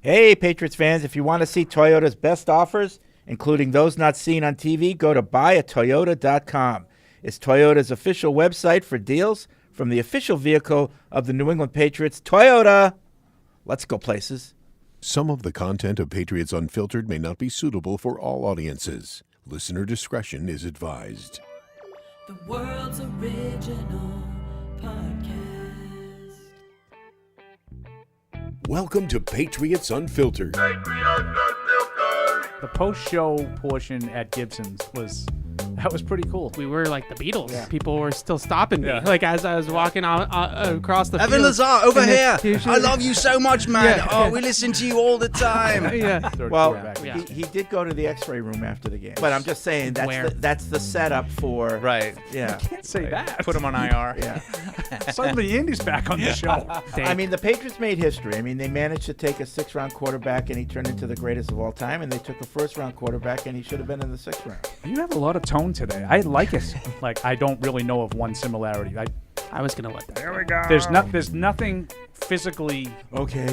Hey, Patriots fans, if you want to see Toyota's best offers, including those not seen on TV, go to buyatoyota.com. It's Toyota's official website for deals from the official vehicle of the New England Patriots, Toyota. Let's go places. Some of the content of Patriots Unfiltered may not be suitable for all audiences. Listener discretion is advised. The world's original podcast. Welcome to Patriots Unfiltered. The post-show portion at Gibson's was pretty cool. We were like the Beatles. Yeah. People were still stopping me. Yeah. Like as I was walking across the Evan field. Lazar, over And here. then- I love you so much, man. Yeah. Oh, we listen to you all the time. Yeah. Well, Yeah. he did go to the X-ray room after the game. But I'm just saying that's the setup for... Right. Yeah. Can't say that. Put him on IR. Yeah. Suddenly Indy's back on the show. I mean, the Patriots made history. I mean, they managed to take a sixth-round quarterback, and he turned into the greatest of all time, and they took a first-round quarterback, and he should have been in the sixth round. You have a lot of tone today. I like it. Like, I don't really know of one similarity. I was gonna let that. There we go. There's nothing physically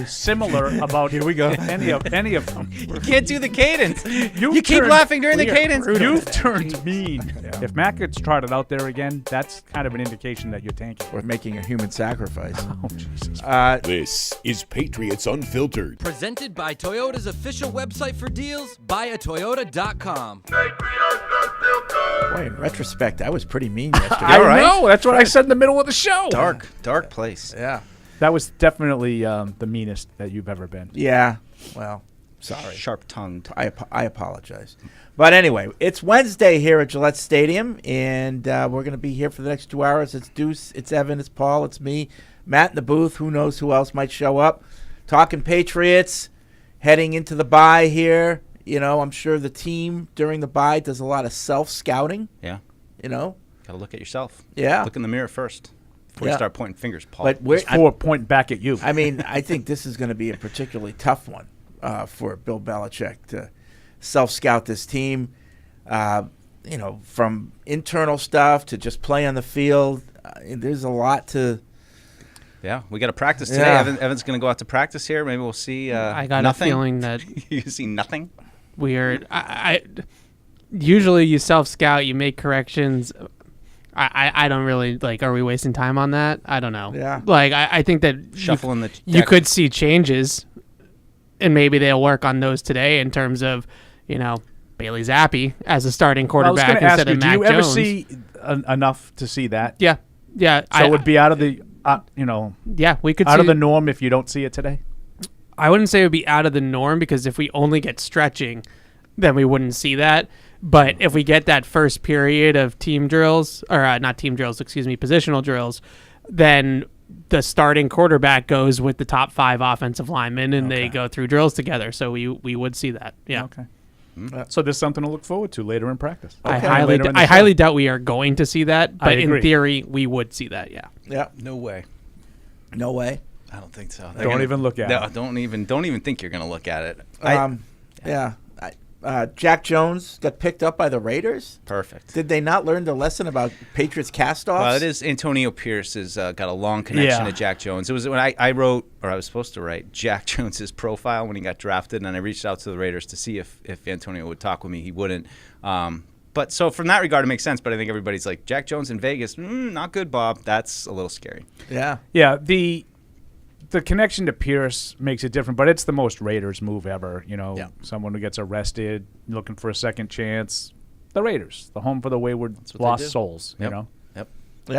similar about Here we go. any of them. You can't do the cadence. You keep turned laughing during the weird. cadence. You've turned mean. If Matt gets trotted out there again, that's kind of an indication that you're tanking. Or making a human sacrifice. Oh, Jesus. This is Patriots Unfiltered. Presented by Toyota's official website for deals, buyatoyota.com. Boy, in retrospect, I was pretty mean yesterday. I know. That's what I said in the middle of the show. Dark place. Yeah. That was definitely the meanest that you've ever been. Yeah. Well, sorry. Sharp-tongued. I apologize. But anyway, it's Wednesday here at Gillette Stadium, and we're going to be here for the next 2 hours. It's Deuce, it's Evan, it's Paul, it's me, Matt in the booth. Who knows who else might show up. Talking Patriots, heading into the bye here. You know, I'm sure the team during the bye does a lot of self-scouting, Yeah. you know. Got to look at yourself. Yeah. Look in the mirror first before Yeah. you start pointing fingers, Paul. But we're, Four point back at you. I mean, I think this is going to be a particularly tough one for Bill Belichick to self-scout this team. You know, from internal stuff to just play on the field. There's a lot to. Yeah, we got to practice today. Yeah. Evan's going to go out to practice here. Maybe we'll see I got nothing. a feeling that You see nothing? weird. I usually you self-scout, you make corrections. I don't really like. Are we wasting time on that? I don't know. Yeah. Like I think that Shuffling the you deck. could see changes, and maybe they'll work on those today in terms of, you know, Bailey Zappi as a starting I was quarterback going to ask instead you, of do Mac you ever Jones. see enough to see that? Yeah. So it would be out of the, Yeah, we could out see of the norm if you don't see it today? I wouldn't say it would be out of the norm, because if we only get stretching, then we wouldn't see that. But if we get that first period of team drills, or not team drills, excuse me, positional drills, then the starting quarterback goes with the top 5 offensive linemen, and they go through drills together. So we would see that. Yeah. Okay. So there's something to look forward to later in practice. I Later in the show. highly doubt we are going to see that, but in agree. theory, we would see that. Yeah. Yeah. No way. No way. I don't think so. Don't even look at it. Don't even think you're going to look at it. Yeah. Jack Jones got picked up by the Raiders. Perfect. Did they not learn their lesson about Patriots cast-offs? Well, it is Antonio Pierce has got a long connection Yeah. to Jack Jones. It was when I wrote, or I was supposed to write, Jack Jones's profile when he got drafted, and I reached out to the Raiders to see if Antonio would talk with me. He wouldn't. But so from that regard, it makes sense. But I think everybody's like, Jack Jones in Vegas, not good, Bob. That's a little scary. Yeah. Yeah, the connection to Pierce makes it different, but it's the most Raiders move ever. You know, someone who gets arrested, looking for a second chance. The Raiders, the home for the wayward, what they lost do. souls. Yep. You know, Yep.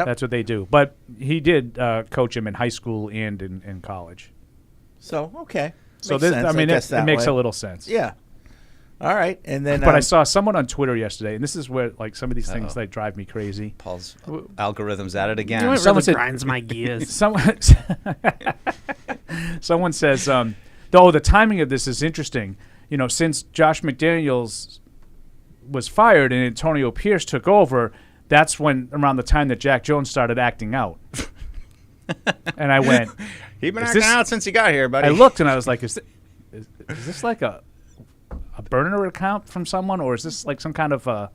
that's what they do. But he did coach him in high school and in college. So, okay. So Makes this, sense, I mean, guess it that makes way. a little sense. Yeah. All right, and then But I saw someone on Twitter yesterday, and this is where like some of these things like drive me crazy. Paul's algorithms at it again. You know what Someone really said- grinds my gears? Someone says, the timing of this is interesting. You know, since Josh McDaniels was fired and Antonio Pierce took over, that's when around the time that Jack Jones started acting out. And I went, He's been Is acting this- out since he got here, buddy. I looked and I was like, is this like a burner account from someone, or is this like some kind of what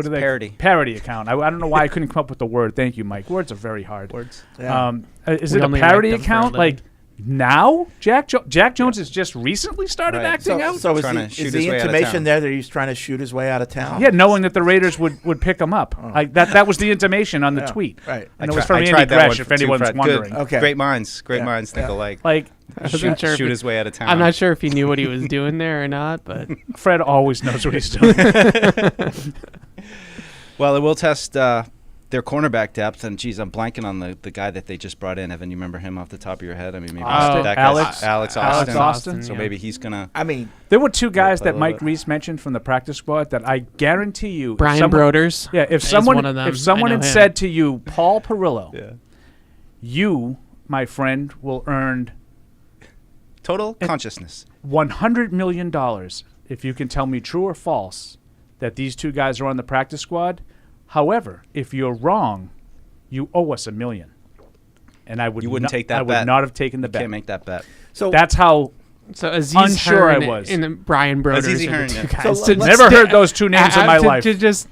are they parody account? I don't know why I couldn't come up with the word. Thank you, Mike. Words are very hard. Words. Yeah. Is We it a only parody write them for a account? living. Like now, Jack Jones has just recently started Right. acting out. So is Trying to the, shoot is his the way out of intimation town. there that he's trying to shoot his way out of town? Yeah, knowing that the Raiders would pick him up. That was the intimation on the Yeah, tweet. right. And it was from I Andy tried that one Gresh, if too, anyone's Fred. wondering. Good. Okay. Great minds Yeah. think alike. Like, I wasn't sure if Shoot it- his way out of town. I'm not sure if he knew what he was doing there or not, but Fred always knows what he's doing. Well, it will test their cornerback depth, and geez, I'm blanking on the guy that they just brought in. Evan, you remember him off the top of your head? I mean, maybe Austin. that guy's Alex Austin. Austin, So yeah. maybe he's gonna. I mean, There were two guys play a that little Mike bit. Reese mentioned from the practice squad that I guarantee you, Brian someone, Broders. Yeah, if is someone one of them. if someone I had know him. said to you, Paul Perillo, Yeah. you, my friend, will earn Total consciousness. $100 million if you can tell me true or false that these two guys are on the practice squad. However, if you're wrong, you owe us $1 million. And I would You wouldn't take that I bet. would not have taken the bet. Can't make that bet. so That's how. So Aziz Unsure I Hearn was. and Brian Broders Aziz are Hearn, the two yeah. guys. So to let's- Never heard those two names in my life. To just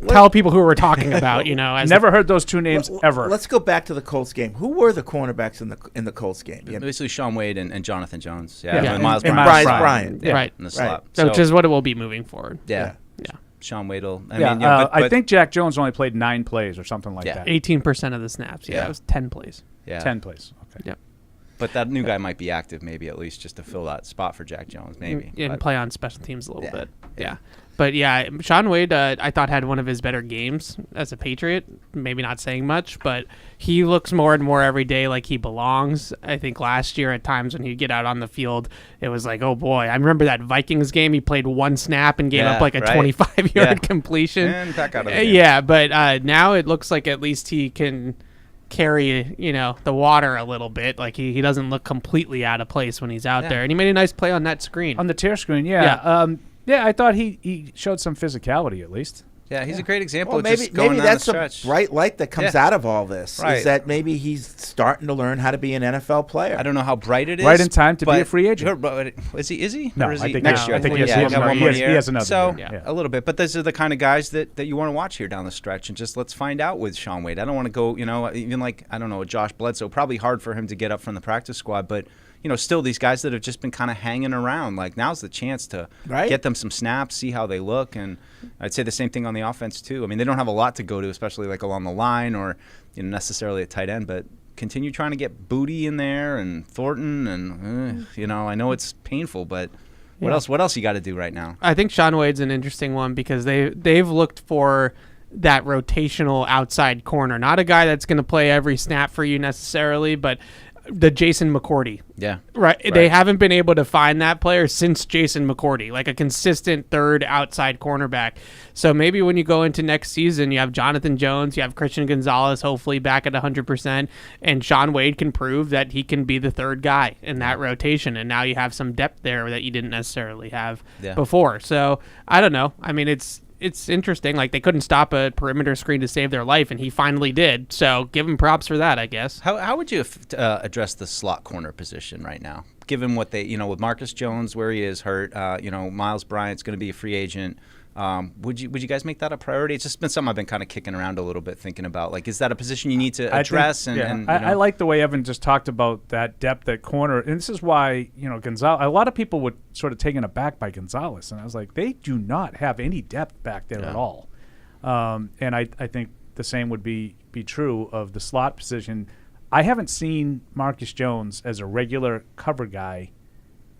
tell people who we're talking about, as Never heard those two names ever. Let's go back to the Colts game. Who were the cornerbacks in the Colts game? Yeah. Basically, Sean Wade and Jonathan Jones. Yeah. Yeah, and Miles And Bryant. Miles Bryant. Yeah, Right. in the Right. slot. so, which is what it will be moving forward. yeah. Yeah. Sean Wade will. I yeah, mean, yeah, I but think Jack Jones only played 9 plays or something like Yeah. that. 18% of the snaps. Yeah, Yeah. it was 10 plays. yeah. 10 plays. Okay. Yep. But that new guy might be active, maybe at least just to fill that spot for Jack Jones, maybe. And But- play on special teams a little Yeah. bit. Yeah. But yeah, Sean Wade, I thought had one of his better games as a Patriot. Maybe not saying much, but he looks more and more every day like he belongs. I think last year at times when he'd get out on the field, it was like, oh boy. I remember that Vikings game. He played one snap and gave Yeah, up like a right. 25-yard Yeah. completion. And back out of the game. Yeah, but now it looks like at least he can carry, the water a little bit. Like he doesn't look completely out of place when he's out there. And he made a nice play on that screen. On the tear screen, yeah. Yeah, I thought he showed some physicality at least. Yeah, he's a great example Well, of maybe just going maybe down that's the a stretch. bright light that comes Yeah. out of all this. Right. Is that maybe he's starting to learn how to be an NFL player? I don't know how bright it is. Right in time to be but- a free agent. but is he? Is he? No, Or is I he think next he- year. I think he has yeah, one got more one more year. year. He has another so year, yeah. a little bit, but those are the kind of guys that you want to watch here down the stretch, and just let's find out with Sean Wade. I don't want to go, even like I don't know, Josh Bledsoe. Probably hard for him to get up from the practice squad, but. Still these guys that have just been kind of hanging around. Like now's the chance to Right. get them some snaps, see how they look, and I'd say the same thing on the offense too. I mean, they don't have a lot to go to, especially like along the line or necessarily at tight end, but continue trying to get Booty in there and Thornton, and I know it's painful, but what else? What else you got to do right now? I think Sean Wade's an interesting one because they've looked for that rotational outside corner, not a guy that's going to play every snap for you necessarily, but the Jason McCourty. Yeah. Right. They haven't been able to find that player since Jason McCourty, like a consistent third outside cornerback. So maybe when you go into next season, you have Jonathan Jones, you have Christian Gonzalez, hopefully back at 100%, and Sean Wade can prove that he can be the third guy in that rotation. And now you have some depth there that you didn't necessarily have before. So I don't know. I mean, it's interesting. Like they couldn't stop a perimeter screen to save their life, and he finally did. So give him props for that, I guess. How would you address the slot corner position right now, given what they with Marcus Jones where he is hurt, Miles Bryant's going to be a free agent. Would you guys make that a priority? It's just been something I've been kind of kicking around a little bit, thinking about. Like, is that a position you need to address? I like the way Evan just talked about that depth at corner, and this is why Gonzalez. A lot of people were sort of taken aback by Gonzalez, and I was like, they do not have any depth back there at all. And I think the same would be true of the slot position. I haven't seen Marcus Jones as a regular cover guy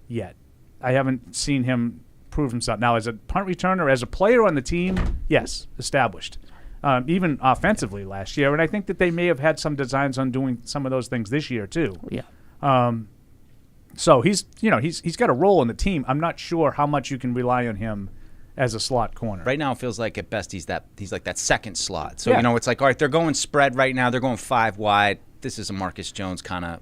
yet. I haven't seen him prove himself. Now, as a punt returner, as a player on the team, yes, established. Even offensively last year, and I think that they may have had some designs on doing some of those things this year too. Yeah. So he's got a role in the team. I'm not sure how much you can rely on him as a slot corner. Right now, it feels like at best he's like that second slot. So Yeah. it's like, all right, they're going spread right now. They're going 5 wide. This is a Marcus Jones kind of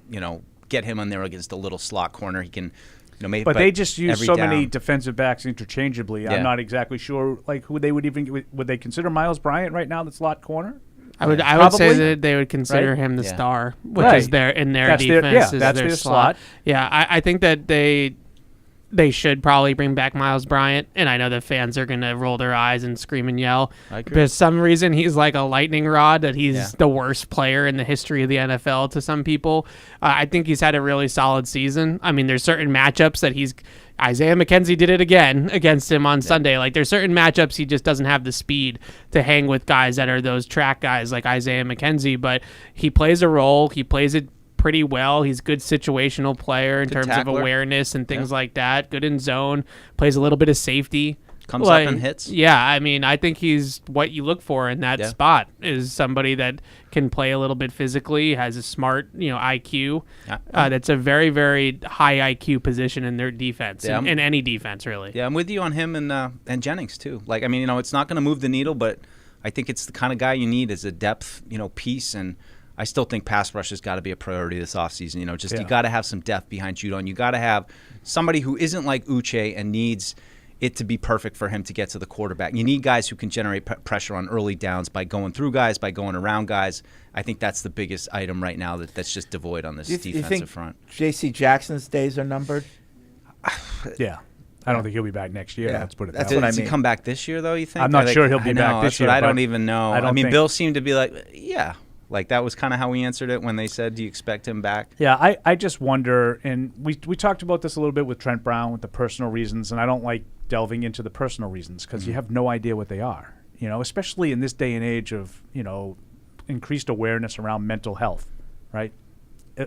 get him in there against a little slot corner. He can. But they just use every so down. many defensive backs interchangeably. Yeah. I'm not exactly sure who they would they consider Miles Bryant right now the slot corner? I would say Probably. that they would consider Right? him the Yeah. star, which Right. is their That's defense. Is that's their their slot. slot. Yeah, I think that they should probably bring back Miles Bryant, and I know the fans are gonna roll their eyes and scream and yell. I agree. But for some reason, he's like a lightning rod. That he's Yeah. the worst player in the history of the NFL to some people. I think he's had a really solid season. I mean, there's certain matchups that Isaiah McKenzie did it again against him on Sunday. Like, there's certain matchups he just doesn't have the speed to hang with guys that are those track guys like Isaiah McKenzie, but he plays a role. He plays it pretty well. He's a good situational player in terms tackler. of awareness and things like that. Good in zone. Plays a little bit of safety. Comes up and hits. Yeah, I mean, I think he's what you look for in that spot is somebody that can play a little bit physically, has a smart, IQ. Yeah. That's a very, very high IQ position in their defense, Yeah, in any defense, really. Yeah, I'm with you on him and Jennings too. Like, I mean, it's not going to move the needle, but I think it's the kind of guy you need as a depth, piece. And I still think pass rush has got to be a priority this offseason. You got to have some depth behind Judon. You got to have somebody who isn't like Uche and needs it to be perfect for him to get to the quarterback. You need guys who can generate pressure on early downs by going through guys, by going around guys. I think that's the biggest item right now that's just devoid on this defensive you think front. J.C. Jackson's days are numbered? Yeah. I don't think he'll be back next year. Yeah. Let's put it That's that what way. I Does mean. he come back this year, though, you think? I'm not Or, sure he'll be I know, back this that's year, what I but don't even know. I don't think- Bill seemed to be like, yeah. Like, that was kind of how he answered it when they said, do you expect him back? Yeah, I just wonder, and we talked about this a little bit with Trent Brown with the personal reasons, and I don't like delving into the personal reasons because you have no idea what they are, especially in this day and age of, increased awareness around mental health, right?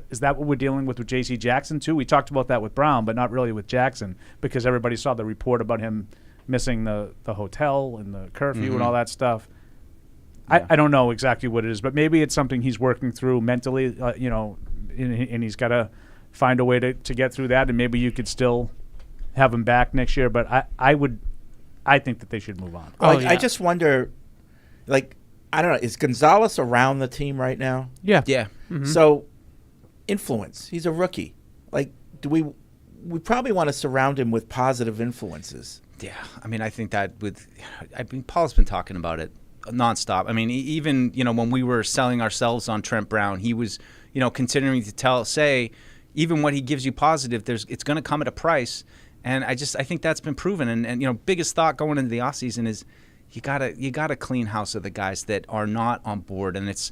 Is that what we're dealing with J.C. Jackson, too? We talked about that with Brown, but not really with Jackson because everybody saw the report about him missing the hotel and the curfew and all that stuff. Yeah. I don't know exactly what it is, but maybe it's something he's working through mentally, and he's got to find a way to get through that, and maybe you could still have him back next year. But I think that they should move on. I just wonder, I don't know, is Gonzalez around the team right now? Yeah. Yeah. Mm-hmm. So, influence. He's a rookie. Do we probably want to surround him with positive influences? Yeah. I mean, I think that Paul's been talking about it nonstop. I mean, even, when we were selling ourselves on Trent Brown, he was, considering to say, even what he gives you positive, it's going to come at a price. And I think that's been proven. And biggest thought going into the offseason is you gotta clean house of the guys that are not on board. And it's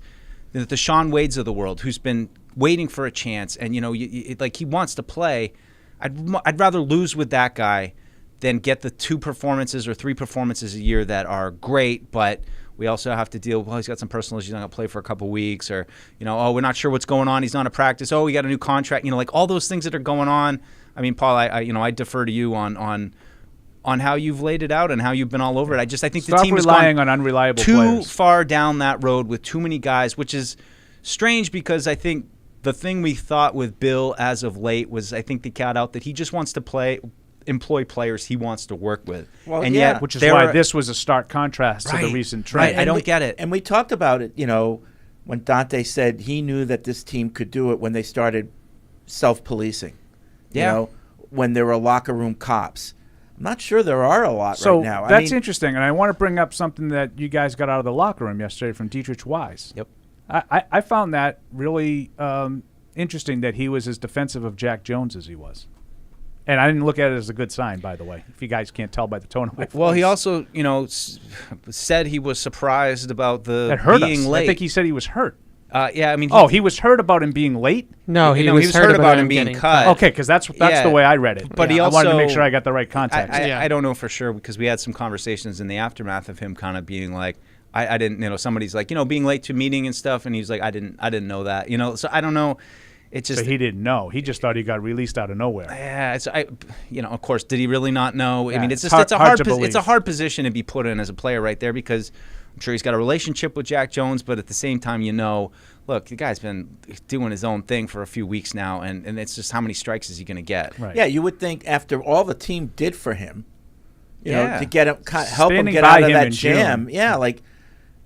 the Sean Wades of the world who's been waiting for a chance. And, he wants to play. I'd rather lose with that guy than get the 2 performances or 3 performances a year that are great, but we also have to deal. Well, he's got some personal issues. He's not going to play for a couple weeks, or we're not sure what's going on. He's not at practice. Oh, we got a new contract. All those things that are going on. I mean, Paul, I defer to you on how you've laid it out and how you've been all over it. I think the team is relying on unreliable too players. far down that road with too many guys, which is strange because I think the thing we thought with Bill as of late was I think the cat out that he just wants to employ players he wants to work with. Well, and yeah. yet, Which is why this was a stark contrast to the recent trade. Right, I don't get it. And we talked about it, when Dante said he knew that this team could do it when they started self-policing. Yeah. When there were locker room cops. I'm not sure there are a lot So right now. that's interesting, and I want to bring up something that you guys got out of the locker room yesterday from Dietrich Wise. Yep. I found that really interesting that he was as defensive of Jack Jones as he was. And I didn't look at it as a good sign, by the way, if you guys can't tell by the tone of my voice. Well, he also, said he was surprised about that hurt being us. late. I think he said he was hurt. Yeah, I mean. He was hurt about him being late? No, he was hurt about him being getting cut. Okay, because that's the way I read it. But he I wanted to also- make sure I got the right context. I don't know for sure because we had some conversations in the aftermath of him kind of being like, I didn't, somebody's like, being late to a meeting and stuff, and he's like, I didn't know that, so I don't know. It's just So he didn't know. He just thought he got released out of nowhere. yeah. Of course, did he really not know? I Yeah, mean, it's it's hard a hard to believe. it's a hard position to be put in as a player right there because I'm sure he's got a relationship with Jack Jones, but at the same time, look, the guy's been doing his own thing for a few weeks now, and it's just how many strikes is he going to get? Right. Yeah, you would think after all the team did for him, you know, to get him, help him Standing get by out of him that in jam. June. Yeah, like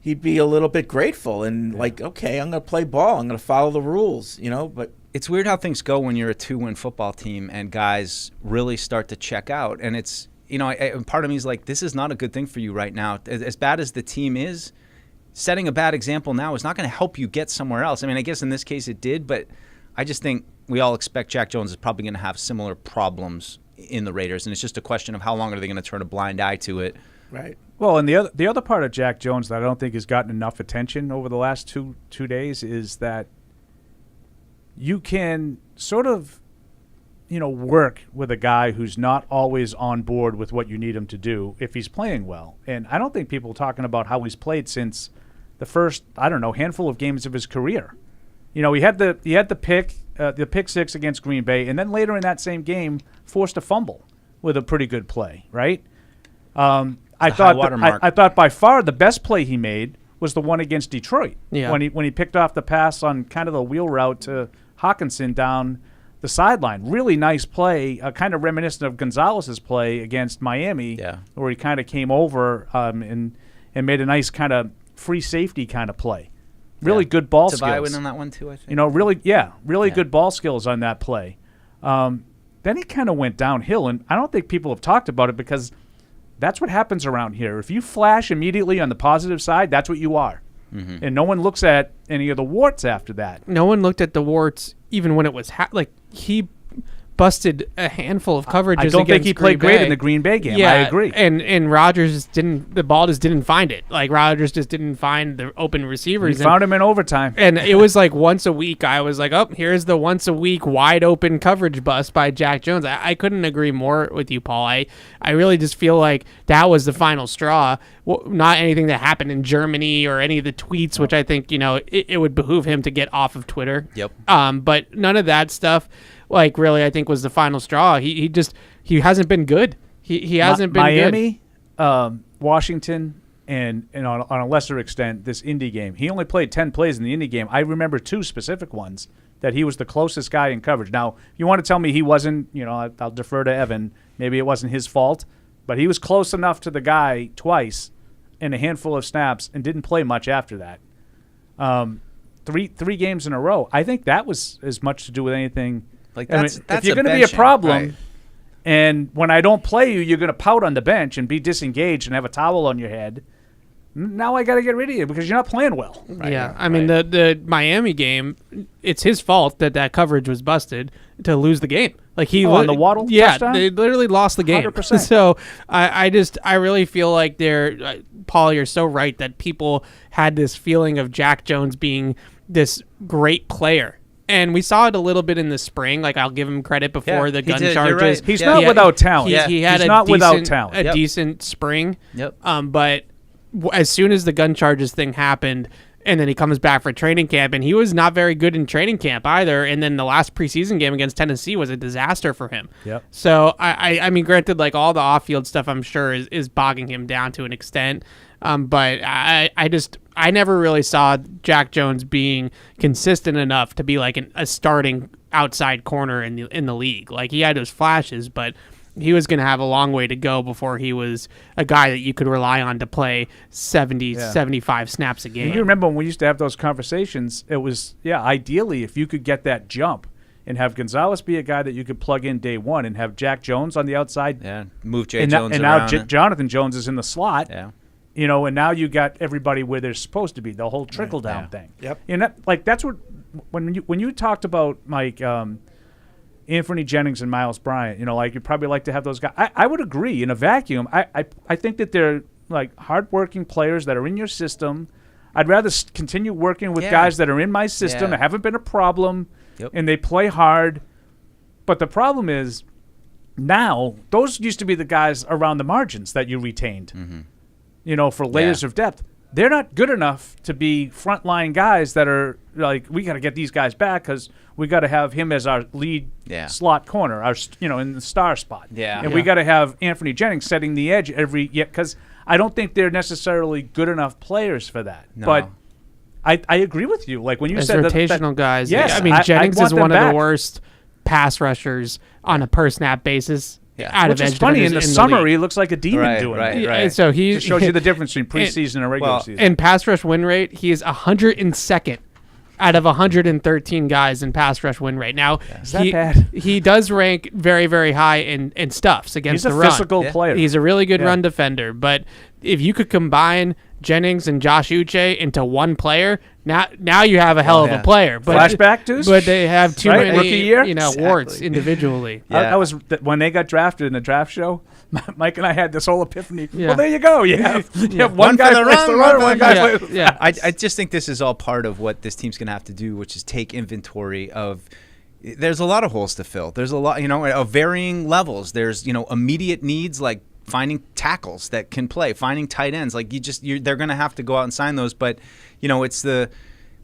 he'd be a little bit grateful and like, okay, I'm going to play ball. I'm going to follow the rules, but. It's weird how things go when you're a 2-win football team and guys really start to check out. And it's, part of me is like, this is not a good thing for you right now. As bad as the team is, setting a bad example now is not going to help you get somewhere else. I mean, I guess in this case it did, but I just think we all expect Jack Jones is probably going to have similar problems in the Raiders. And it's just a question of how long are they going to turn a blind eye to it. Right. Well, and the other part of Jack Jones that I don't think has gotten enough attention over the last two days is that you can sort of, work with a guy who's not always on board with what you need him to do if he's playing well. And I don't think people are talking about how he's played since the first, handful of games of his career. He had the pick six against Green Bay, and then later in that same game forced a fumble with a pretty good play, right? I thought by far the best play he made was the one against Detroit. Yeah. When he picked off the pass on kind of the wheel route to Hawkinson down the sideline. Really nice play, kind of reminiscent of Gonzalez's play against Miami, where he kind of came over and made a nice kind of free safety kind of play. Really good ball skills. Went on that one too, I think. Really good ball skills on that play. Then he kind of went downhill, and I don't think people have talked about it because that's what happens around here. If you flash immediately on the positive side, that's what you are. Mm-hmm. And no one looks at any of the warts after that. No one looked at the warts even when it was he busted a handful of coverages. I don't think he played great in the Green Bay game. Yeah, I agree. And Rodgers the ball just didn't find it. Like Rodgers just didn't find the open receivers. He found him in overtime. And it was like once a week. I was like, oh, here's the once a week wide open coverage bust by Jack Jones. I couldn't agree more with you, Paul. I really just feel like that was the final straw. Well, not anything that happened in Germany or any of the tweets, which I think it would behoove him to get off of Twitter. Yep. But none of that stuff. Really, I think was the final straw. He hasn't been good. He hasn't been Miami, good. Washington, and on a lesser extent, this Indy game. He only played 10 plays in the Indy game. I remember 2 specific ones that he was the closest guy in coverage. Now, if you want to tell me he wasn't, I'll defer to Evan. Maybe it wasn't his fault, but he was close enough to the guy twice in a handful of snaps and didn't play much after that. Three games in a row. I think that was as much to do with anything. That's if you're going to be a problem, right, and when I don't play you, you're going to pout on the bench and be disengaged and have a towel on your head. Now I got to get rid of you because you're not playing well. Right, yeah, I mean the Miami game, it's his fault that coverage was busted to lose the game. Like on the Waddle touchdown? They literally lost the game. 100%. So I really feel like Paul, you're so right that people had this feeling of Jack Jones being this great player. And we saw it a little bit in the spring. Like, I'll give him credit before the gun charges. Right. He's not without talent. He had a decent spring. Yep. But as soon as the gun charges thing happened, and then he comes back for training camp, and he was not very good in training camp either. And then the last preseason game against Tennessee was a disaster for him. Yep. So, I mean, granted, like all the off-field stuff, I'm sure is bogging him down to an extent. But I never really saw Jack Jones being consistent enough to be like a starting outside corner in the league. Like, he had those flashes, but he was going to have a long way to go before he was a guy that you could rely on to play 75 snaps a game. You remember when we used to have those conversations, it was, ideally if you could get that jump and have Gonzalez be a guy that you could plug in day one and have Jack Jones on the outside. Yeah, move Jones around. And now Jonathan Jones is in the slot. Yeah. And now you got everybody where they're supposed to be, the whole trickle-down thing. Yep. And that's what, when you talked about, Mike, Anthony Jennings and Miles Bryant, you'd probably like to have those guys. I would agree. In a vacuum, I think that they're, like, hardworking players that are in your system. I'd rather continue working with guys that are in my system that haven't been a problem, and they play hard. But the problem is, now, those used to be the guys around the margins that you retained. Mm-hmm. For layers of depth. They're not good enough to be frontline guys that are like, we got to get these guys back because we got to have him as our lead slot corner, in the star spot. Yeah. And we got to have Anthony Jennings setting the edge because I don't think they're necessarily good enough players for that. No. But I agree with you. Like when you As said rotational guys. Yes, I mean, I'd Jennings want is them one of back. the worst pass rushers on a per snap basis. Out which of is edge funny. In defenders the summer, league. he looks like a demon doing right, it. right. So he It shows you the difference between preseason and regular season. In pass rush win rate, he is 102nd out of 113 guys in pass rush win rate. Now, Is that bad? he does rank very, very high in stuffs against He's the a run. physical player. He's a really good run defender. But if you could combine Jennings and Josh Uche into one player, now you have a hell of a player. But Flashback, Deuce? But they have too Right? many Rookie year? warts individually. Yeah. I was when they got drafted in the draft show. Mike and I had this whole epiphany. Yeah. Well, there you go. You have one One guy for the plays run, the one runner, for one the guy Yeah, plays. yeah. I just think this is all part of what this team's going to have to do, which is take inventory of. There's a lot of holes to fill. There's a lot, of varying levels. There's, immediate needs like finding tackles that can play, finding tight ends. Like they're going to have to go out and sign those. But, it's the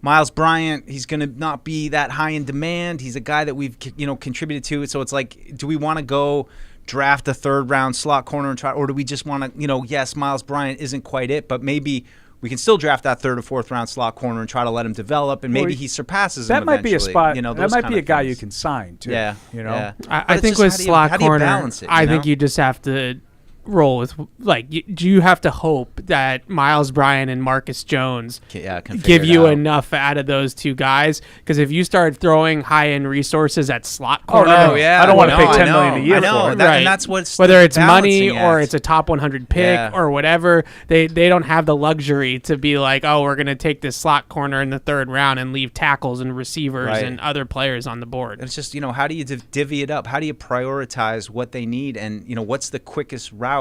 Miles Bryant. He's going to not be that high in demand. He's a guy that we've, contributed to. So it's like, do we want to go draft a third-round slot corner and try, or do we just want to, yes, Miles Bryant isn't quite it, but maybe we can still draft that third or fourth round slot corner and try to let him develop, and maybe he surpasses him That might be a eventually. spot. Those That might kind be a of guy things. you can sign too. Yeah, Yeah. But I it's think just with how slot do you corner, balance it, I you think know? you just have to roll with you have to hope that Miles Bryant and Marcus Jones can give figure it you out. enough out of those two guys. Because if you start throwing high end resources at slot Oh, corner, no. yeah, I don't want to I pay $10 know, million a year I know. for it. That- right. and that's what's whether the it's money balancing or act. it's a top 100 pick Yeah. or whatever, they don't have the luxury to be like, oh, we're going to take this slot corner in the third round and leave tackles and receivers Right. and other players on the board. It's just, how do you divvy it up? How do you prioritize what they need? And, what's the quickest route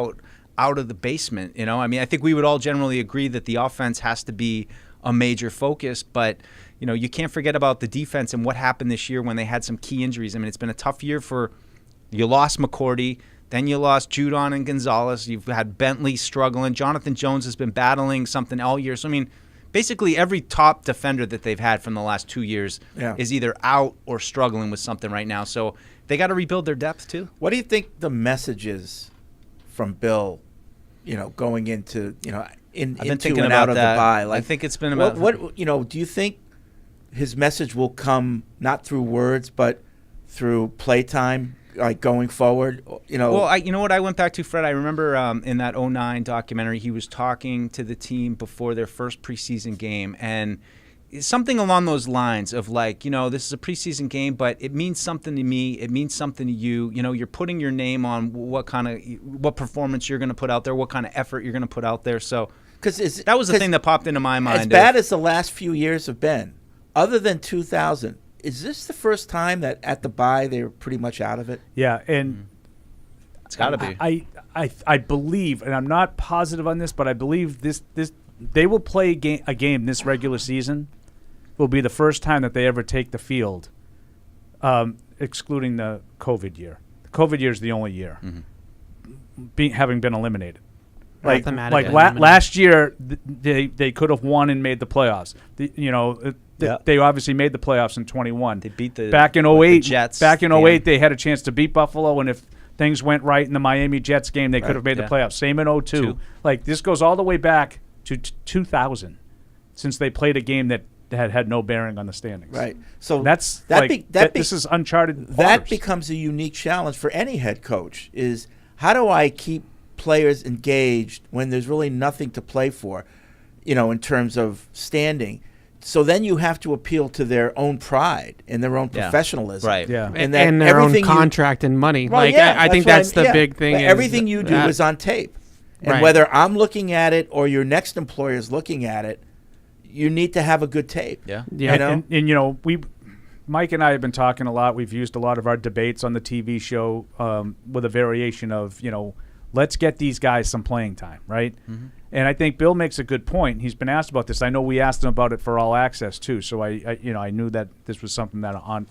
out of the basement? I think we would all generally agree that the offense has to be a major focus, but, you can't forget about the defense and what happened this year when they had some key injuries. It's been a tough year you lost McCourty, then you lost Judon and Gonzalez. You've had Bentley struggling. Jonathan Jones has been battling something all year. So, basically every top defender that they've had from the last 2 years is either out or struggling with something right now. So they got to rebuild their depth too. What do you think the message is from Bill, going into, into and out of the bye? I think it's been about what do you think his message will come not through words but through playtime, like going forward? Well, you know what I went back to, Fred? I remember in that 2009 documentary, he was talking to the team before their first preseason game, and something along those lines of like, this is a preseason game, but it means something to me. It means something to you. You're putting your name on what performance you're going to put out there, what kind of effort you're going to put out there. So that was the thing that popped into my mind. As bad as the last few years have been, other than 2000, is this the first time that at the bye they were pretty much out of it? Yeah, and it's got to be. I believe, and I'm not positive on this, but I believe this they will play a game this regular season. Will be the first time that they ever take the field, excluding the COVID year. The COVID year is the only year, having been eliminated. Last year, they could have won and made the playoffs. They obviously made the playoffs in 21. They beat the back in 08. Jets. Back in 08, they had a chance to beat Buffalo, and if things went right in the Miami Jets game, they could have made the playoffs. Same in 02. This goes all the way back to 2000, since they played a game that had no bearing on the standings. Right. So this is uncharted waters. That becomes a unique challenge for any head coach, is how do I keep players engaged when there's really nothing to play for, in terms of standing. So then you have to appeal to their own pride and their own professionalism. Right. Yeah. And their own contract and money. Well, I think that's the big thing. But everything you do is on tape. And whether I'm looking at it or your next employer is looking at it, you need to have a good tape. Yeah. And Mike and I have been talking a lot. We've used a lot of our debates on the TV show with a variation of, let's get these guys some playing time, right? Mm-hmm. And I think Bill makes a good point. He's been asked about this. I know we asked him about it for All Access too. So I knew that this was something that on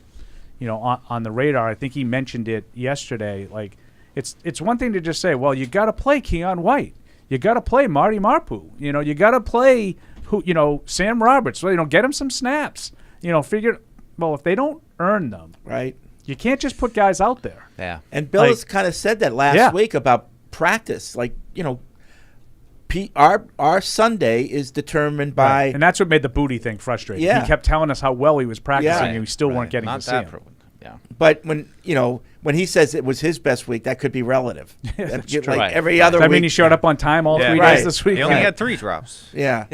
the radar. I think he mentioned it yesterday. Like, it's one thing to just say, well, you got to play Keon White, you got to play Marty Marpu, you got to play Sam Roberts. Well, get him some snaps. If they don't earn them, right, you can't just put guys out there. Yeah. And Bill has kind of said that last week about practice. Like, our Sunday is determined by. And that's what made the booty thing frustrating. Yeah. He kept telling us how well he was practicing, Yeah. and we still weren't getting Not to see that him. Yeah. But when he says it was his best week, that could be relative. That's Like true. every Right. other Does that week. mean he showed up on time all 3 Right. days this week? He only Right. had 3 drops. Yeah.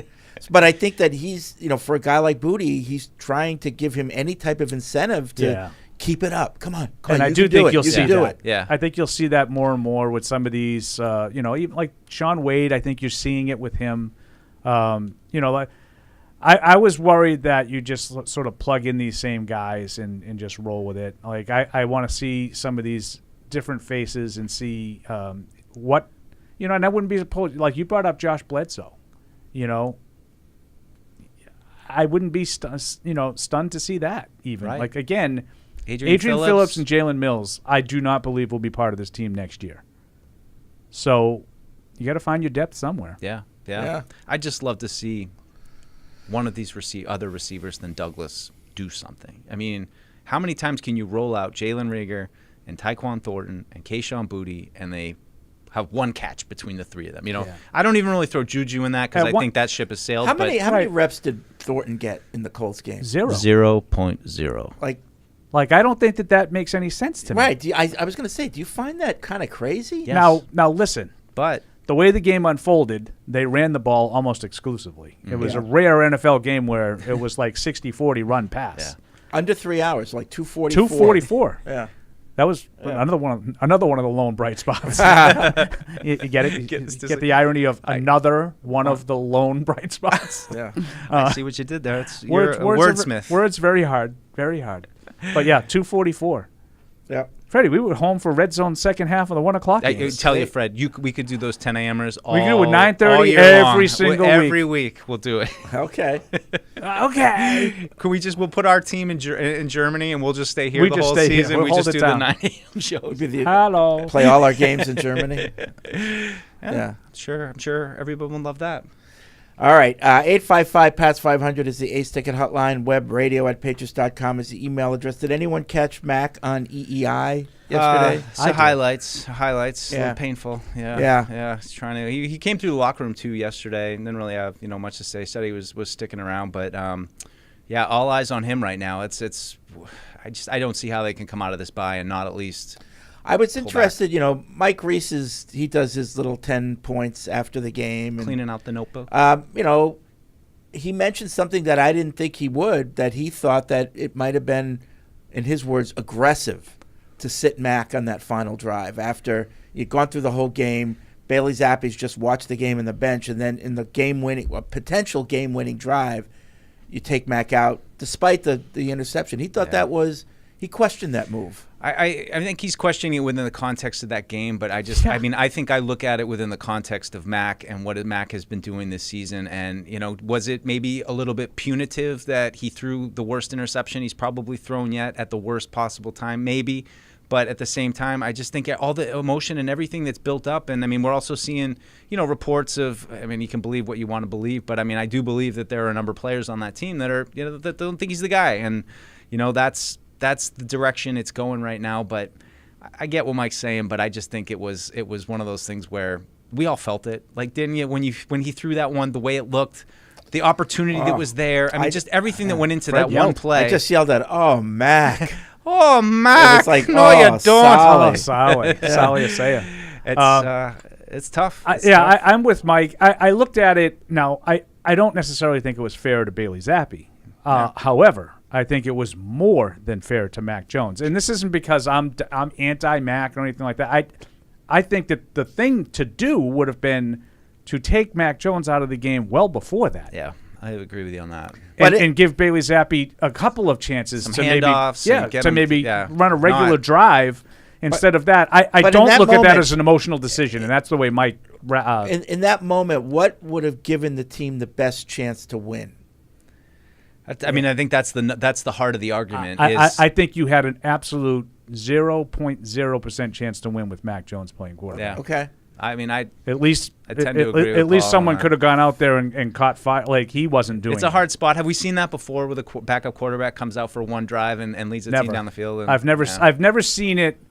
But I think that he's, for a guy like Booty, he's trying to give him any type of incentive to keep it up. Come on. And I you do can do think it. you'll You see can do that. it. Yeah. I think you'll see that more and more with some of these, even like Sean Wade. I think you're seeing it with him. Like I was worried that you just sort of plug in these same guys and just roll with it. Like I want to see some of these different faces and see what, and I wouldn't be opposed. Like you brought up Josh Bledsoe, I wouldn't be stunned to see that even. Right. Like again, Adrian Phillips and Jalen Mills, I do not believe will be part of this team next year. So you got to find your depth somewhere. Yeah. I'd just love to see one of these other receivers than Douglas do something. I mean, how many times can you roll out Jalen Reagor and Tyquan Thornton and Kayshon Boutte and they have one catch between the 3 of them? I don't even really throw Juju in that because I think that ship has sailed. How many reps did Thornton get in the Colts game? 0. 0.0. Like I don't think that makes any sense to me. Right. I was going to say, do you find that kind of crazy? Yes. Now listen. But the way the game unfolded, they ran the ball almost exclusively. It was a rare NFL game where it was like 60-40 run pass. Under 3 hours, like 2:44. 244. Yeah. That was another one of the lone bright spots. you get it? You get the irony of another one of the lone bright spots. Yeah. I see what you did there. You're a wordsmith. Words very hard. Very hard. But yeah, 244. Yeah. Freddie, we were home for Red Zone second half of the 1 o'clock I game. tell you, Fred, we could do those 10 a.m.ers all. We can do it 9:30 all year every long. single Every week we'll do it. Okay. Okay. We'll put our team in Germany and we'll just stay here We the just whole stay here. season. We'll We hold just it do down. the 9 a.m. shows. Hello. Play all our games in Germany. Yeah. I'm sure everybody will love that. All right. 855-PATS-500 is the Ace Ticket hotline. Web radio at patriots.com is the email address. Did anyone catch Mac on EEI yesterday? Highlights. A Yeah. little painful. Yeah. He's trying to. He came through the locker room too yesterday and didn't really have much to say. Said he was sticking around, but all eyes on him right now. I don't see how they can come out of this bye and not at least. I was interested, Mike Reese he does his little 10 points after the game. And, Cleaning out the notebook. He mentioned something that I didn't think he would, that he thought that it might have been, in his words, aggressive to sit Mac on that final drive. After you'd gone through the whole game, Bailey Zappi's just watched the game on the bench, and then in the potential game-winning drive, you take Mac out, despite the interception. He thought he questioned that move. I think he's questioning it within the context of that game, but I think I look at it within the context of Mac and what Mac has been doing this season. And, was it maybe a little bit punitive that he threw the worst interception he's probably thrown yet at the worst possible time? Maybe. But at the same time, I just think all the emotion and everything that's built up. And, we're also seeing, reports of, you can believe what you want to believe. But, I do believe that there are a number of players on that team that are, that don't think he's the guy. And, that's the direction it's going right now. But I get what Mike's saying, but I just think it was one of those things where we all felt it. Like, didn't you, when he threw that one, the way it looked, the opportunity that was there. just everything that went into that one play. I just yelled at, "Oh, Mac." Oh, Mac. It was like, no, you don't. Solid. Solid Isaiah. It's tough. I'm with Mike. I looked at it. Now, I don't necessarily think it was fair to Bailey Zappi. However, I think it was more than fair to Mac Jones. And this isn't because I'm anti-Mac or anything like that. I think that the thing to do would have been to take Mac Jones out of the game well before that. Yeah, I agree with you on that. And give Bailey Zappi a couple of chances Some to handoffs maybe run a regular drive instead of that. I don't look at that as an emotional decision, and that's the way Mike. In that moment, what would have given the team the best chance to win? I think that's the heart of the argument. I think you had an absolute 0.0% chance to win with Mac Jones playing quarterback. Yeah. Okay. At least I tend to agree with at least Paul someone on that. could have gone out there and caught fire like he wasn't doing. It's a hard spot. Have we seen that before, where the backup quarterback comes out for one drive and leads the team down the field? I've never seen it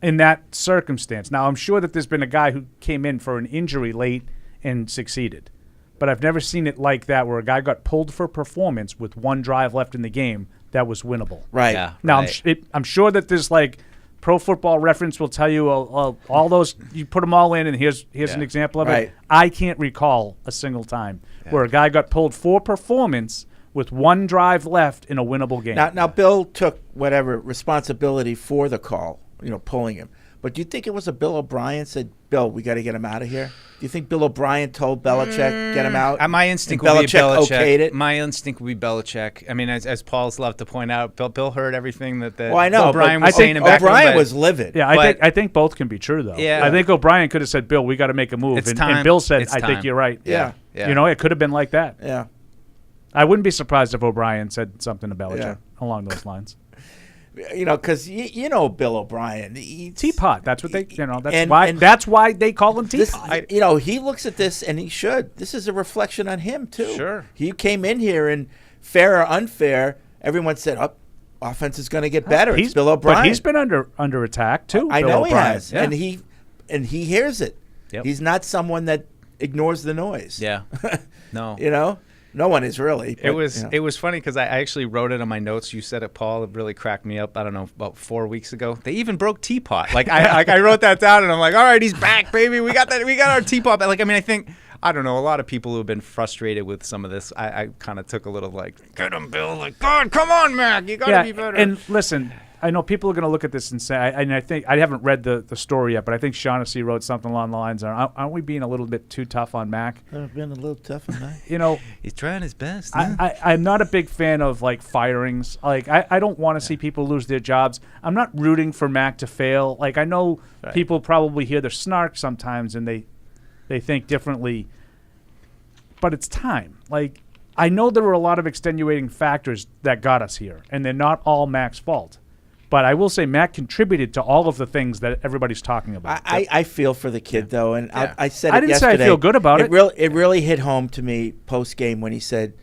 in that circumstance. Now I'm sure that there's been a guy who came in for an injury late and succeeded. But I've never seen it like that where a guy got pulled for performance with one drive left in the game that was winnable. Right. Yeah, Now, right. I'm sure that there's like Pro Football Reference will tell you all those, you put them all in, and here's an example of Right. it. I can't recall a single time where a guy got pulled for performance with one drive left in a winnable game. Now, Bill took whatever responsibility for the call, pulling him. But do you think it was a Bill O'Brien said, Bill, we got to get him out of here? Do you think Bill O'Brien told Belichick, get him out? My instinct and would be Belichick. okayed it? My instinct would be Belichick. I mean, as Paul's loved to point out, Bill heard everything that Well, I know. O'Brien but was I saying think in back room, O'Brien but- was livid. Yeah, I think both can be true, though. Yeah. I think O'Brien could have said, Bill, we got to make a move. It's And time. Bill said, It's I think time. you're right. Yeah. Yeah. It could have been like that. Yeah. I wouldn't be surprised if O'Brien said something to Belichick Yeah. along those lines. Because Bill O'Brien. Teapot. That's what they, that's and- why and that's why they call him This, Teapot. he looks at this, and he should. This is a reflection on him, too. Sure. He came in here, and fair or unfair, everyone said, offense is going to get better. It's Bill O'Brien. But he's been under attack, too. I Bill know he O'Brien. has. Yeah. And he hears it. Yep. He's not someone that ignores the noise. Yeah. No. No one is really. It was funny because I actually wrote it on my notes. You said it, Paul. It really cracked me up. I don't know, about 4 weeks ago. They even broke Teapot. I wrote that down, and I'm like, all right, he's back, baby. We got that. We got our Teapot back. I don't know. A lot of people who have been frustrated with some of this. I kind of took a little get him, Bill. God, come on, Mac. You got to be better. And listen, I know people are going to look at this and say, I think I haven't read the story yet, but I think Shaughnessy wrote something along the lines of, aren't we being a little bit too tough on Mac? I've been a little tough on that. He's trying his best. I'm not a big fan of firings. I don't want to see people lose their jobs. I'm not rooting for Mac to fail. I know people probably hear the snark sometimes and they think differently, but it's time. I know there were a lot of extenuating factors that got us here, and they're not all Mac's fault. But I will say Mac contributed to all of the things that everybody's talking about. I feel for the kid, though, and I said I it didn't yesterday. say I feel good about it. It really hit home to me post-game when he said,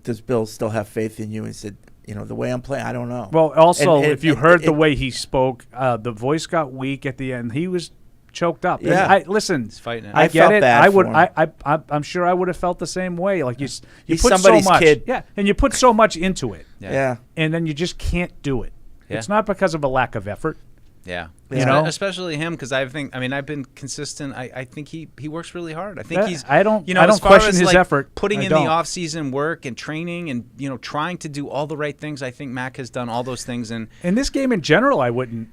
does Bill still have faith in you? And he said, the way I'm playing, I don't know. Well, also, And if you heard the way he spoke, the voice got weak at the end. He was choked up. Yeah. And listen, He's fighting it. I get felt it. bad I would. for him. I'm sure I would have felt the same way. You He's put so somebody's much. kid. Yeah, and you put so much into it, Yeah. and then you just can't do it. Yeah. It's not because of a lack of effort. Yeah. You know? Especially him, because I've been consistent. I think he works really hard. I think Yeah, he's. I don't as far question as, his effort. Putting I in don't. the off-season work and training and trying to do all the right things. I think Mac has done all those things. And In this game in general, I wouldn't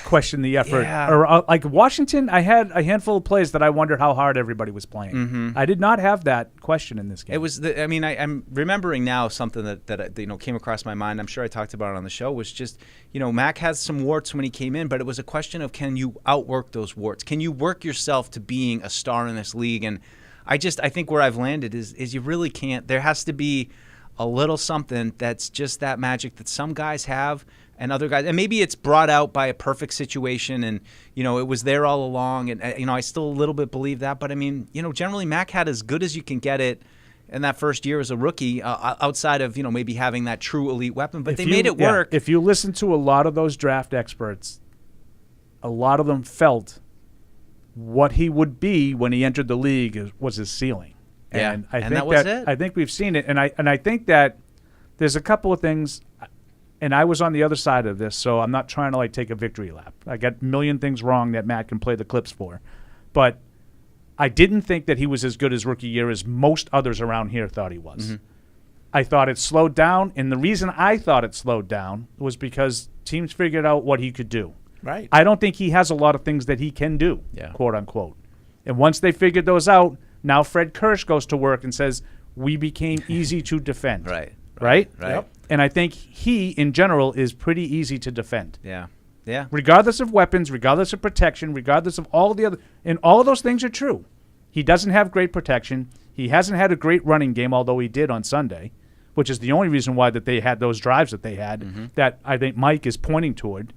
question the effort. Yeah. Or Washington, I had a handful of plays that I wondered how hard everybody was playing. Mm-hmm. I did not have that question in this game. it was. I'm remembering now something that came across my mind. I'm sure I talked about it on the show. Was just Mac has some warts when he came in, but it was a question of, can you outwork those warts? Can you work yourself to being a star in this league? And I think where I've landed is you really can't. There has to be a little something that's just that magic that some guys have and other guys, and maybe it's brought out by a perfect situation, and it was there all along, and I still a little bit believe that. But generally Mac had as good as you can get it in that first year as a rookie, outside of maybe having that true elite weapon. But they made it work. If you listen to a lot of those draft experts, a lot of them felt what he would be when he entered the league was his ceiling. Yeah, And I and think that was it. I think we've seen it, and I think that there's a couple of things. And I was on the other side of this, so I'm not trying to take a victory lap. I got a million things wrong that Matt can play the clips for. But I didn't think that he was as good his rookie year as most others around here thought he was. Mm-hmm. I thought it slowed down, and the reason I thought it slowed down was because teams figured out what he could do. Right. I don't think he has a lot of things that he can do, Yeah. quote unquote. And once they figured those out, now Fred Kirsch goes to work and says, we became easy to defend. Right. Right? Yep. And I think he, in general, is pretty easy to defend. Yeah. Yeah. Regardless of weapons, regardless of protection, regardless of all the other – and all of those things are true. He doesn't have great protection. He hasn't had a great running game, although he did on Sunday, which is the only reason why that they had those drives that they had that I think Mike is pointing toward,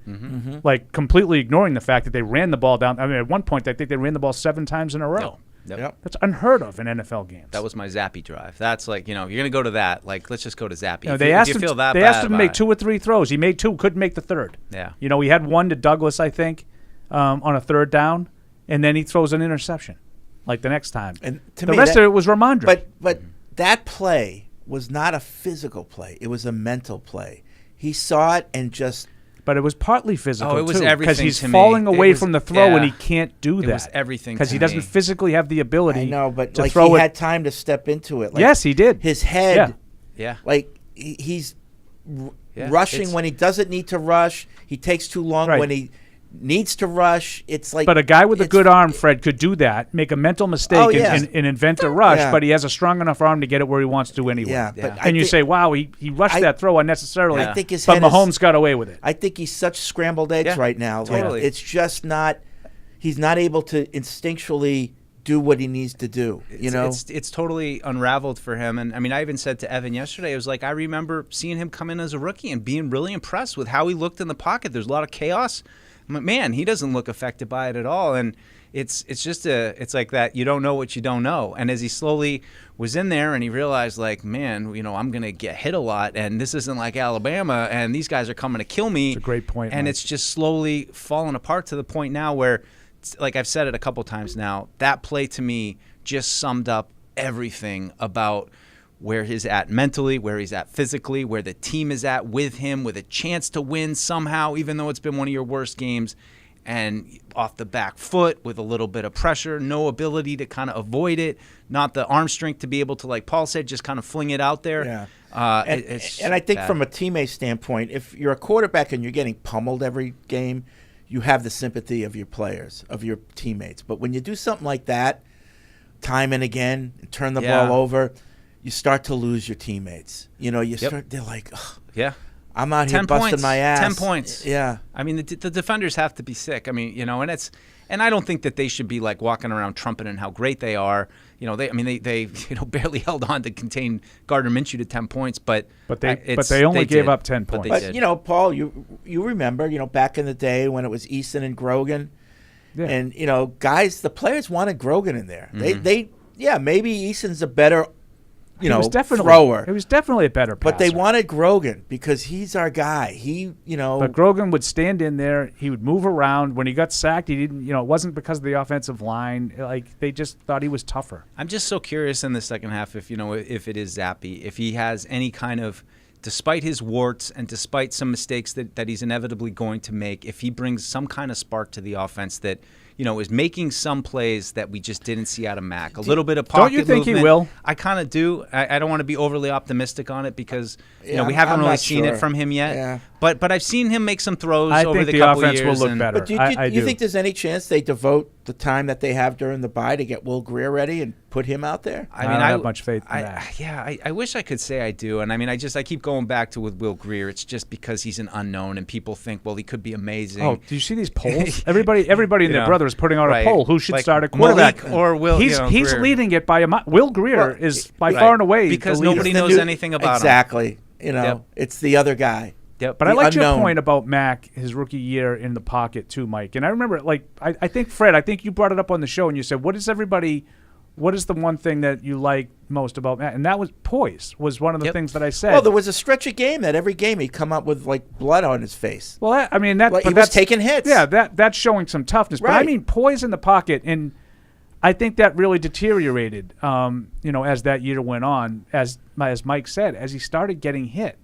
completely ignoring the fact that they ran the ball down. I mean, at one point, I think they ran the ball 7 times in a row. Yep. That's unheard of in NFL games. That was my Zappy drive. That's you're going to go to that. Let's just go to Zappy. They asked him to make 2 or 3 throws. He made 2, couldn't make the third. Yeah. He had one to Douglas, I think, on a third down, and then he throws an interception. like the next time. And to the me, rest of it was Ramondre. But that play was not a physical play. It was a mental play. He saw it and just. But it was partly physical, it was too, everything because he's to me. falling It away was- from the throw, and he yeah. can't do that. It was everything because to he doesn't me. physically have the ability. I know, but to like throw he it. had time to step into it. Like, Yes, he did. His head, Yeah. like he's Yeah, rushing it's- when he doesn't need to rush. He takes too long Right. when he needs to rush. It's like. But a guy with a it's- good arm, Fred, could do that, make a mental mistake, Oh, yeah. and invent a rush, Yeah. but he has a strong enough arm to get it where he wants to anyway. Yeah, but Yeah. I And you thi- say, wow, he rushed that throw unnecessarily, I think his but head is- Mahomes got away with it. I think he's such scrambled eggs Yeah, right now. totally. Like, it's just not. He's not able to instinctually do what he needs to do. You know. It's totally unraveled for him. And I mean, I even said to Evan yesterday, it was like, I remember seeing him come in as a rookie and being really impressed with how he looked in the pocket. There's a lot of chaos. I'm like, man, he doesn't look affected by it at all. And it's just it's like that. You don't know what you don't know. And as he slowly was in there and he realized, like, man, I'm going to get hit a lot. And this isn't like Alabama. And these guys are coming to kill me. It's a great point, And Mike. it's just slowly falling apart to the point now where, like I've said it a couple times now, that play to me just summed up everything about where he's at mentally, where he's at physically, where the team is at with him, with a chance to win somehow, even though it's been one of your worst games, and off the back foot with a little bit of pressure, no ability to kind of avoid it, not the arm strength to be able to, like Paul said, just kind of fling it out there. Yeah. It's And I think bad. from a teammate standpoint, if you're a quarterback and you're getting pummeled every game, you have the sympathy of your players, of your teammates. But when you do something like that, time and again, and turn the Yeah. ball over, you start to lose your teammates. They're like, ugh, Yeah. I'm out here 10 busting points. my ass. 10 points. Yeah. I mean, the defenders have to be sick. I mean, and I don't think that they should be like walking around trumpeting how great they are. They barely held on to contain Gardner Minshew to 10 points, but they only gave did. up 10 But they points. did. But, Paul, you remember, back in the day when it was Easton and Grogan. Yeah. And, guys, the players wanted Grogan in there. Mm-hmm. Maybe Easton's a better, He was definitely, thrower. He was definitely a better passer. But they wanted Grogan because he's our guy. But Grogan would stand in there. He would move around. When he got sacked, he didn't. It wasn't because of the offensive line. Like they just thought he was tougher. I'm just so curious in the second half if it is Zappy, if he has any kind of, despite his warts and despite some mistakes that he's inevitably going to make, if he brings some kind of spark to the offense that is making some plays that we just didn't see out of Mac. A little bit of pocket Don't you think movement. he will? I kind of do. I don't want to be overly optimistic on it because Yeah, we haven't I'm really not seen sure. it from him yet. Yeah. But I've seen him make some throws I over think the the couple offense years. will look and- better. But do you, I do. think there's any chance they devote the time that they have during the bye to get Will Greer ready and put him out there? I don't have much faith in that. Yeah, I wish I could say I do. And I mean, I keep going back to with Will Greer. It's just because he's an unknown and people think, well, he could be amazing. Oh, do you see these polls? Everybody and their brother is putting out right. a poll. Who should Like start at quarterback? Malik or Will? He's Greer. leading it by a Will Greer is by right. far and away Because the leader. nobody knows anything about him. Exactly. Yep. It's the other guy. Yep. But I liked your unknown. point about Mac, his rookie year in the pocket too, Mike. And I remember, I think, Fred, you brought it up on the show and you said, what is the one thing that you like most about Mac? And that was poise, was one of the things that I said. Well, there was a stretch of game that every game he'd come up with like blood on his face. Well, Like, he was taking hits. Yeah, that's showing some toughness. But I Right. mean, poise in the pocket, and I think that really deteriorated, as that year went on. As Mike said, as he started getting hit,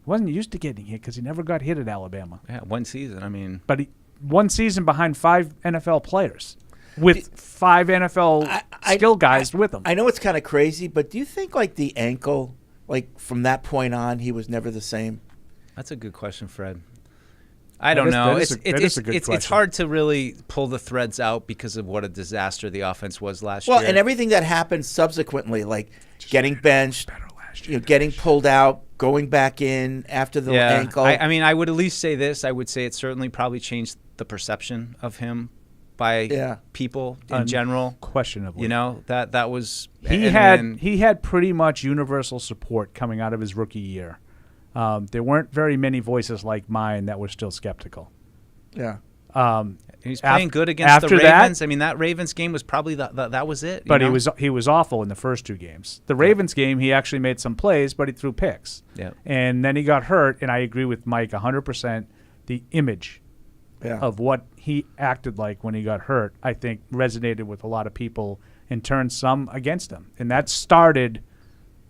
he wasn't used to getting hit because he never got hit at Alabama. Yeah, one season. I mean, But one season behind 5 NFL players with 5 NFL skill guys with him. I know it's kind of crazy, but do you think like the ankle, like from that point on, he was never the same? that's a good question, Fred. I don't know. that is a good It's question. hard to really pull the threads out because of what a disaster the offense was last Well, year. and everything that happened subsequently, like getting benched, getting pulled out, going back in after the ankle. I mean, I would at least say this. I would say it certainly probably changed the perception of him by people in general. Questionably. That was He had pretty much universal support coming out of his rookie year. There weren't very many voices like mine that were still skeptical. Yeah. He's playing good against the Ravens. I mean, that Ravens game was probably that was it. But he was awful in the first 2 games. The Ravens game, he actually made some plays, but he threw picks. Yeah. And then he got hurt, and I agree with Mike 100%. The image of what he acted like when he got hurt, I think, resonated with a lot of people and turned some against him. And that started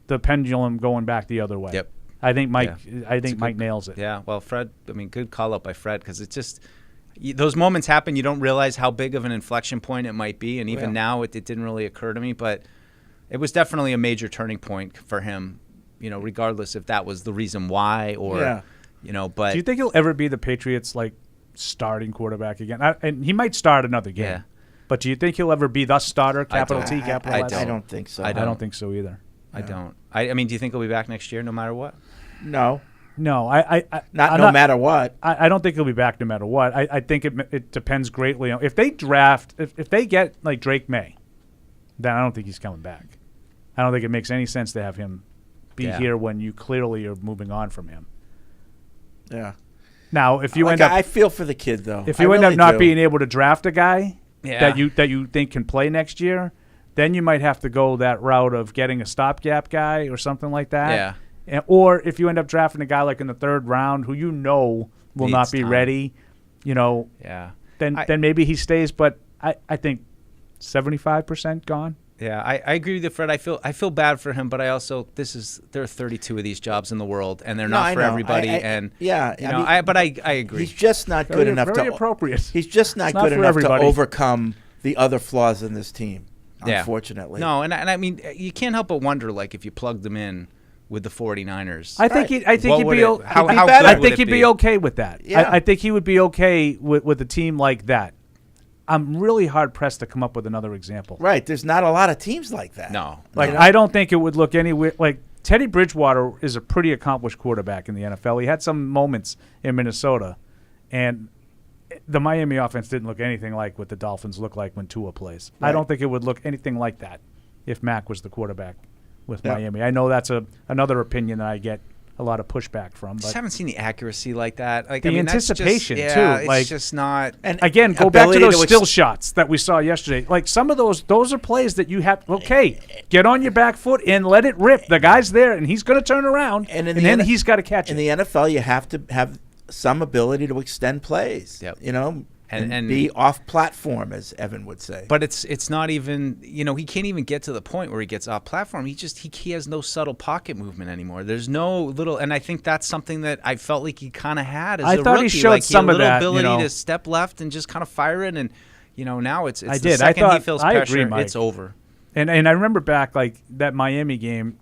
the pendulum going back the other way. Yep. I think Mike Mike nails it. Yeah, well, Fred, good call out by Fred, because it's just those moments happen. You don't realize how big of an inflection point it might be, and even now it didn't really occur to me, but it was definitely a major turning point for him, regardless if that was the reason why or, but. Do you think he'll ever be the Patriots, starting quarterback again? And he might start another game. Yeah. But do you think he'll ever be the starter, capital T, capital S? I don't think so. I don't think so either. I don't. I mean, do you think he'll be back next year no matter what? No. No, no matter what. I don't think he'll be back no matter what. I think it depends greatly on if they draft if they get Drake May, then I don't think he's coming back. I don't think it makes any sense to have him be here when you clearly are moving on from him. Yeah. Now, if you end up, I feel for the kid though. If you end up not being able to draft a guy that you think can play next year, then you might have to go that route of getting a stopgap guy or something like that. Yeah. Or if you end up drafting a guy in the third round who will Needs not be time. ready, then maybe he stays. But I think 75% gone. Yeah, I agree with you, Fred. I feel bad for him, but I also there are 32 of these jobs in the world, and they're not for everybody. I agree. He's just not good enough very to appropriate. He's just not good enough to overcome the other flaws in this team. Unfortunately, no, and I mean, you can't help but wonder, if you plugged them in with the 49ers. I think he'd be okay with that. Yeah. I think he would be okay with a team like that. I'm really hard pressed to come up with another example. Right, there's not a lot of teams like that. No, I don't think it would look anywhere Teddy Bridgewater is a pretty accomplished quarterback in the NFL. He had some moments in Minnesota, and the Miami offense didn't look anything like what the Dolphins look like when Tua plays. Right. I don't think it would look anything like that if Mac was the quarterback with Miami. I know that's another opinion that I get a lot of pushback from. But just haven't seen the accuracy like that. Anticipation too. It's just not. And again, go back to those still shots that we saw yesterday. Some of those are plays that you have. Okay, get on your back foot and let it rip. The guy's there, and he's going to turn around, and then he's got to catch it. In the NFL, you have to have some ability to extend plays. Yep. And be off platform, as Evan would say. But it's not even, he can't even get to the point where he gets off platform. He has no subtle pocket movement anymore. There's no little, and I think that's something that I felt like he kind of had as a rookie. I thought he showed some of that. Ability to step left and just kind of fire it, and now it's I the did. second he feels pressure, agree, Mike. it's over. And I remember back that Miami game,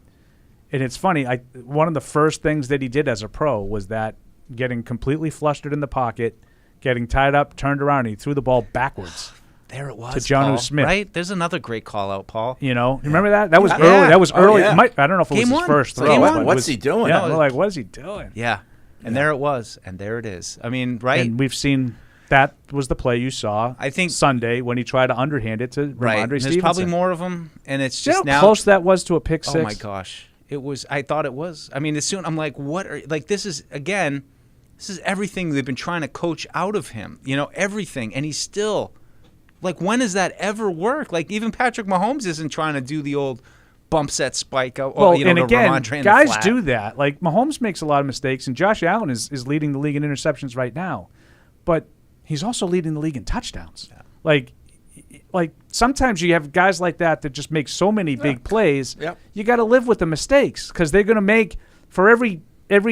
and it's funny. One of the first things that he did as a pro was that getting completely flustered in the pocket, getting tied up, turned around, and he threw the ball backwards. There it was, to Jonnu Paul, Smith. Right? There's another great call out, Paul. Remember that? That was early. Yeah. That was early. Yeah. I don't know if it was his first throw. Game one. What's he doing? Yeah, we're what is he doing? Yeah. And there it was, and there it is. I mean, right? And we've seen that was the play you saw. I think Sunday when he tried to underhand it to Ramondre Stevenson. There's probably more of them, and it's just how close that was to a pick six. Oh my gosh, it was. I thought it was. I mean, as soon I'm like, what? This is again. This is everything they've been trying to coach out of him, everything. And he's still, when does that ever work? Even Patrick Mahomes isn't trying to do the old bump set spike. And again, guys do that. Mahomes makes a lot of mistakes, and Josh Allen is leading the league in interceptions right now. But he's also leading the league in touchdowns. Yeah. Sometimes you have guys like that just make so many big plays. Yep. You got to live with the mistakes because they're going to make, for every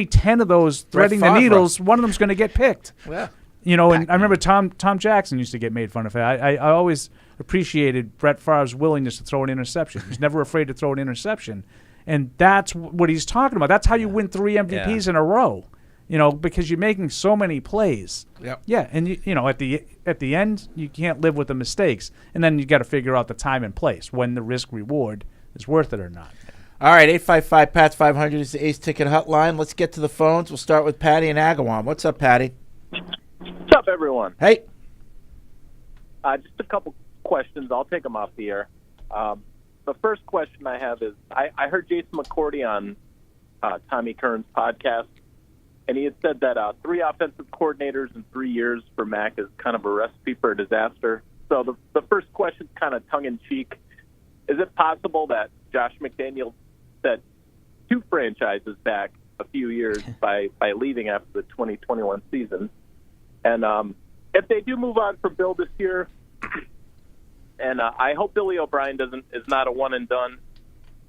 10 of those threading the needles, one of them's going to get picked. Yeah. And I remember Tom Jackson used to get made fun of. I always appreciated Brett Favre's willingness to throw an interception. He's never afraid to throw an interception. And that's what he's talking about. That's how you win 3 MVPs in a row, because you're making so many plays. Yep. Yeah, and at the end, you can't live with the mistakes. And then you got to figure out the time and place when the risk reward is worth it or not. All right, 855-PATS-500 is the Ace Ticket Hotline. Let's get to the phones. We'll start with Patty in Agawam. What's up, Patty? What's up, everyone? Hey. Just a couple questions. I'll take them off the air. The first question I have is, I heard Jason McCourty on Tommy Kern's podcast, and he had said that 3 offensive coordinators in 3 years for Mac is kind of a recipe for a disaster. So the first question is kind of tongue-in-cheek. Is it possible that Josh McDaniels set 2 franchises back a few years by leaving after the 2021 season? And if they do move on from Bill this year, and I hope Billy O'Brien is not a one and done.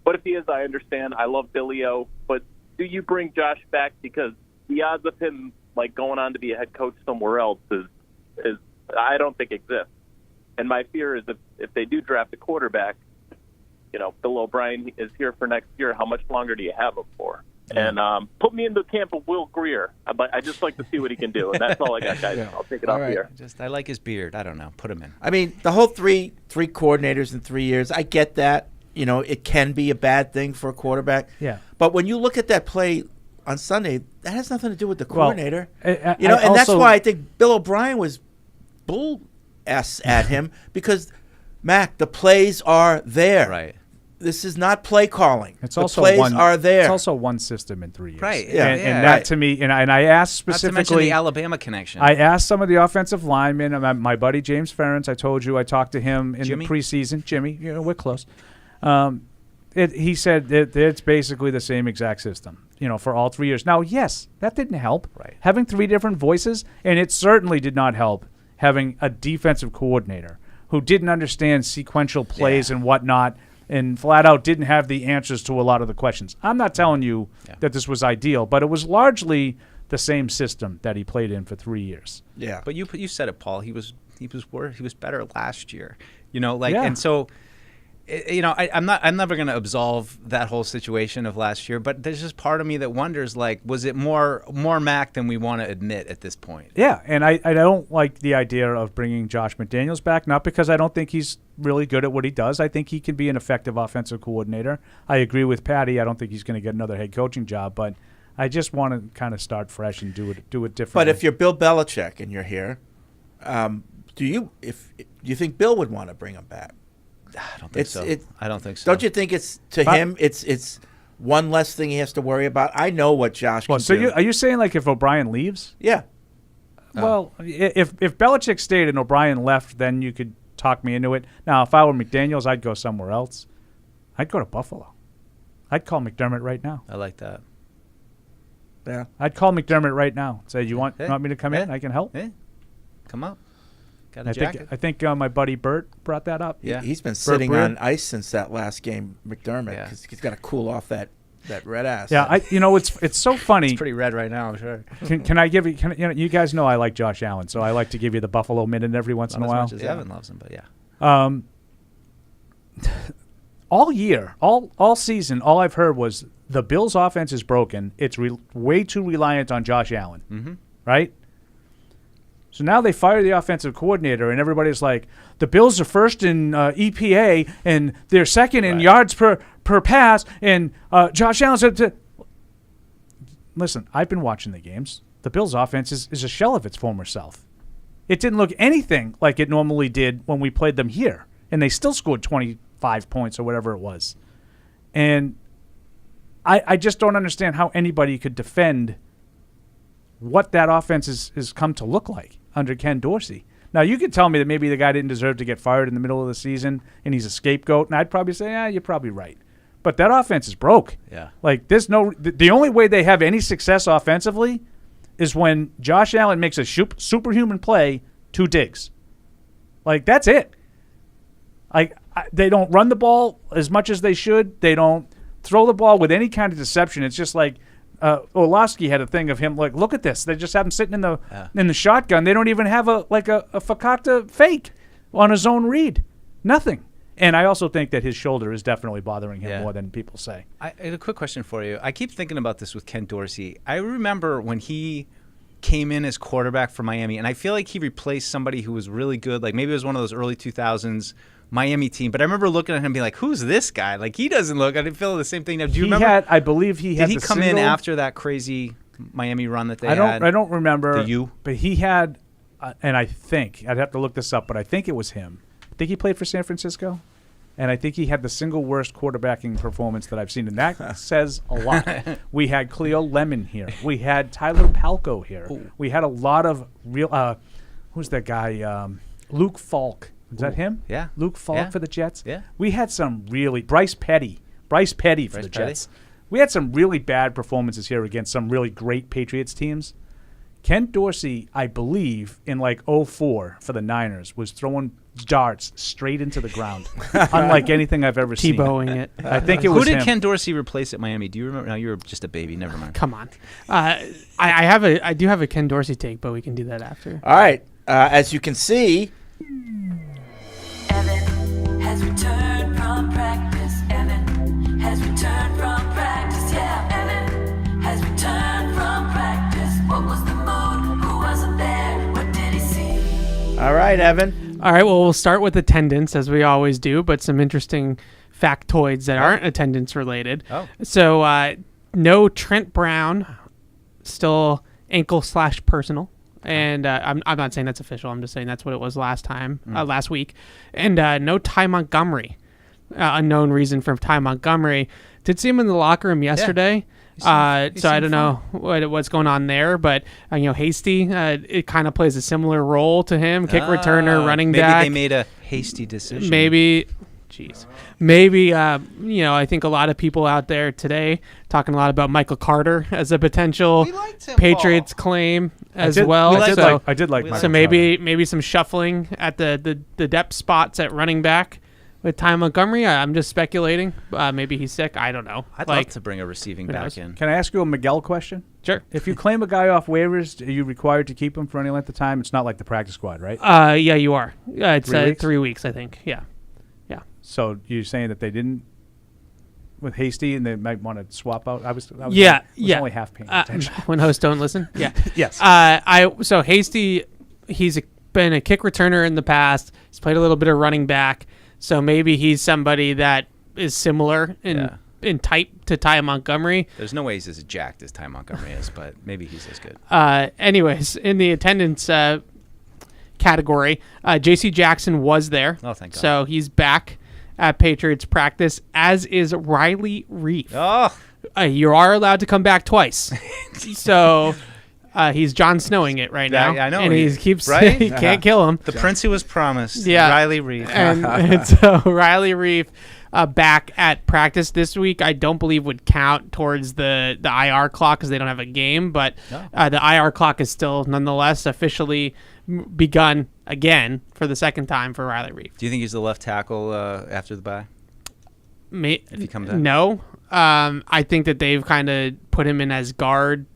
But if he is, I understand. I love Billy O. But do you bring Josh back, because the odds of him like going on to be a head coach somewhere else is I don't think exists. And my fear is if they do draft a quarterback, Bill O'Brien is here for next year. How much longer do you have him for? And put me in the camp of Will Greer. I just like to see what he can do, and that's all I got, guys. I'll take it off here. I like his beard. I don't know. Put him in. I mean, the whole three coordinators in 3 years, I get that. It can be a bad thing for a quarterback. Yeah. But when you look at that play on Sunday, that has nothing to do with the coordinator. And that's why I think Bill O'Brien was bull ass at him, because, Mac, the plays are there. Right. This is not play calling. The plays are there. It's also one system in 3 years. Right. Yeah. And that to me, and I asked specifically. Not to mention the Alabama connection. I asked some of the offensive linemen. My buddy James Ferentz, I told you, I talked to him in the preseason. Jimmy, we're close. He said it's basically the same exact system, for all 3 years. Now, yes, that didn't help. Right. Having three different voices, and it certainly did not help having a defensive coordinator who didn't understand sequential plays and whatnot, and flat out didn't have the answers to a lot of the questions. I'm not telling you that this was ideal, but it was largely the same system that he played in for 3 years. Yeah. But you said it, Paul. He was better last year. And so I'm never going to absolve that whole situation of last year, but there's just part of me that wonders, was it more Mac than we want to admit at this point? Yeah, and I don't like the idea of bringing Josh McDaniels back, not because I don't think he's really good at what he does. I think he can be an effective offensive coordinator. I agree with Patty. I don't think he's going to get another head coaching job, but I just want to kind of start fresh and do it differently. But if you're Bill Belichick and you're here, do you think Bill would want to bring him back? I don't think so. I don't think so. Don't you think him? It's one less thing he has to worry about. I know what Josh can do. Are you saying if O'Brien leaves? Yeah. Well, if Belichick stayed and O'Brien left, then you could talk me into it. Now, if I were McDaniels, I'd go somewhere else. I'd go to Buffalo. I'd call McDermott right now. I like that. Yeah. I'd call McDermott right now. Say, you want me to come in? I can help. Come up. Got a I jacket. think my buddy Bert brought that up. Yeah. He's been sitting on ice since that last game, McDermott, because he's got to cool off that red ass. Yeah, it's so funny. It's pretty red right now, I'm sure. Can I give you? You guys know I like Josh Allen, so I like to give you the Buffalo minute every once in a while. Not as much as Evan loves him, but yeah. All year, all season, all I've heard was the Bills' offense is broken. It's way too reliant on Josh Allen, right? So now they fire the offensive coordinator, and everybody's like, the Bills are first in EPA, and they're second in yards per pass, and Josh Allen said, listen, I've been watching the games. The Bills' offense is a shell of its former self. It didn't look anything like it normally did when we played them here, and they still scored 25 points or whatever it was. And I just don't understand how anybody could defend what that offense has come to look like under Ken Dorsey. Now, you could tell me that maybe the guy didn't deserve to get fired in the middle of the season and he's a scapegoat, and I'd probably say, you're probably right. But that offense is broke. Yeah. There's the only way they have any success offensively is when Josh Allen makes a superhuman play to Diggs. That's it. They don't run the ball as much as they should. They don't throw the ball with any kind of deception. It's just Orlovsky had a thing of him look at this. They just have him sitting in the shotgun. They don't even have a Fakata fake on his own read. Nothing. And I also think that his shoulder is definitely bothering him more than people say. I had a quick question for you. I keep thinking about this with Ken Dorsey. I remember when he came in as quarterback for Miami, and I feel like he replaced somebody who was really good. Maybe it was one of those early 2000s Miami team. But I remember looking at him and being like, who's this guy? He doesn't look. I didn't feel the same thing. Now, do you remember? I believe he had. Did he come in after that crazy Miami run that they had? I don't remember. Do you? But he had, and I think, I'd have to look this up, but I think it was him. I think he played for San Francisco. And I think he had the single worst quarterbacking performance that I've seen. And that says a lot. We had Cleo Lemon here. We had Tyler Palco here. Ooh. We had a lot of real who's that guy? Luke Falk. Is that him? Yeah. Luke Falk for the Jets? Yeah. We had some really Bryce Petty for the Jets. We had some really bad performances here against some really great Patriots teams. Ken Dorsey, I believe, in like 04 for the Niners, was throwing darts straight into the ground, unlike anything I've ever seen. T-bowing it. I think it Who was did him. Ken Dorsey replace at Miami? Do you remember? No, you were just a baby. Never mind. Come on. I do have a Ken Dorsey take, but we can do that after. All right. As you can see, Evan has returned from practice. Evan has returned from practice. Yeah, Evan has returned from practice. What was the mood? Who wasn't there? What did he see? all right, Evan. All right, well, we'll start with attendance, as we always do, but some interesting factoids that aren't attendance related. Oh. So, no Trent Brown, still ankle/personal. And I'm not saying that's official. I'm just saying that's what it was last week. And no Ty Montgomery. Unknown reason for Ty Montgomery. Did see him in the locker room yesterday. So I don't know what's going on there, but Hasty, it kind of plays a similar role to him. Kick returner, running back. Maybe they made a hasty decision. Maybe, I think a lot of people out there today talking a lot about Michael Carter as a potential Patriots claim as well. I did like Michael So maybe some shuffling at the depth spots at running back with Ty Montgomery. I'm just speculating. Maybe he's sick. I don't know. I'd love to bring a receiving back knows? in. Can I ask you a Miguel question? Sure. If you claim a guy off waivers, are you required to keep him for any length of time? It's not like the practice squad, right? Yeah, you are. It's 3 weeks? 3 weeks, I think. Yeah. So you're saying that they didn't with Hasty and they might want to swap out? I was Yeah. only half paying attention. When hosts don't listen. Yeah. Yes. So Hasty, he's been a kick returner in the past. He's played a little bit of running back. So maybe he's somebody that is similar in type to Ty Montgomery. There's no way he's as jacked as Ty Montgomery is, but maybe he's as good. Anyways, in the attendance category, J.C. Jackson was there. Oh, thank God. So he's back at Patriots practice, as is Riley Reef. Oh, You are allowed to come back twice. So he's Jon Snowing it right now. I know. And he keeps right? he can't kill him. the prince who was promised. Yeah. Riley Reef. And so Riley Reef back at practice this week, I don't believe would count towards the IR clock because they don't have a game. But the IR clock is still nonetheless officially begun again for the second time for Riley Reef. Do you think he's the left tackle after the bye? If he comes out? No. I think that they've kind of put him in as guard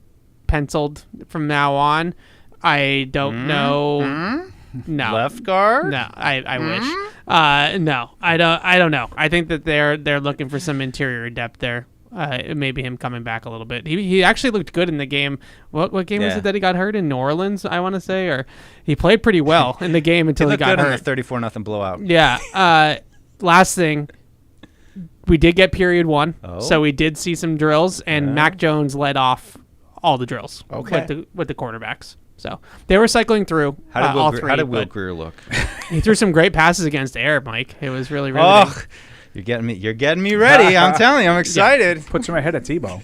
penciled from now on. I don't know. No. Left guard? No, I wish. No, I don't know. I think that they're looking for some interior depth there. Maybe him coming back a little bit. He actually looked good in the game. What game was it that he got hurt in? New Orleans, I want to say, or he played pretty well in the game until he got good hurt. in the 34-0 blowout. Yeah. Last thing, we did get period one, so we did see some drills, and Mac Jones led off all the drills with the quarterbacks. So they were cycling through all three. How did Will Greer look? He threw some great passes against air, Mike. It was really riveting. Oh, you're getting me ready. I'm telling you, I'm excited. Puts him ahead of Tebow.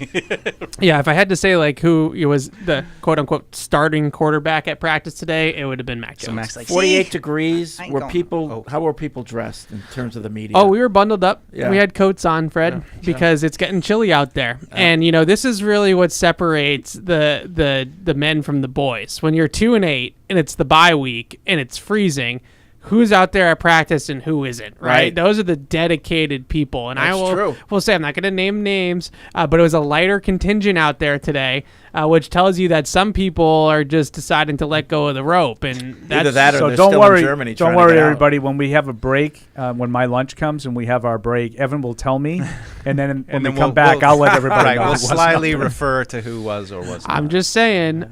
Yeah, if I had to say like who was the quote unquote starting quarterback at practice today, it would have been Mac Jones. So Mac's like 48 degrees. ain't Were going- people? How were people dressed in terms of the media? Oh, we were bundled up. Yeah. We had coats on, Fred, because it's getting chilly out there. And this is really what separates the men from the boys. When you're 2-8 and it's the bye week and it's freezing, who's out there at practice and who isn't, right? Those are the dedicated people. And That's will say, I'm not going to name names, but it was a lighter contingent out there today, which tells you that some people are just deciding to let go of the rope. And that's Either that or So they're don't still worry, in Germany. don't trying to worry, get out. everybody. When we have a break, when my lunch comes and we have our break, Evan will tell me, and then when we come back, I'll let everybody know. We'll who was slyly out there. refer to who was or was not. I'm just saying,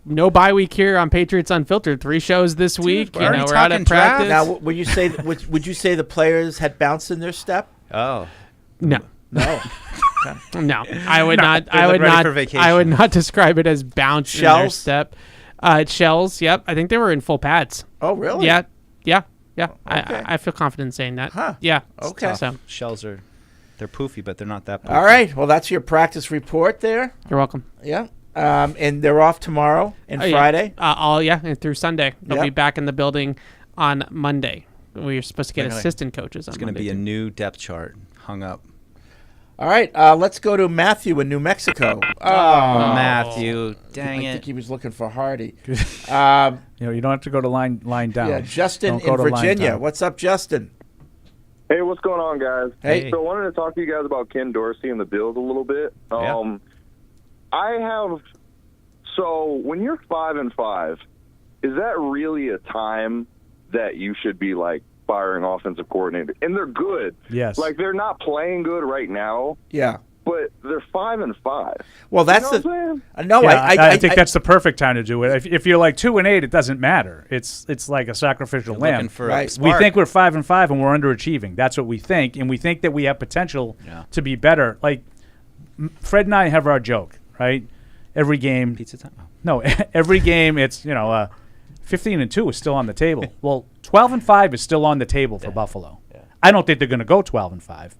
no bye week here on Patriots Unfiltered. 3 shows this week. we're already We're out talking at practice. Now, would you say would you say the players had bounce in their step? Oh. No. No. No, I would not. They I look would ready not. for vacation. I would not describe it as bounce in their Shells? step. Shells. Yep. I think they were in full pads. Oh, really? Yeah. Yeah. Okay. I feel confident in saying that. Huh. Yeah. Okay. So Shells they're poofy, but they're not that poofy. All right. Well, that's your practice report there. you're welcome. Yeah. And they're off tomorrow and Oh, yeah. Friday. And through Sunday. They'll Yep. be back in the building on Monday. We're supposed to get They're gonna- assistant coaches on It's going to Monday. be a too. new depth chart hung up. All right, let's go to Matthew in New Mexico. Matthew, dang I it. think he was looking for Hardy. You know, you don't have to go to line down. Yeah, Justin Don't go in to line Virginia. down. What's up, Justin? Hey, what's going on, guys? Hey. So I wanted to talk to you guys about Ken Dorsey and the Bills a little bit. So when you're 5-5, is that really a time that you should be like firing offensive coordinator? And they're good. Yes. Like they're not playing good right now, Yeah. but they're 5-5. Well, that's You know what I'm saying? no. Yeah, I think I- that's the perfect time to do it. If you're like 2-8, it doesn't matter. It's like a sacrificial lamb. Looking for Right. a spark. We think we're 5-5 and we're underachieving. That's what we think, and we think that we have potential to be better. Like Fred and I have our joke, right? Every game, Pizza time. Oh. no, every game it's 15-2 is still on the table. Well, 12-5 is still on the table for Buffalo. I don't think they're going to go 12-5,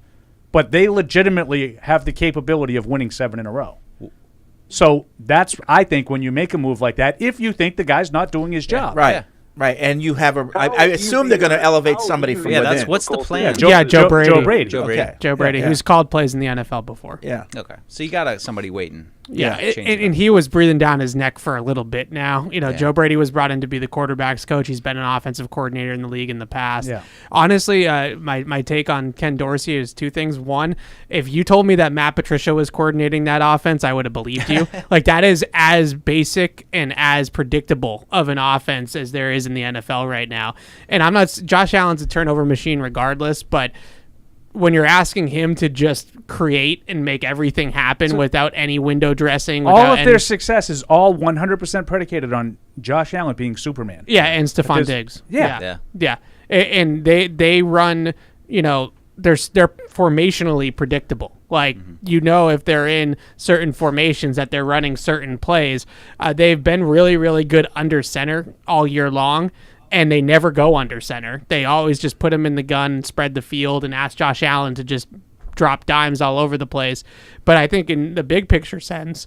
but they legitimately have the capability of winning 7 in a row. So that's, I think, when you make a move like that, if you think the guy's not doing his job. right. Yeah. Right, and you have I How assume easy they're going to is- elevate how somebody easy from Yeah, within. that's what's the plan. Joe Brady. Joe Brady. Joe Brady. Okay. Joe Brady, Yeah. who's called plays in the NFL before. Yeah. Okay, so you got somebody waiting. Yeah, change it and up. he was breathing down his neck for a little bit now. Yeah. Joe Brady was brought in to be the quarterback's coach. He's been an offensive coordinator in the league in the past. Yeah. Honestly, my take on Ken Dorsey is two things. One, if you told me that Matt Patricia was coordinating that offense, I would have believed you. Like, that is as basic and as predictable of an offense as there is in the NFL right now. And I'm not – Josh Allen's a turnover machine regardless, but – when you're asking him to just create and make everything happen without any window dressing, All without of their success is all 100% predicated on Josh Allen being Superman. and Stephon there's- Diggs, yeah. and they run, they're formationally predictable. Like if they're in certain formations that they're running certain plays, they've been really really good under center all year long. And they never go under center. They always just put him in the gun, spread the field, and ask Josh Allen to just drop dimes all over the place. But I think in the big picture sense,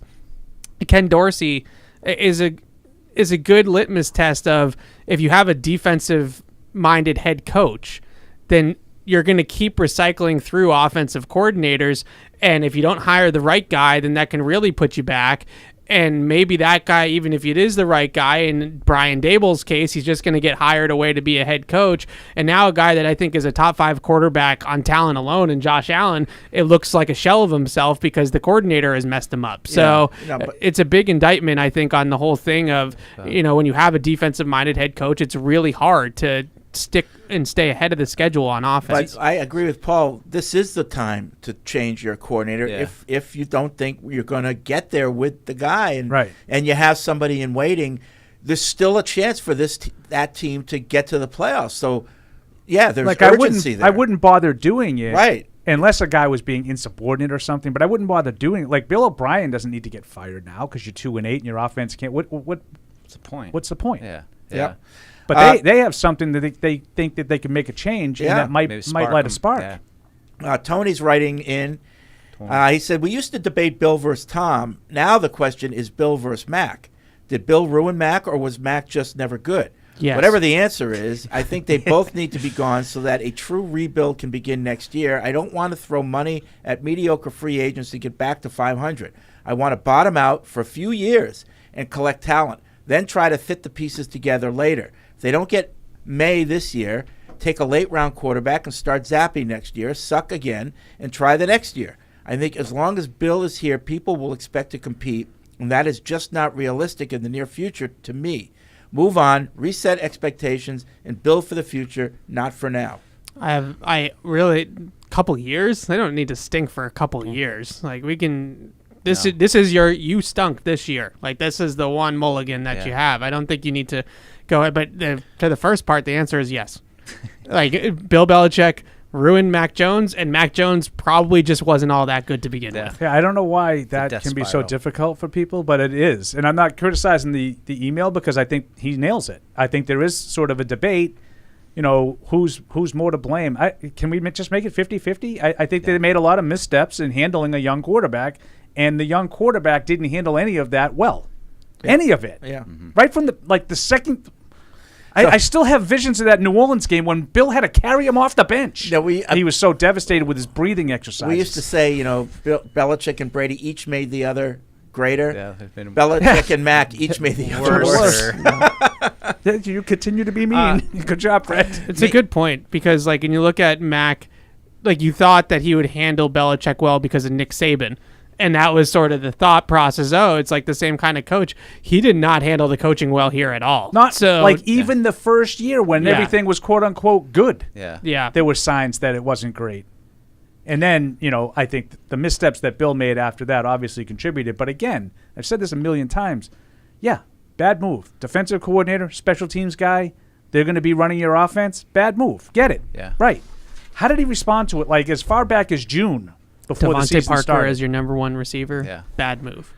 Ken Dorsey is a good litmus test of if you have a defensive-minded head coach, then you're going to keep recycling through offensive coordinators. And if you don't hire the right guy, then that can really put you back. And maybe that guy, even if it is the right guy, in Brian Dable's case, he's just going to get hired away to be a head coach. And now a guy that I think is a top 5 quarterback on talent alone, and Josh Allen, it looks like a shell of himself because the coordinator has messed him up. So it's a big indictment, I think, on the whole thing of, when you have a defensive-minded head coach, it's really hard to stick and stay ahead of the schedule on offense. But I agree with Paul. This is the time to change your coordinator Yeah. if you don't think you're going to get there with the guy, and Right. and you have somebody in waiting. There's still a chance for that team to get to the playoffs. So, yeah, there's urgency there. I wouldn't bother doing it, Right. Unless a guy was being insubordinate or something. But I wouldn't bother doing it. Like Bill O'Brien doesn't need to get fired now because you're 2-8 and your offense can't. What's the point? What's the point? Yeah. Yep. But they have something that they think that they can make a change, Yeah. and that might Maybe spark light a 'em. spark. Yeah. Tony's writing in. He said, we used to debate Bill versus Tom. Now the question is Bill versus Mac. Did Bill ruin Mac, or was Mac just never good? Yes. Whatever the answer is, I think they both need to be gone so that a true rebuild can begin next year. I don't want to throw money at mediocre free agents to get back to 500. I want to bottom out for a few years and collect talent, then try to fit the pieces together later. If they don't get May this year, take a late-round quarterback and start zapping next year, suck again, and try the next year. I think as long as Bill is here, people will expect to compete, and that is just not realistic in the near future to me. Move on, reset expectations, and build for the future, not for now. I really couple years. They don't need to stink for a couple years. Like we can. This is you stunk this year. Like this is the one mulligan that you have. I don't think you need to go. But to the first part, the answer is yes. Like Bill Belichick ruined Mac Jones, and Mac Jones probably just wasn't all that good to begin with. Yeah, I don't know why that death can be so spiral. difficult for people, but it is. And I'm not criticizing the email because I think he nails it. I think there is sort of a debate, who's more to blame. Can we just make it 50-50? I think they made a lot of missteps in handling a young quarterback, and the young quarterback didn't handle any of that well. Any of it. Yeah. Right from the second. I still have visions of that New Orleans game when Bill had to carry him off the bench. He was so devastated with his breathing exercises. We used to say, Belichick and Brady each made the other greater. Yeah, Belichick and Mac each made the other worse. You continue to be mean. Good job, Fred. It's a good point because, when you look at Mac, you thought that he would handle Belichick well because of Nick Saban. And that was sort of the thought process. Oh, it's the same kind of coach. He did not handle the coaching well here at all. Not so even the first year when everything was quote unquote good. Yeah. There were signs that it wasn't great. And then, I think the missteps that Bill made after that obviously contributed. But again, I've said this a million times. Yeah, bad move. Defensive coordinator, special teams guy, they're going to be running your offense. Bad move. Get it. Yeah. Right. How did he respond to it? As far back as June? Before the Devontae season Parker started. as your number one receiver. Yeah. Bad move.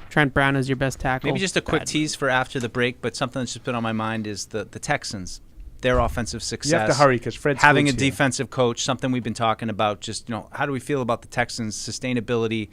Trent Brown as your best tackle. Maybe just a quick Bad tease for after the break, but something that's just been on my mind is the Texans, their offensive success. You have to hurry because Fred's having a defensive coach, something we've been talking about. Just how do we feel about the Texans' sustainability?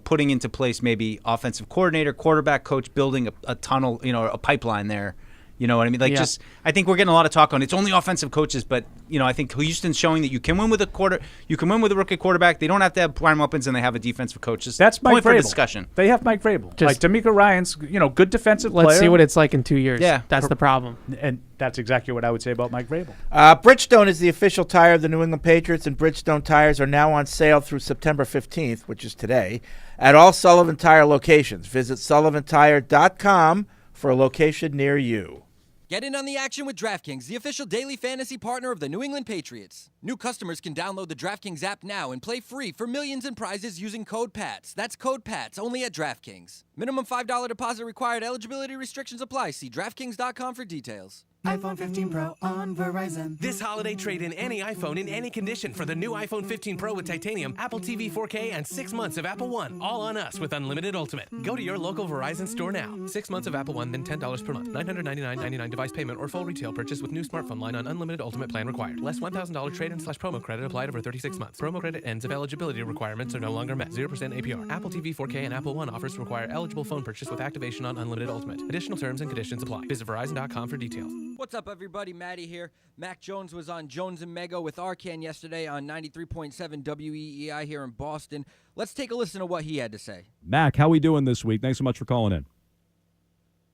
Putting into place maybe offensive coordinator, quarterback coach, building a tunnel, a pipeline there. You know what I mean? I think we're getting a lot of talk on it's only offensive coaches, but I think Houston's showing that you can win with a rookie quarterback. They don't have to have prime weapons, and they have a defensive coach. That's Mike point for Vrabel. discussion. They have Mike Vrabel. D'Amico Ryan's, good defensive player. Let's see what it's like in 2 years. Yeah. That's the problem. And that's exactly what I would say about Mike Vrabel. Bridgestone is the official tire of the New England Patriots, and Bridgestone tires are now on sale through September 15th, which is today, at all Sullivan Tire locations. Visit sullivantire.com for a location near you. Get in on the action with DraftKings, the official daily fantasy partner of the New England Patriots. New customers can download the DraftKings app now and play free for millions in prizes using code PATS. That's code PATS only at DraftKings. Minimum $5 deposit required. Eligibility restrictions apply. See DraftKings.com for details. iPhone 15 Pro on Verizon. This holiday, trade in any iPhone in any condition for the new iPhone 15 Pro with titanium, Apple TV 4K, and 6 months of Apple One. All on us with Unlimited Ultimate. Go to your local Verizon store now. 6 months of Apple One, then $10 per month. $999.99 device payment or full retail purchase with new smartphone line on Unlimited Ultimate plan required. Less $1,000 trade-in/promo credit applied over 36 months. Promo credit ends if eligibility requirements are no longer met. 0% APR. Apple TV 4K and Apple One offers require eligible phone purchase with activation on Unlimited Ultimate. Additional terms and conditions apply. Visit Verizon.com for details. What's up, everybody? Matty here. Mac Jones was on Jones and Mego with Arcan yesterday on 93.7 WEEI here in Boston. Let's take a listen to what he had to say. Mac, how we doing this week? Thanks so much for calling in.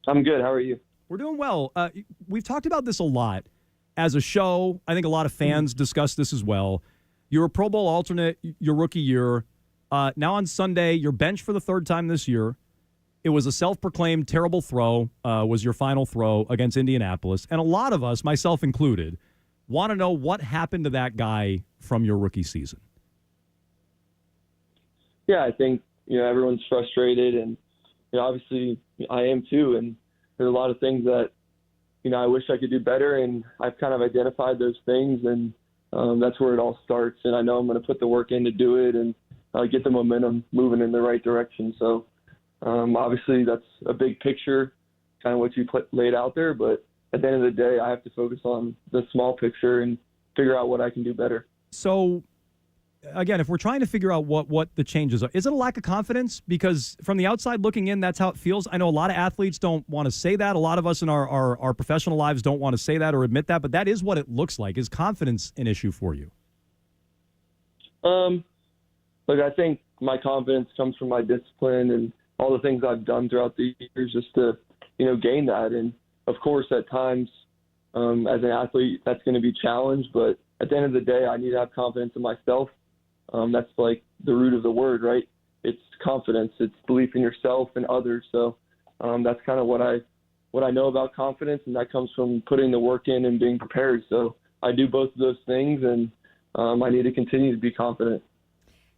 I'm good. How are you? We're doing well. We've talked about this a lot as a show. I think a lot of fans discuss this as well. You're a Pro Bowl alternate your rookie year. Now on Sunday, you're benched for the third time this year. It was a self-proclaimed terrible throw, was your final throw against Indianapolis. And a lot of us, myself included, want to know what happened to that guy from your rookie season. Yeah, I think, everyone's frustrated, and obviously I am too. And there's a lot of things that, I wish I could do better, and I've kind of identified those things, and that's where it all starts. And I know I'm going to put the work in to do it and get the momentum moving in the right direction. So obviously that's a big picture, kind of what you laid out there. But at the end of the day, I have to focus on the small picture and figure out what I can do better. So, again, if we're trying to figure out what the changes are, is it a lack of confidence? Because from the outside looking in, that's how it feels. I know a lot of athletes don't want to say that. A lot of us in our professional lives don't want to say that or admit that, but that is what it looks like. Is confidence an issue for you? Look, I think my confidence comes from my discipline and all the things I've done throughout the years just to, gain that. And, of course, at times as an athlete, that's going to be challenged. But at the end of the day, I need to have confidence in myself. That's like the root of the word, right? It's confidence. It's belief in yourself and others. So that's kind of what I know about confidence, and that comes from putting the work in and being prepared. So I do both of those things, and I need to continue to be confident.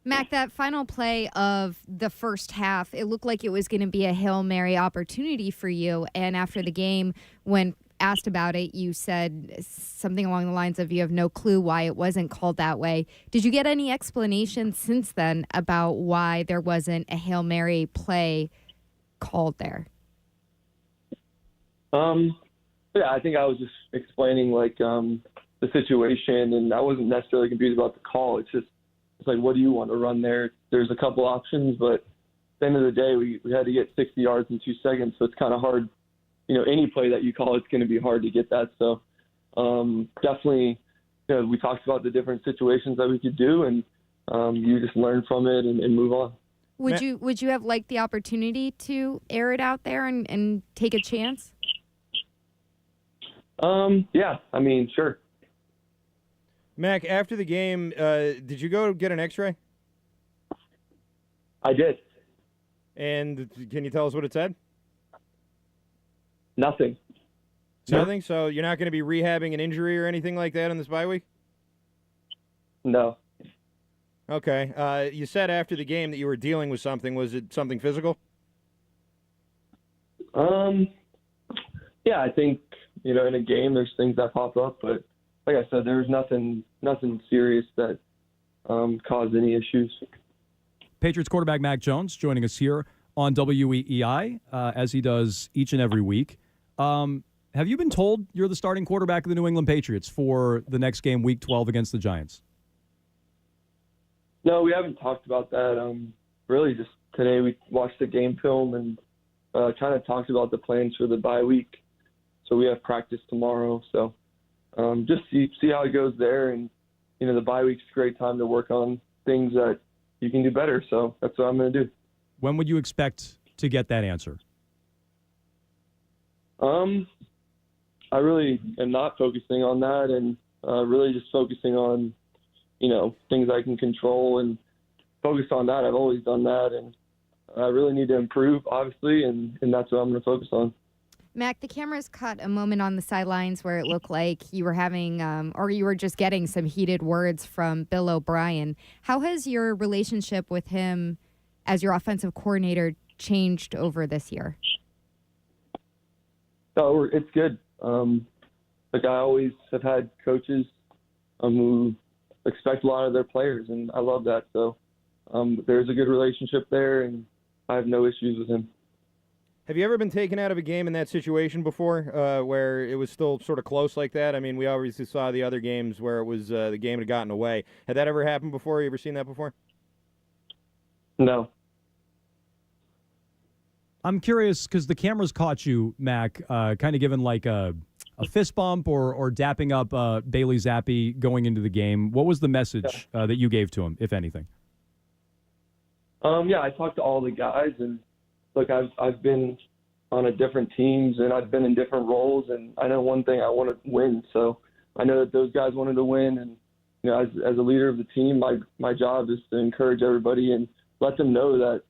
Mac, that final play of the first half, it looked like it was going to be a Hail Mary opportunity for you. And after the game, when asked about it, you said something along the lines of you have no clue why it wasn't called that way. Did you get any explanation since then about why there wasn't a Hail Mary play called there? Yeah, I think I was just explaining the situation, and I wasn't necessarily confused about the call. It's like, what do you want to run there? There's a couple options, but at the end of the day, we had to get 60 yards in 2 seconds, so it's kind of hard any play that you call, it's going to be hard to get that. So definitely, we talked about the different situations that we could do, and you just learn from it and move on. Would you have liked the opportunity to air it out there and take a chance? Yeah, I mean, sure. Mac, after the game, did you go get an X-ray? I did. And can you tell us what it said? Nothing. Nothing? So you're not going to be rehabbing an injury or anything like that in this bye week? No. Okay. You said after the game that you were dealing with something. Was it something physical? Yeah, I think, in a game there's things that pop up, but like I said, there's nothing serious that caused any issues. Patriots quarterback Mac Jones joining us here on WEEI, as he does each and every week. Have you been told you're the starting quarterback of the New England Patriots for the next game, Week 12 against the Giants? No, we haven't talked about that. Really, just today we watched the game film and kind of talked about the plans for the bye week. So we have practice tomorrow. So just see how it goes there. And, the bye week's a great time to work on things that you can do better. So that's what I'm going to do. When would you expect to get that answer? I really am not focusing on that, and really just focusing on, things I can control and focus on that. I've always done that, and I really need to improve, obviously, and that's what I'm going to focus on. Mac, the cameras caught a moment on the sidelines where it looked like you were having, or you were just getting some heated words from Bill O'Brien. How has your relationship with him as your offensive coordinator changed over this year? Oh, it's good. I always have had coaches who expect a lot of their players, and I love that. So there's a good relationship there, and I have no issues with him. Have you ever been taken out of a game in that situation before, where it was still sort of close like that? I mean, we obviously saw the other games where it was the game had gotten away. Had that ever happened before? You ever seen that before? No. I'm curious because the cameras caught you, Mac, kind of giving like a fist bump or dapping up Bailey Zappi going into the game. What was the message that you gave to him, if anything? Yeah, I talked to all the guys, and look, I've been on a different teams, and I've been in different roles, and I know one thing: I want to win. So I know that those guys wanted to win, and as a leader of the team, my job is to encourage everybody and let them know that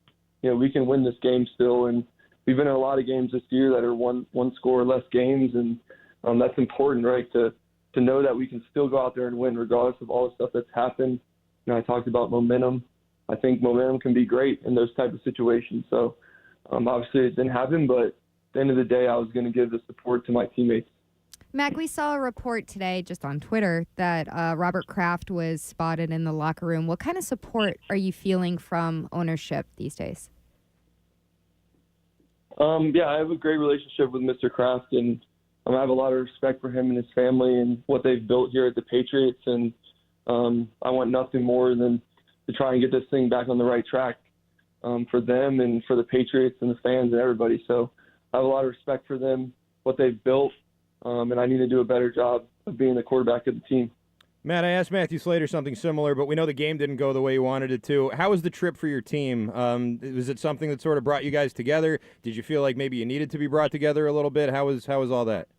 we can win this game still. And we've been in a lot of games this year that are one score or less games, and that's important, right? To know that we can still go out there and win regardless of all the stuff that's happened. I talked about momentum. I think momentum can be great in those type of situations. So obviously it didn't happen, but at the end of the day, I was going to give the support to my teammates. Mac, we saw a report today just on Twitter that Robert Kraft was spotted in the locker room. What kind of support are you feeling from ownership these days? Yeah, I have a great relationship with Mr. Kraft, and I have a lot of respect for him and his family and what they've built here at the Patriots. And I want nothing more than to try and get this thing back on the right track for them and for the Patriots and the fans and everybody. So I have a lot of respect for them, what they've built, and I need to do a better job of being the quarterback of the team. Matt, I asked Matthew Slater something similar, but we know the game didn't go the way you wanted it to. How was the trip for your team? Was it something that sort of brought you guys together? Did you feel like maybe you needed to be brought together a little bit? How was all that?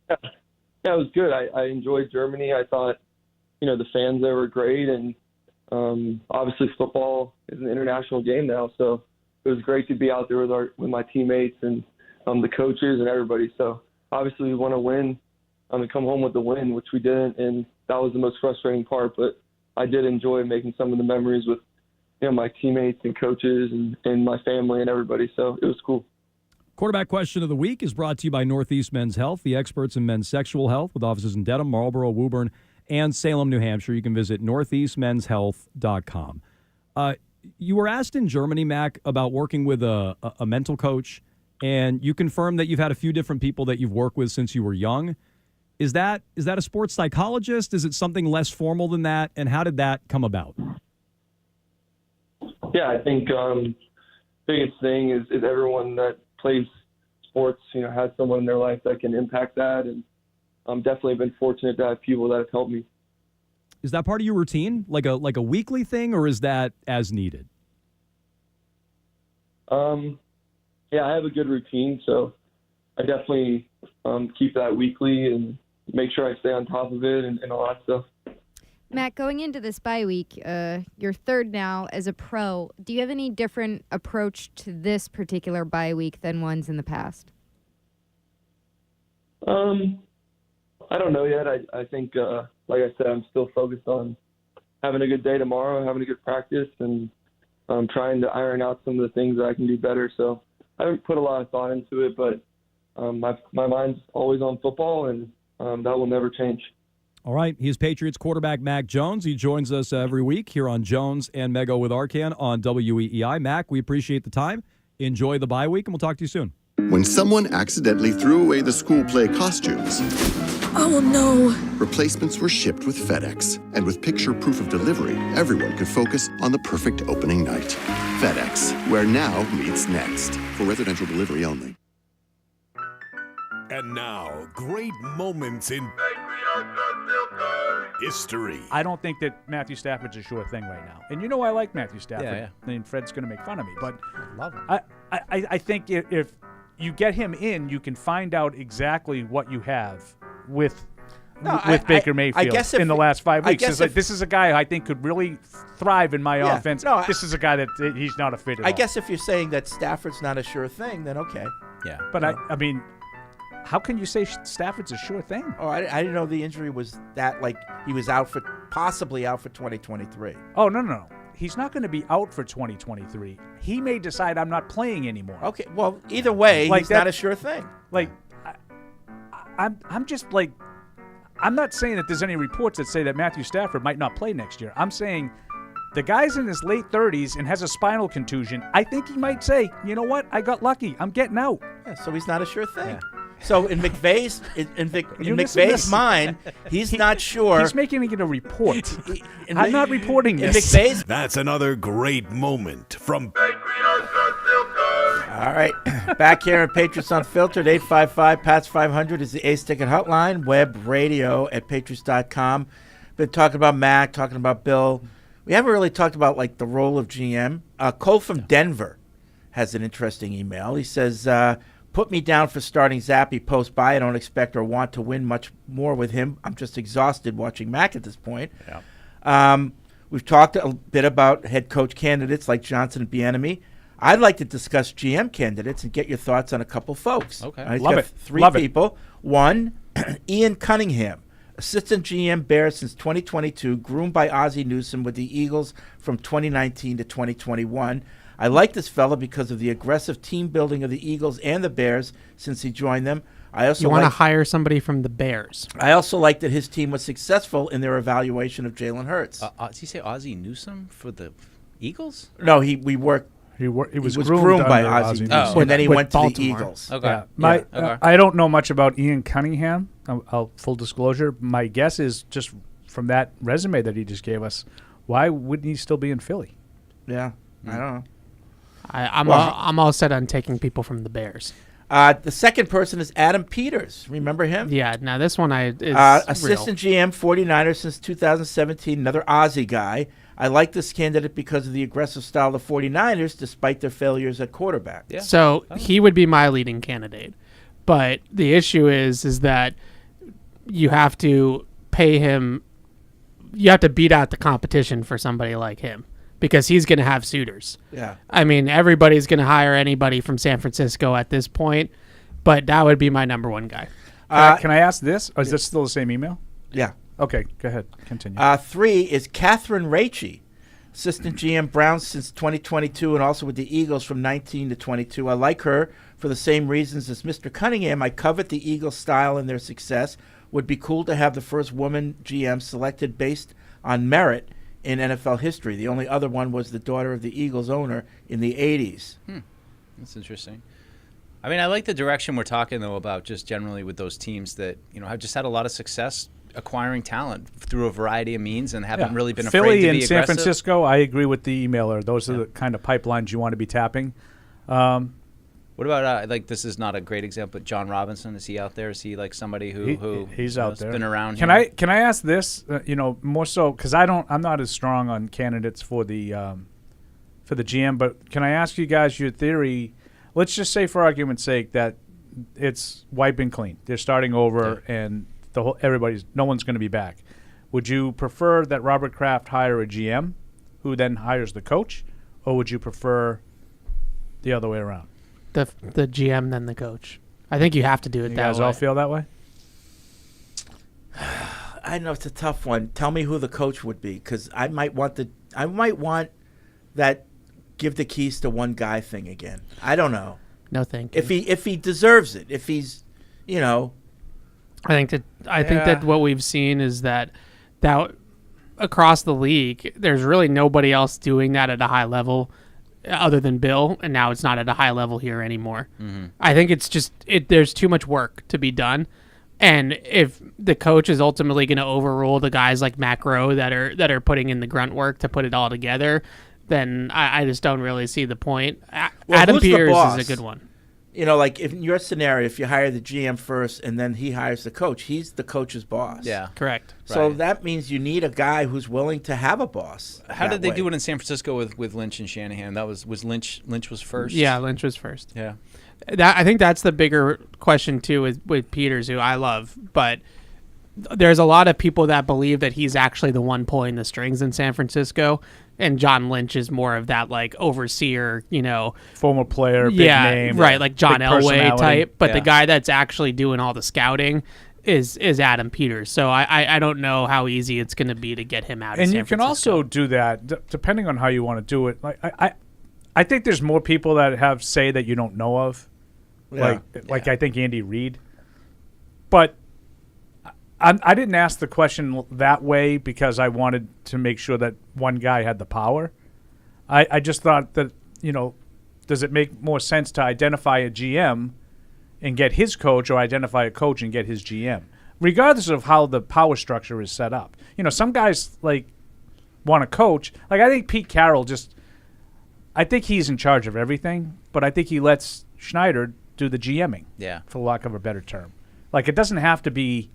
Yeah, it was good. I enjoyed Germany. I thought, the fans there were great, and obviously football is an international game now, so it was great to be out there with my teammates and the coaches and everybody. So obviously we want to win and come home with the win, which we didn't, and that was the most frustrating part. But I did enjoy making some of the memories with my teammates and coaches and my family and everybody, so it was cool. Quarterback question of the week is brought to you by Northeast Men's Health, the experts in men's sexual health with offices in Dedham, Marlborough, Woburn, and Salem, New Hampshire. You can visit northeastmenshealth.com. You were asked in Germany, Mac, about working with a mental coach, and you confirmed that you've had a few different people that you've worked with since you were young. Is that a sports psychologist? Is it something less formal than that? And how did that come about? Yeah, I think biggest thing is everyone that plays sports, has someone in their life that can impact that. And I'm definitely been fortunate to have people that have helped me. Is that part of your routine, like a weekly thing, or is that as needed? Yeah, I have a good routine, so I definitely keep that weekly and make sure I stay on top of it and all that stuff. Matt, going into this bye week, you're third now as a pro. Do you have any different approach to this particular bye week than ones in the past? I don't know yet. I think, like I said, I'm still focused on having a good day tomorrow, having a good practice, and trying to iron out some of the things that I can do better. So I haven't put a lot of thought into it, but my mind's always on football, and that will never change. All right. He's Patriots quarterback Mac Jones. He joins us every week here on Jones and Mego with Arcan on WEEI. Mac, we appreciate the time. Enjoy the bye week, and we'll talk to you soon. When someone accidentally threw away the school play costumes, oh no! Replacements were shipped with FedEx. And with picture proof of delivery, everyone could focus on the perfect opening night. FedEx, where now meets next. For residential delivery only. And now, great moments in history. I don't think that Matthew Stafford's a sure thing right now. And I like Matthew Stafford. Yeah. I mean, Fred's going to make fun of me, but I love him. I think if you get him in, you can find out exactly what you have with Baker Mayfield I guess in the last 5 weeks. guess This is a guy I think could really thrive in my offense. No, this is a guy that he's not a fit at I all. guess if you're saying that Stafford's not a sure thing, then okay. Yeah. But I mean, how can you say Stafford's a sure thing? Oh, I didn't know the injury was that, like, he was possibly out for 2023. Oh, no. He's not going to be out for 2023. He may decide I'm not playing anymore. Okay, well, either way, he's not a sure thing. Like, I'm just like, I'm not saying that there's any reports that say that Matthew Stafford might not play next year. I'm saying the guy's in his late 30s and has a spinal contusion. I think he might say, you know what? I got lucky. I'm getting out. Yeah, so he's not a sure thing. Yeah. So in McVay's mind, he's not sure. He's making it a report. I'm not reporting this. That's another great moment from All right, back here at Patriots Unfiltered, 855-PATS-500 is the Ace Ticket Hotline, web radio at patriots.com. Been talking about Mac, talking about Bill. We haven't really talked about, like, the role of GM. Cole from Denver has an interesting email. He says, put me down for starting Zappy post-bye. I don't expect or want to win much more with him. I'm just exhausted watching Mac at this point. Yeah. We've talked a bit about head coach candidates like Johnson and Bieniemy. I'd like to discuss GM candidates and get your thoughts on a couple folks. Okay. He's got three people. One, Ian Cunningham, assistant GM Bears since 2022, groomed by Ozzie Newsome with the Eagles from 2019 to 2021. I like this fella because of the aggressive team building of the Eagles and the Bears since he joined them. I also you want to hire somebody from the Bears. I also like that his team was successful in their evaluation of Jalen Hurts. Did he say Ozzie Newsome for the Eagles? No, he was groomed by Ozzie Newsome, and then he went to the Eagles. Okay. Yeah. I don't know much about Ian Cunningham. Full disclosure, my guess is just from that resume that he just gave us, why wouldn't he still be in Philly? Yeah, I don't know. I'm all set on taking people from the Bears. The second person is Adam Peters. Remember him? Yeah. Now this one is assistant GM 49ers since 2017. Another Aussie guy. I like this candidate because of the aggressive style of the 49ers, despite their failures at quarterback. Yeah. So he would be my leading candidate, but the issue is that you have to pay him. You have to beat out the competition for somebody like him, because he's going to have suitors. Yeah. I mean, everybody's going to hire anybody from San Francisco at this point, but that would be my number one guy. Can I ask this? Or is this still the same email? Yeah. Okay, go ahead. Continue. 3 is Catherine Raichi, assistant GM Browns since 2022 and also with the Eagles from 19 to 22. I like her for the same reasons as Mr. Cunningham. I covet the Eagles' style and their success. Would be cool to have the first woman GM selected based on merit in NFL history. The only other one was the daughter of the Eagles owner in the 80s. That's interesting. I mean, I like the direction we're talking, though, about just generally with those teams that, have just had a lot of success acquiring talent through a variety of means and haven't really been afraid to be Philly and aggressive. San Francisco, I agree with the emailer. Those are the kind of pipelines you want to be tapping. What about like this is not a great example, but John Robinson, is he out there? Is he like somebody who he's out there? Been around? Can I ask this? More so because I'm not as strong on candidates for the GM, but can I ask you guys your theory? Let's just say, for argument's sake, that it's wiping clean. They're starting over, and no one's going to be back. Would you prefer that Robert Kraft hire a GM, who then hires the coach, or would you prefer the other way around? The GM then the coach. I think you have to do it you that way. You guys all feel that way? I know it's a tough one. Tell me who the coach would be, because I might want that give the keys to one guy thing again. I don't know. No thank you. If he deserves it, if he's, I think that what we've seen is that across the league, there's really nobody else doing that at a high level other than Bill, and now it's not at a high level here anymore. Mm-hmm. I think it's just there's too much work to be done, and if the coach is ultimately going to overrule the guys like Matt Rowe that are putting in the grunt work to put it all together, then I just don't really see the point. Adam Peters is a good one. Like in your scenario, if you hire the GM first and then he hires the coach, he's the coach's boss. Yeah, correct. So that means you need a guy who's willing to have a boss. How did they do it in San Francisco with Lynch and Shanahan? That was Lynch was first? Yeah, Lynch was first. Yeah. I think that's the bigger question, too, with Peters, who I love. But there's a lot of people that believe that he's actually the one pulling the strings in San Francisco. And John Lynch is more of that, like, overseer, former player, big name. Right, like John Elway type. But the guy that's actually doing all the scouting is Adam Peters. So I don't know how easy it's going to be to get him out of San Francisco. And you can also do that, depending on how you want to do it. Like I think there's more people that have say that you don't know of. Yeah. Like I think Andy Reid. But I didn't ask the question that way because I wanted to make sure that one guy had the power. I just thought that, does it make more sense to identify a GM and get his coach, or identify a coach and get his GM, regardless of how the power structure is set up? Some guys want to coach. Like I think Pete Carroll I think he's in charge of everything, but I think he lets Schneider do the GMing. Yeah, for lack of a better term. Like it doesn't have to be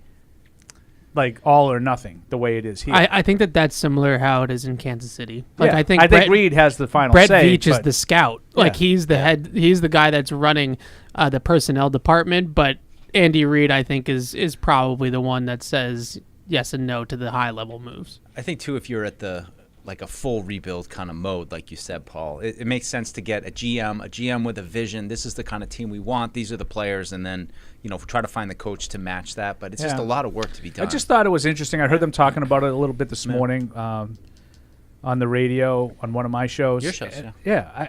like all or nothing the way it is here. I think that's similar how it is in Kansas City. Like yeah. I think Reid has the final Brett say. Veach is the scout. Like he's the head. He's the guy that's running the personnel department. But Andy Reid, I think, is probably the one that says yes and no to the high level moves. I think too, if you're at a full rebuild kind of mode, like you said, Paul, it makes sense to get a GM with a vision. This is the kind of team we want. These are the players, and then try to find the coach to match that. But it's just a lot of work to be done. I just thought it was interesting. I heard them talking about it a little bit this morning on the radio on one of my shows. Your shows, yeah.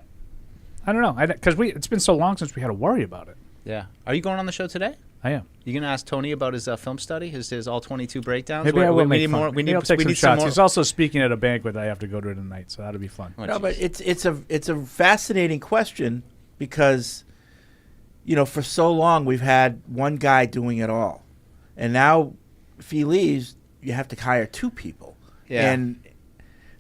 I don't know, because it's been so long since we had to worry about it. Yeah. Are you going on the show today? I am. You gonna ask Tony about his film study, his all 22 breakdowns? Maybe I will we make need fun. more. We need take we some need shots. some more. He's also speaking at a banquet I have to go to tonight, so that'll be fun. No, but it's a fascinating question because, for so long we've had one guy doing it all, and now if he leaves, you have to hire two people. Yeah. And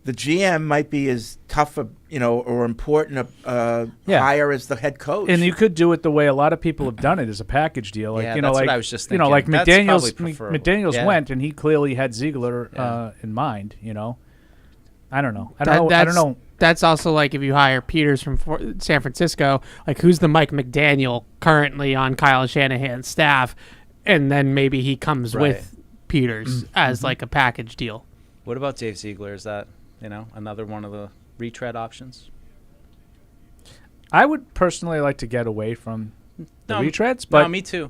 the GM might be as tough or important a hire as the head coach. And you could do it the way a lot of people have done it as a package deal. Like, that's what I was just thinking. Like That's McDaniels, probably preferable. McDaniels went, and he clearly had Ziegler in mind. I don't know. I don't know. That's also like if you hire Peters from San Francisco, like who's the Mike McDaniel currently on Kyle Shanahan's staff, and then maybe he comes with Peters as like a package deal. What about Dave Ziegler? Is that another one of the retread options? I would personally like to get away from the retreads, but me too.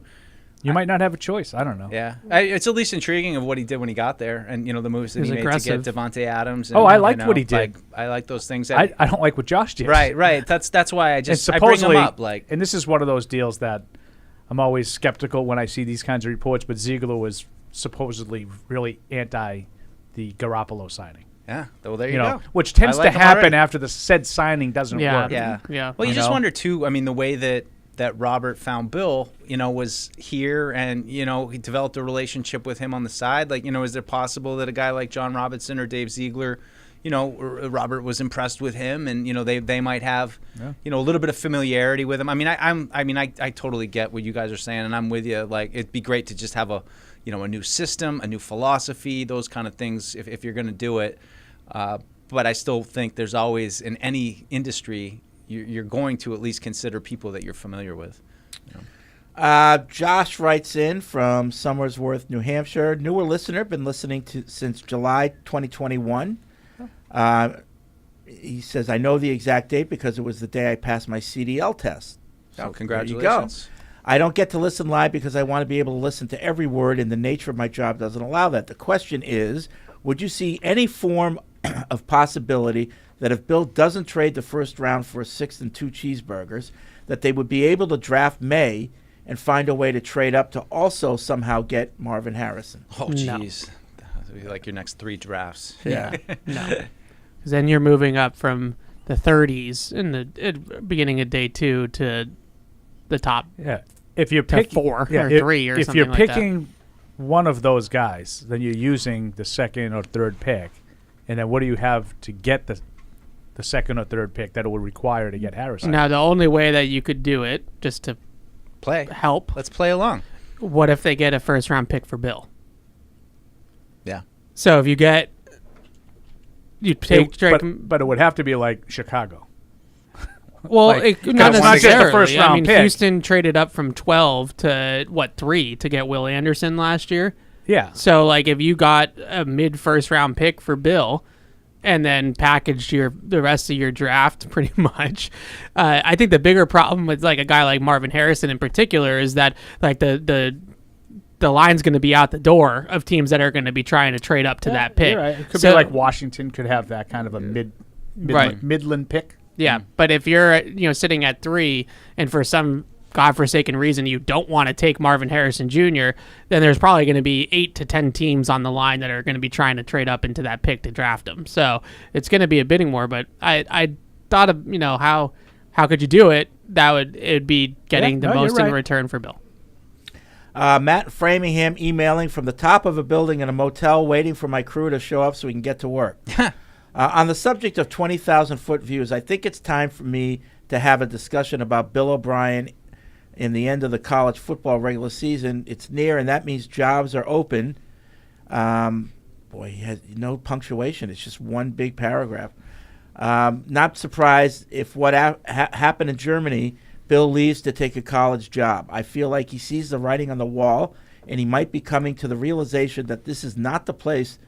You might not have a choice. I don't know. Yeah, it's at least intriguing of what he did when he got there, and the moves that he made to get Devontae Adams. And, I liked what he did. I like those things. I don't like what Josh did. Right. That's why I bring him up. And this is one of those deals that I'm always skeptical when I see these kinds of reports. But Ziegler was supposedly really anti the Garoppolo signing. Yeah, well, there you go. Which tends to happen after the said signing doesn't work. Yeah. Well, you just wonder too. I mean, the way that Robert found Bill, was here, and he developed a relationship with him on the side. Like, is it possible that a guy like John Robinson or Dave Ziegler, Robert was impressed with him, and they might have a little bit of familiarity with him. I mean, I totally get what you guys are saying, and I'm with you. Like, it'd be great to just have a new system, a new philosophy, those kind of things if you're going to do it. But I still think there's always, in any industry, you're going to at least consider people that you're familiar with. Josh writes in from Somersworth, New Hampshire. Newer listener, been listening to since July 2021. He says, I know the exact date because it was the day I passed my CDL test. So congratulations. There you go. I don't get to listen live because I want to be able to listen to every word, and the nature of my job doesn't allow that. The question is, would you see any form of possibility that if Bill doesn't trade the first round for a 6th and 2 cheeseburgers, that they would be able to draft May and find a way to trade up to also somehow get Marvin Harrison? Oh, jeez. That would be like your next 3 drafts. Yeah. No. Because then you're moving up from the 30s in the beginning of day 2 to the top. Yeah. If you're to picking 4 or 3 or if something you're like that. picking one of those guys, then you're using the 2nd or 3rd pick. And then what do you have to get the 2nd or 3rd pick that it would require to get Harrison? Now, the only way that you could do it, just to help. Let's play along. What if they get a first-round pick for Bill? Yeah. So if you get... You take Drake... But it would have to be like Chicago. Well, not it's necessarily. not just the first round pick. Houston traded up from 12 to, 3 to get Will Anderson last year? Yeah. So, if you got a mid-first round pick for Bill and then packaged the rest of your draft pretty much, I think the bigger problem with, a guy like Marvin Harrison in particular is that, the line's going to be out the door of teams that are going to be trying to trade up to that pick. You're right. It could be like Washington could have that kind of a Midland pick. Yeah, but if you're sitting at 3 and for some godforsaken reason you don't want to take Marvin Harrison Jr., then there's probably going to be 8 to 10 teams on the line that are going to be trying to trade up into that pick to draft him. So it's going to be a bidding war. But I thought of how could you do it? It'd be getting the most in return for Bill. Matt Framingham emailing from the top of a building in a motel, waiting for my crew to show up so we can get to work. On the subject of 20,000-foot views, I think it's time for me to have a discussion about Bill O'Brien in the end of the college football regular season. It's near, and that means jobs are open. He has no punctuation. It's just one big paragraph. Not surprised if what happened in Germany, Bill leaves to take a college job. I feel like he sees the writing on the wall, and he might be coming to the realization that this is not the place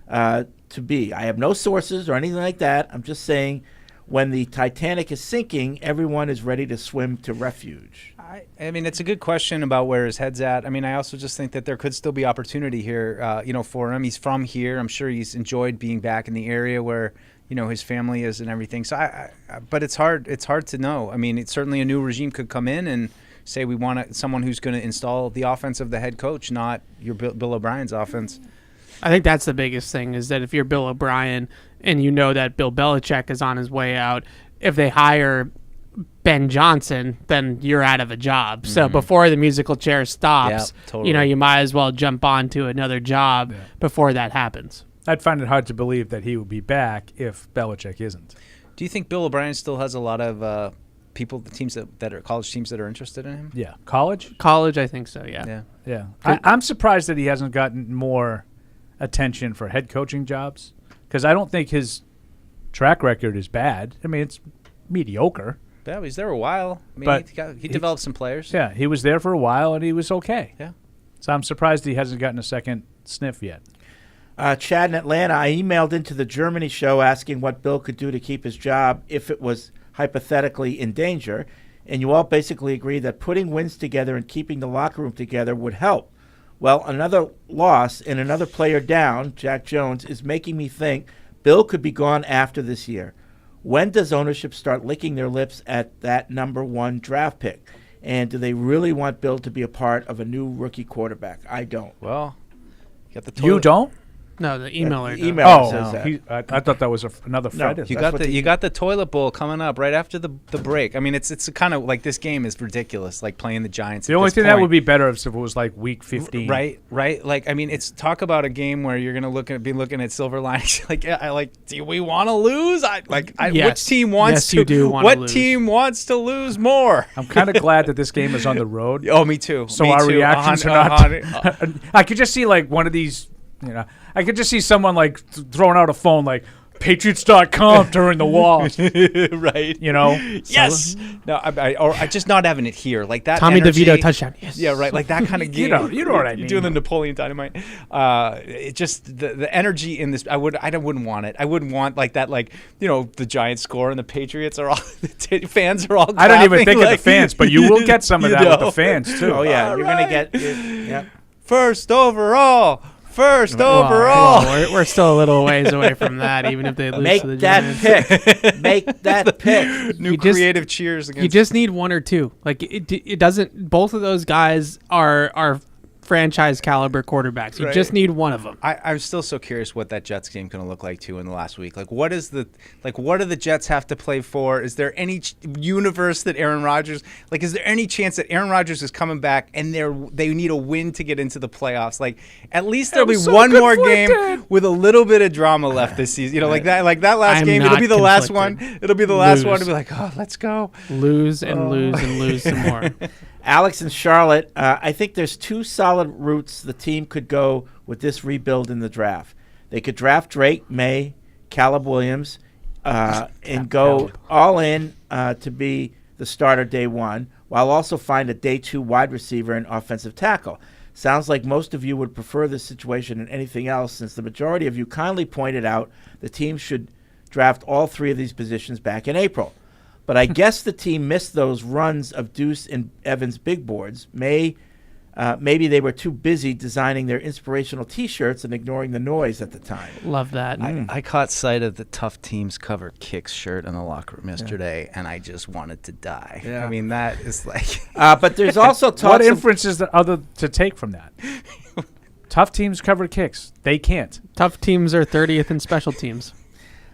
to be. I have no sources or anything like that. I'm just saying when the Titanic is sinking, everyone is ready to swim to refuge. I mean, it's a good question about where his head's at. I mean, I also just think that there could still be opportunity here, for him. He's from here. I'm sure he's enjoyed being back in the area where, his family is and everything. So, but it's hard. It's hard to know. I mean, it's certainly a new regime could come in and say we want someone who's going to install the offense of the head coach, not your Bill O'Brien's offense. I think that's the biggest thing is that if you're Bill O'Brien and you know that Bill Belichick is on his way out, if they hire Ben Johnson, then you're out of a job. So before the musical chair stops, you might as well jump on to another job before that happens. I'd find it hard to believe that he would be back if Belichick isn't. Do you think Bill O'Brien still has a lot of teams that are college teams that are interested in him? Yeah. College, I think so, yeah. Yeah. I'm surprised that he hasn't gotten more attention for head coaching jobs because I don't think his track record is bad. I mean, it's mediocre. Yeah, he's there a while. I mean, but he developed some players. Yeah, he was there for a while, and he was okay. Yeah. So I'm surprised he hasn't gotten a second sniff yet. Chad in Atlanta, I emailed into the Germany show asking what Bill could do to keep his job if it was hypothetically in danger, and you all basically agreed that putting wins together and keeping the locker room together would help. Well, another loss and another player down, Jack Jones, is making me think Bill could be gone after this year. When does ownership start licking their lips at that number 1 draft pick? And do they really want Bill to be a part of a new rookie quarterback? I don't. Well, you got the You don't? No, the emailer. The emailer says that. I thought that was another Fred. You got the toilet bowl coming up right after the break. I mean, it's kind of like this game is ridiculous. Like playing the Giants. The only thing that would be better if it was like week 15. Right. Like I mean, it's talk about a game where you're gonna be looking at silver linings. Do we want to lose? Yes. Which team wants to? You do want what to lose. team wants to lose more? I'm kind of glad that this game is on the road. Oh, me too. So Me our too. reactions are not. I could just see like one of these. I could just see someone like throwing out a phone like Patriots.com during the loss. Right. Yes. No, I just not having it here like that. Tommy energy, DeVito touchdown. Yes. Yeah, right. Like that kind of game. You know what I mean. You're doing the Napoleon Dynamite. It just the energy in this. I wouldn't want it. I wouldn't want like that. Like the Giants score and the Patriots are all the fans are all. I don't even clapping, think of the fans, but you will get some of that with the fans too. Oh yeah, you're gonna get. Yeah. First overall. We're still a little ways away from that, even if they lose to the Giants. Make that pick. New creative cheers against. You just need one or two. Like it doesn't. Both of those guys are franchise caliber quarterbacks. You just need one of them. I'm still so curious what that Jets game going to look like too in the last week. What do the Jets have to play for? Is there any universe that Aaron Rodgers is there any chance that Aaron Rodgers is coming back and they need a win to get into the playoffs? At least there'll be one more game with a little bit of drama left this season. Like that last game. It'll be the last one. It'll be the last one to be like, oh, let's go. Lose and lose and lose some more. Alex and Charlotte, I think there's two solid routes the team could go with this rebuild in the draft. They could draft Drake May, Caleb Williams, and go all in to be the starter day one, while also find a day two wide receiver and offensive tackle. Sounds like most of you would prefer this situation than anything else, since the majority of you kindly pointed out the team should draft all three of these positions back in April. But I guess the team missed those runs of Deuce and Evans' big boards. Maybe they were too busy designing their inspirational T-shirts and ignoring the noise at the time. Love that. I caught sight of the Tough Teams Cover Kicks shirt in the locker room yesterday, and I just wanted to die. Yeah. I mean, that is like... but there's also talks what inferences other to take from that? Tough Teams Cover Kicks. They can't. Tough teams are 30th in special teams.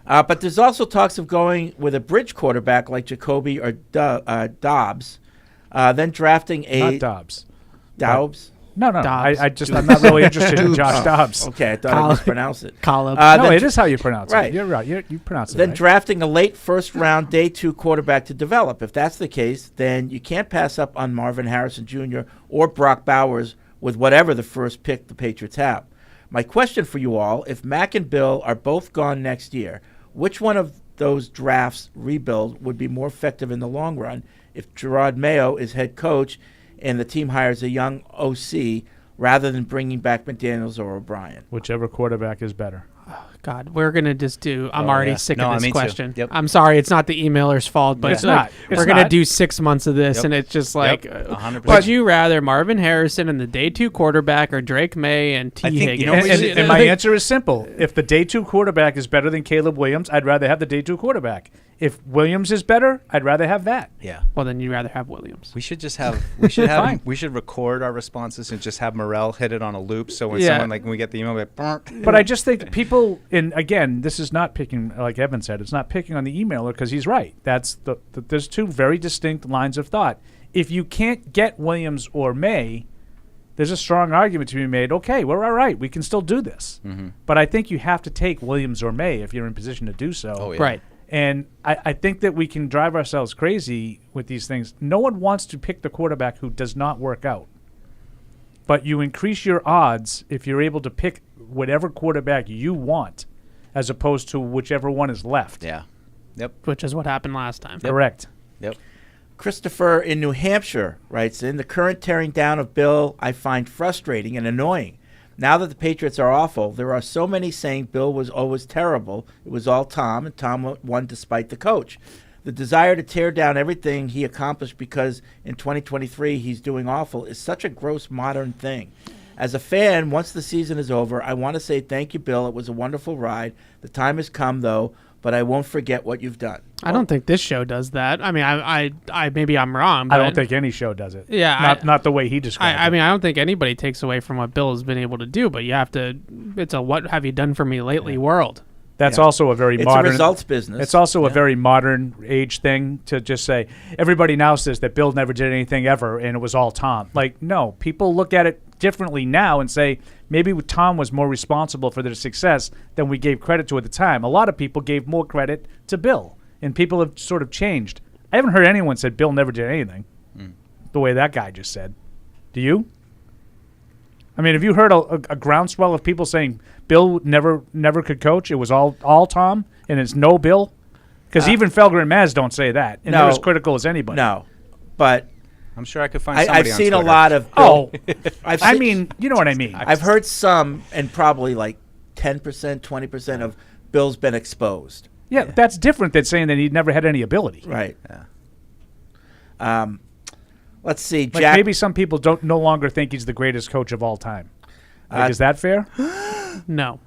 But there's also talks of going with a bridge quarterback like Jacoby or Dobbs, then drafting a... Not Dobbs. Dobbs? No. I'm not really interested in Josh Dobbs. Okay, I thought I mispronounced it. Caleb. No, it is how you pronounce right. it. You're right. You pronounce it Then right. drafting a late first-round day two quarterback to develop. If that's the case, then you can't pass up on Marvin Harrison Jr. or Brock Bowers with whatever the first pick the Patriots have. My question for you all, if Mac and Bill are both gone next year, which one of those drafts rebuild would be more effective in the long run if Gerard Mayo is head coach and the team hires a young OC rather than bringing back McDaniels or O'Brien? Whichever quarterback is better. God, we're going to just do... I'm already sick of this question. Yep. I'm sorry, it's not the emailer's fault, but it's not. We're going to do 6 months of this, and it's just like... 100%. Would you rather Marvin Harrison and the day two quarterback or Drake May and T. Higgins? And my answer is simple. If the day two quarterback is better than Caleb Williams, I'd rather have the day two quarterback. If Williams is better, I'd rather have that. Yeah. Well, then you'd rather have Williams. We should just have... We should record our responses and just have Morel hit it on a loop, so when someone, when we get the email, But I just think people... And again, this is not picking, like Evan said, it's not picking on the emailer because he's right. That's there's two very distinct lines of thought. If you can't get Williams or May, there's a strong argument to be made. Okay, we're all right. We can still do this. Mm-hmm. But I think you have to take Williams or May if you're in position to do so. Oh, yeah. Right. And I think that we can drive ourselves crazy with these things. No one wants to pick the quarterback who does not work out. But you increase your odds if you're able to pick whatever quarterback you want as opposed to whichever one is left. Yeah. Yep. Which is what happened last time. Correct. Yep. Christopher in New Hampshire writes in, the current tearing down of Bill I find frustrating and annoying. Now that the Patriots are awful, there are so many saying Bill was always terrible. It was all Tom, and Tom won despite the coach. The desire to tear down everything he accomplished because in 2023 he's doing awful is such a gross modern thing. As a fan, once the season is over, I want to say thank you, Bill. It was a wonderful ride. The time has come, though, but I won't forget what you've done. I don't think this show does that. I mean, I maybe I'm wrong. I But don't think any show does it. Yeah, not the way he described it. I mean, I don't think anybody takes away from what Bill has been able to do. But you have to. It's a what have you done for me lately world. That's also a very modern. It's a results business. It's also a very modern age thing to just say everybody now says that Bill never did anything ever and it was all Tom. Like, no, people look at it differently now and say maybe Tom was more responsible for their success than we gave credit to at the time. A lot of people gave more credit to Bill, and people have sort of changed. I haven't heard anyone say Bill never did anything the way that guy just said. Do you? I mean, have you heard a groundswell of people saying Bill never could coach? It was all Tom, and it's no Bill? Because even Felger and Maz don't say that, and they're as critical as anybody. No, but I'm sure I could find somebody I've on seen Twitter. a lot of Bill. I mean, you know what I mean. I've heard some, and probably like 10%, 20% of Bill's been exposed. Yeah, that's different than saying that he never had any ability. Right. Yeah. Let's see, Like Jack. maybe some people no longer think he's the greatest coach of all time. Like, is that fair? No.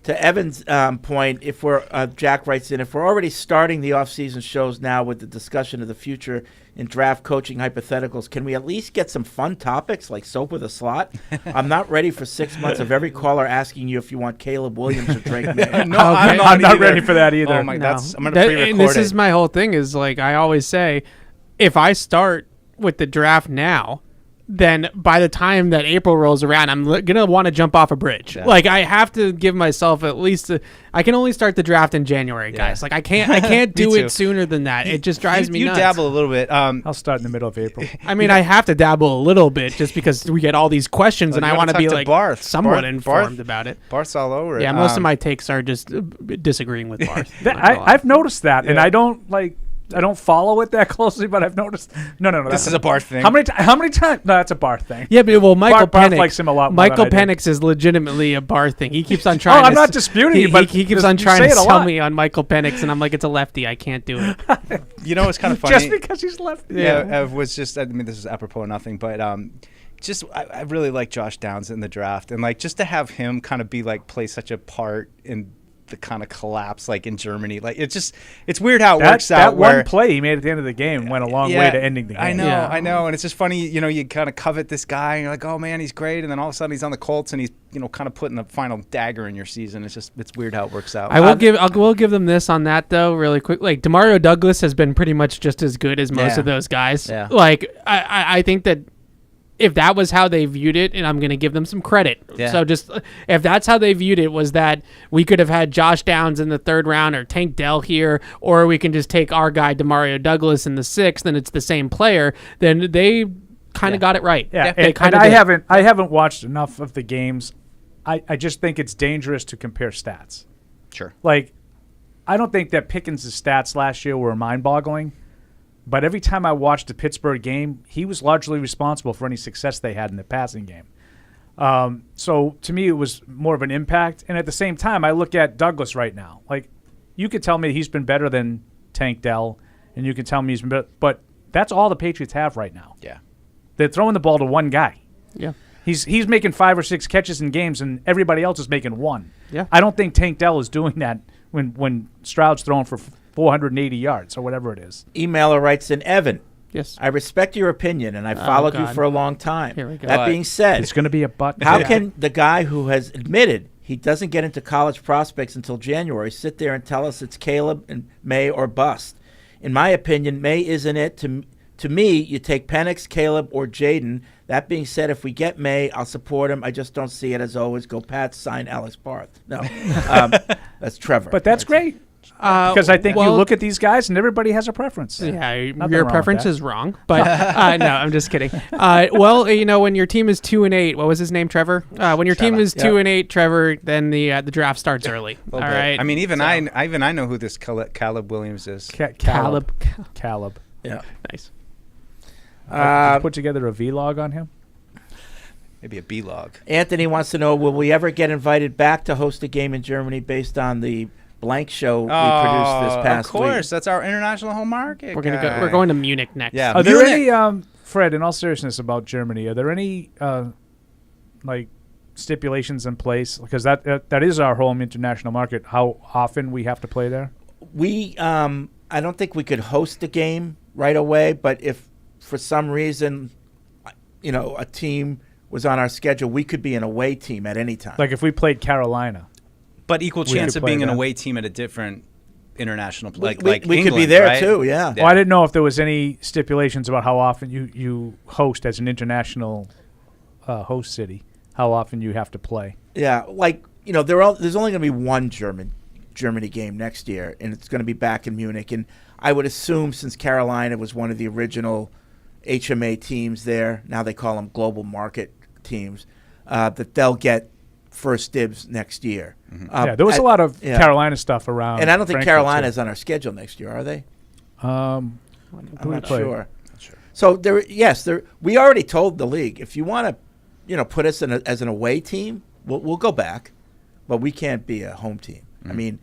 To Evan's point, if we're Jack writes in, if we're already starting the off-season shows now with the discussion of the future in draft coaching hypotheticals, can we at least get some fun topics like soap with a slot? I'm not ready for 6 months of every caller asking you if you want Caleb Williams or Drake May. No, I'm not ready for that either. Oh my, No. I'm gonna pre-record And this it. is my whole thing. Is like I always say, if I start with the draft now, then by the time that April rolls around, I'm gonna want to jump off a bridge. Yeah. Like I have to give myself at least. I can only start the draft in January, guys. Like I can't do too. it sooner than that. It just drives me You nuts. dabble a little bit. I'll start in the middle of April. I mean, I have to dabble a little bit just because we get all these questions, and You I gotta want to talk be to like Barth. somewhat Barth- informed about it. Barth's all over it. Yeah, most of my takes are just disagreeing with Barth. I've noticed that, and I don't follow it that closely, but I've noticed. No. This is a Barth thing. How many times? No, that's a Barth thing. Yeah, but well, Michael Barth Penix likes him a lot more Michael than I do. Penix is legitimately a Barth thing. He keeps on trying. I'm to not disputing it, but he keeps just- on you trying say to it a sell lot. me on Michael Penix, and I'm like, it's a lefty. I can't do it. You know what's kind of funny? Just because he's left. Yeah, was just. I mean, this is apropos of nothing, but just I really like Josh Downs in the draft, and like just to have him kind of be like play such a part in the kind of collapse like in Germany, like it's weird how it works out. That where, one play he made at the end of the game went a long way to ending the game. I know, and it's just funny. You know, you kind of covet this guy, and you're like, oh man, he's great, and then all of a sudden he's on the Colts, and he's kind of putting the final dagger in your season. It's weird how it works out. I will give them this on that though, really quick. Like Demario Douglas has been pretty much just as good as most of those guys. Yeah. Like I think that if that was how they viewed it, and I'm going to give them some credit. Yeah. So just if that's how they viewed it, was that we could have had Josh Downs in the 3rd round or Tank Dell here, or we can just take our guy Demario Douglas in the 6th, and it's the same player, then they kind of got it right. Yeah, They and kinda I did. haven't watched enough of the games. I just think it's dangerous to compare stats. Sure. Like, I don't think that Pickens' stats last year were mind-boggling, but every time I watched the Pittsburgh game, he was largely responsible for any success they had in the passing game. So to me, it was more of an impact. And at the same time, I look at Douglas right now. Like, you could tell me he's been better than Tank Dell, and you can tell me he's been better, but that's all the Patriots have right now. Yeah. They're throwing the ball to one guy. Yeah. He's making 5 or 6 catches in games, and everybody else is making 1. Yeah. I don't think Tank Dell is doing that when Stroud's throwing for 480 yards or whatever it is. Emailer writes in, Evan. Yes. I respect your opinion, and I followed you God. for a long time. Here we go. That being said, It's going to be a butt. how can the guy who has admitted he doesn't get into college prospects until January sit there and tell us it's Caleb and May or bust? In my opinion, May isn't it. To me, you take Penix, Caleb, or Jaden. That being said, if we get May, I'll support him. I just don't see it as always. Go Pats, sign Alex Barth. No, that's Trevor. But that's great. Because I think you look at these guys and everybody has a preference. Yeah, Nothing your wrong preference with is wrong. But no, I'm just kidding. Well, when your team is 2-8, what was his name, Trevor? When your team is 2-8, Trevor, then the draft starts early. All right. I mean, even I know who this Caleb Williams is. Caleb. Yeah. Nice. Did you put together a vlog on him? Maybe a B-log. Anthony wants to know, will we ever get invited back to host a game in Germany based on the blank show we produced this past Of course, week? that's our international home market. We're going to Munich next. Yeah. Are there any, Fred, in all seriousness about Germany, are there any, stipulations in place? Because that is our home international market. How often we have to play there? We, I don't think we could host a game right away, but if for some reason, a team was on our schedule, we could be an away team at any time. Like if we played Carolina. But equal chance of being an away team at a different international, like we England, could be there right? too, yeah. Well, I didn't know if there was any stipulations about how often you host as an international host city, how often you have to play. Yeah, there's only going to be one Germany game next year, and it's going to be back in Munich. And I would assume since Carolina was one of the original HMA teams there, now they call them global market teams, that they'll get first dibs next year. Mm-hmm. There was a lot of Carolina stuff around. And I don't think Frankfurt, Carolina's on our schedule next year, are they? I'm not sure. So we already told the league, if you want to, put us as an away team, we'll go back, but we can't be a home team. Mm-hmm. I mean,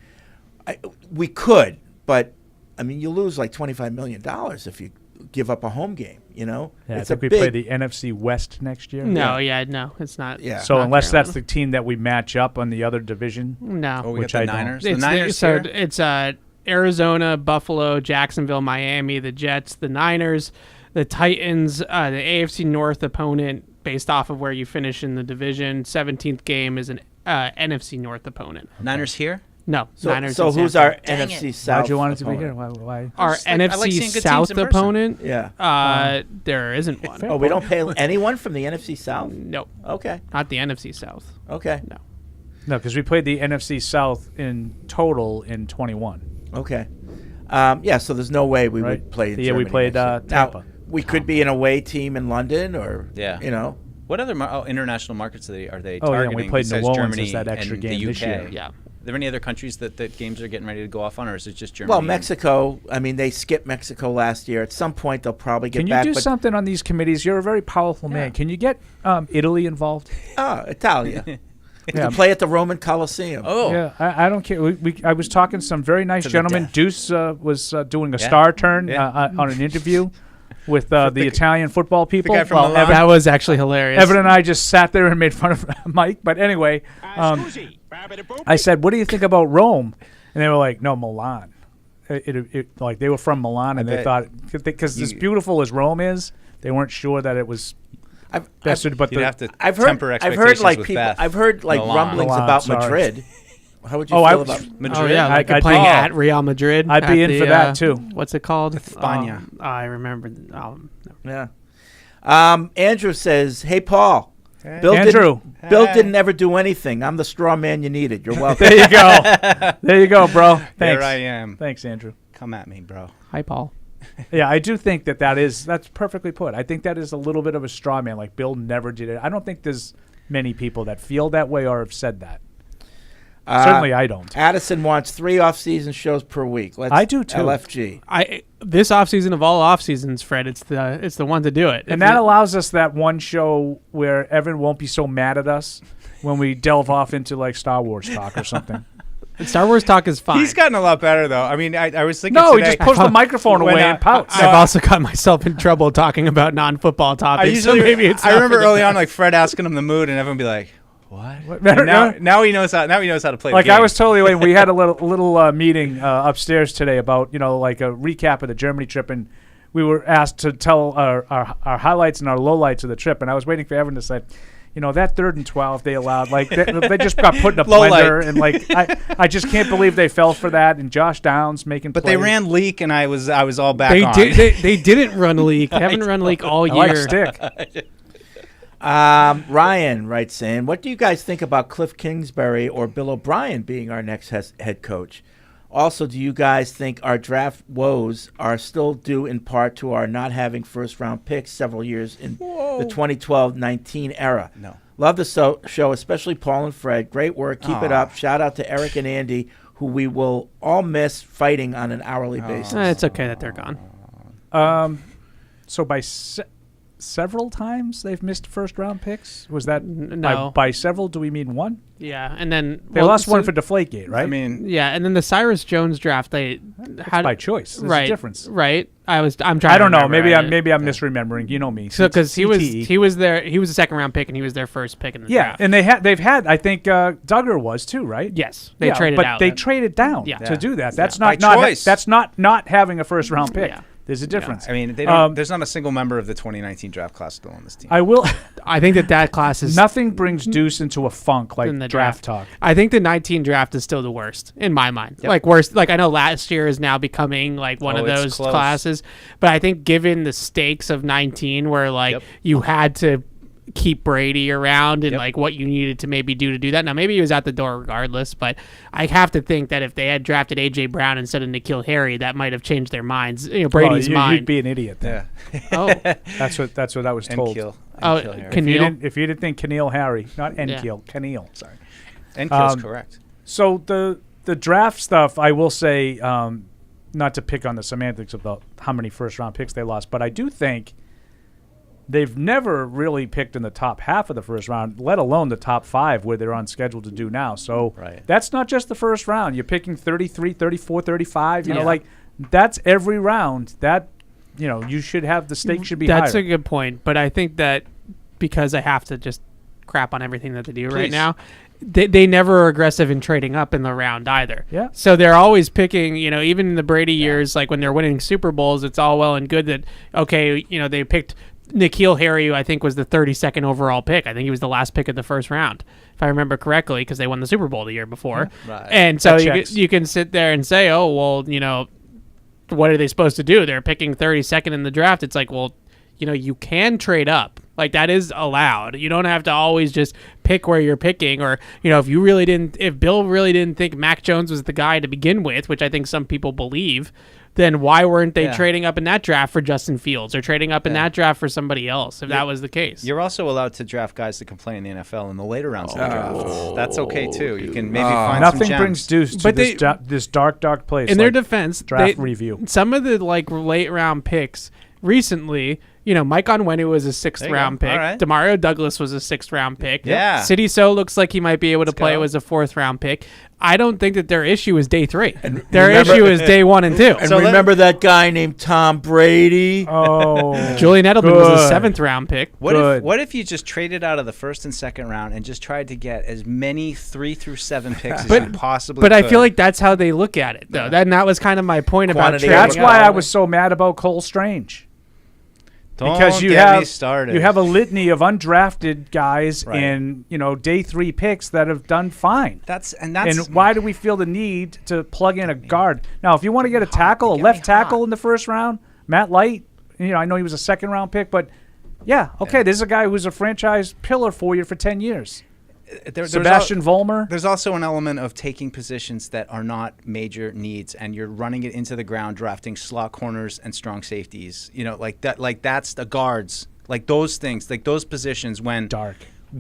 we could, but I mean, you lose like $25 million if you give up a home game. Yeah, it's I think we play the NFC West next year. No, it's not. Yeah. So not unless Carolina. that's the team that we match up on the other division, no. Oh, we which got the I Niners. don't. The Niners here? It's Arizona, Buffalo, Jacksonville, Miami, the Jets, the Niners, the Titans, the AFC North opponent based off of where you finish in the division. 17th game is an NFC North opponent. Niners here? No, Niners. So in who's San our Fran. NFC South? Why'd you want it to be opponent? here? Why? Our NFC South opponent? Yeah. There isn't one. Oh, we don't pay anyone from the NFC South? Nope. Okay. Not the NFC South. Okay. No, because we played the NFC South in total in 21. Okay. So there's no way we would play in the year we Germany played next year. Tampa. Now, we could be an away team in London or, What other international markets are they targeting? Oh, yeah, we played New besides Orleans Germany as that extra and game the UK? this year. Yeah. Are there any other countries that games are getting ready to go off on, or is it just Germany? Well, Mexico, I mean, they skipped Mexico last year. At some point, they'll probably get Can you back. do something on these committees? You're a very powerful man. Can you get Italy involved? Italia. We can play at the Roman Coliseum. Oh. Yeah, I don't care. I was talking to some very nice To the gentlemen. death. Deuce was doing a star turn on an interview with the Italian football people. guy from Milan. That was actually hilarious. Evan and I just sat there and made fun of Mike. But anyway, I said, "What do you think about Rome?" And they were like, "No, Milan." Like they were from Milan, and they thought because as beautiful as Rome is, they weren't sure that it was best suited. But You'd have to I've temper heard expectations like with people. Beth. I've heard like Milan. rumblings Milan, about sorry. Madrid. How would you feel about Madrid? Oh yeah, like I'd playing be- at Real Madrid. I'd be at in for that, too. What's it called? España. I remember. Yeah. Andrew says, "Hey, Paul. Bill Andrew. didn't ever do anything. I'm the straw man you needed. You're welcome." There you go. There you go, bro. Thanks. Here I am. Thanks, Andrew. Come at me, bro. Hi, Paul. Yeah, I do think that's perfectly put. I think that is a little bit of a straw man. Like Bill never did it. I don't think there's many people that feel that way or have said that. Certainly, I don't. Addison wants 3 off-season shows per week. I do too. LFG. This offseason of all off seasons, Fred, it's the one to do it. And that allows us that one show where Evan won't be so mad at us when we delve off into like Star Wars talk or something. Star Wars talk is fine. He's gotten a lot better, though. I mean, I was thinking No, he today, just pushed the microphone away and pouts. I've also got myself in trouble talking about non-football topics. I I remember early on, like Fred asking him the mood, and everyone be like, "What?" And now he knows how. Now he knows how to play. Like the game. I was totally waiting. We had a little meeting upstairs today about like a recap of the Germany trip, and we were asked to tell our highlights and our lowlights of the trip. And I was waiting for Evan to say, that 3rd and 12 they allowed, like they just got put in a blender, and like I just can't believe they fell for that. And Josh Downs making, But plays. they ran leak, and I was all back They on. they didn't run leak. Haven't run leak all year. I like a stick. Ryan writes in, what do you guys think about Cliff Kingsbury or Bill O'Brien being our next head coach? Also, do you guys think our draft woes are still due in part to our not having first-round picks several years in the 2012-19 era? No. Love the show, especially Paul and Fred. Great work. Keep it up. Shout out to Eric and Andy, who we will all miss fighting on an hourly basis. It's okay that they're gone. So several times they've missed first-round picks? Was that no. by several? Do we mean one? Yeah, and then They lost one for Deflategate, right? I mean, yeah, and then the Cyrus Jones draft, they had by choice. There's right, a difference, right? I'm trying. I don't to know. remember. Maybe I'm misremembering. You know me. So because he CTE. was there, he was a second-round pick, and he was their first pick in the draft. and they've had. I think Duggar was too, right? Yes, they traded but out. they traded down Yeah. to do that. That's By not choice. that's not having a first-round pick. Yeah. There's a difference. I mean, they don't, there's not a single member of the 2019 draft class still on this team. I will. I think that class is Nothing brings Deuce into a funk like in the draft talk. I think the 19 draft is still the worst in my mind. Yep. Like worst. Like I know last year is now becoming like one of it's those close. classes, but I think given the stakes of 19, where like you had to keep Brady around and like what you needed to maybe do to do that. Now maybe he was at the door regardless, but I have to think that if they had drafted AJ Brown instead of N'Keal Harry, that might have changed their minds. Brady's mind. You'd be an idiot then. Oh, that's what I was told. If you didn't think Keneal Harry, not N'Keal, Keneal. Sorry, N'Keal's correct. So the draft stuff, I will say, not to pick on the semantics of how many first round picks they lost, but I do think they've never really picked in the top half of the first round, let alone the top 5 where they're on schedule to do now. So that's not just the first round. You're picking 33, 34, 35. You know, like that's every round. That, you should have the stake should be higher. That's a good point. But I think that because I have to just crap on everything that they do right now, they never are aggressive in trading up in the round either. Yeah. So they're always picking, even in the Brady years, like when they're winning Super Bowls, it's all well and good that, they picked N'Keal Harry, I think, was the 32nd overall pick. I think he was the last pick of the first round, if I remember correctly, because they won the Super Bowl the year before. Right. And so you can sit there and say, oh, well, what are they supposed to do? They're picking 32nd in the draft. It's like, well, you can trade up. Like, that is allowed. You don't have to always just pick where you're picking. Or, if Bill really didn't think Mac Jones was the guy to begin with, which I think some people believe, then why weren't they trading up in that draft for Justin Fields or trading up in that draft for somebody else if that was the case? You're also allowed to draft guys to play in the NFL in the later rounds of the draft. That's okay, too. You can maybe find nothing some gems. brings Deuce to this dark place. In their defense, draft review. Some of the late round picks recently, Mike Onwenu was a 6th round pick. Right. Demario Douglas was a 6th round pick. Yeah. City So looks like he might be able to play. It was a 4th round pick. I don't think that their issue is day 3. Their issue is day 1 and 2. And remember that guy named Tom Brady? Oh, Julian Edelman was a 7th round pick. What if you just traded out of the 1st and 2nd round and just tried to get as many 3 through 7 picks as you possibly could? But I feel like that's how they look at it, though. That was kind of my point about trading. That's why I was so mad about Cole Strange. Because you have a litany of undrafted guys in day 3 picks that have done fine. And why do we feel the need to plug in a guard? Now, if you want to get a tackle, a left tackle in the first round, Matt Light, I know he was a 2nd round pick, but there's a guy who's a franchise pillar for you for 10 years. Sebastian Vollmer. There's also an element of taking positions that are not major needs, and you're running it into the ground, drafting slot corners and strong safeties. Like that. Like that's the guards. Like those things. Like those positions. When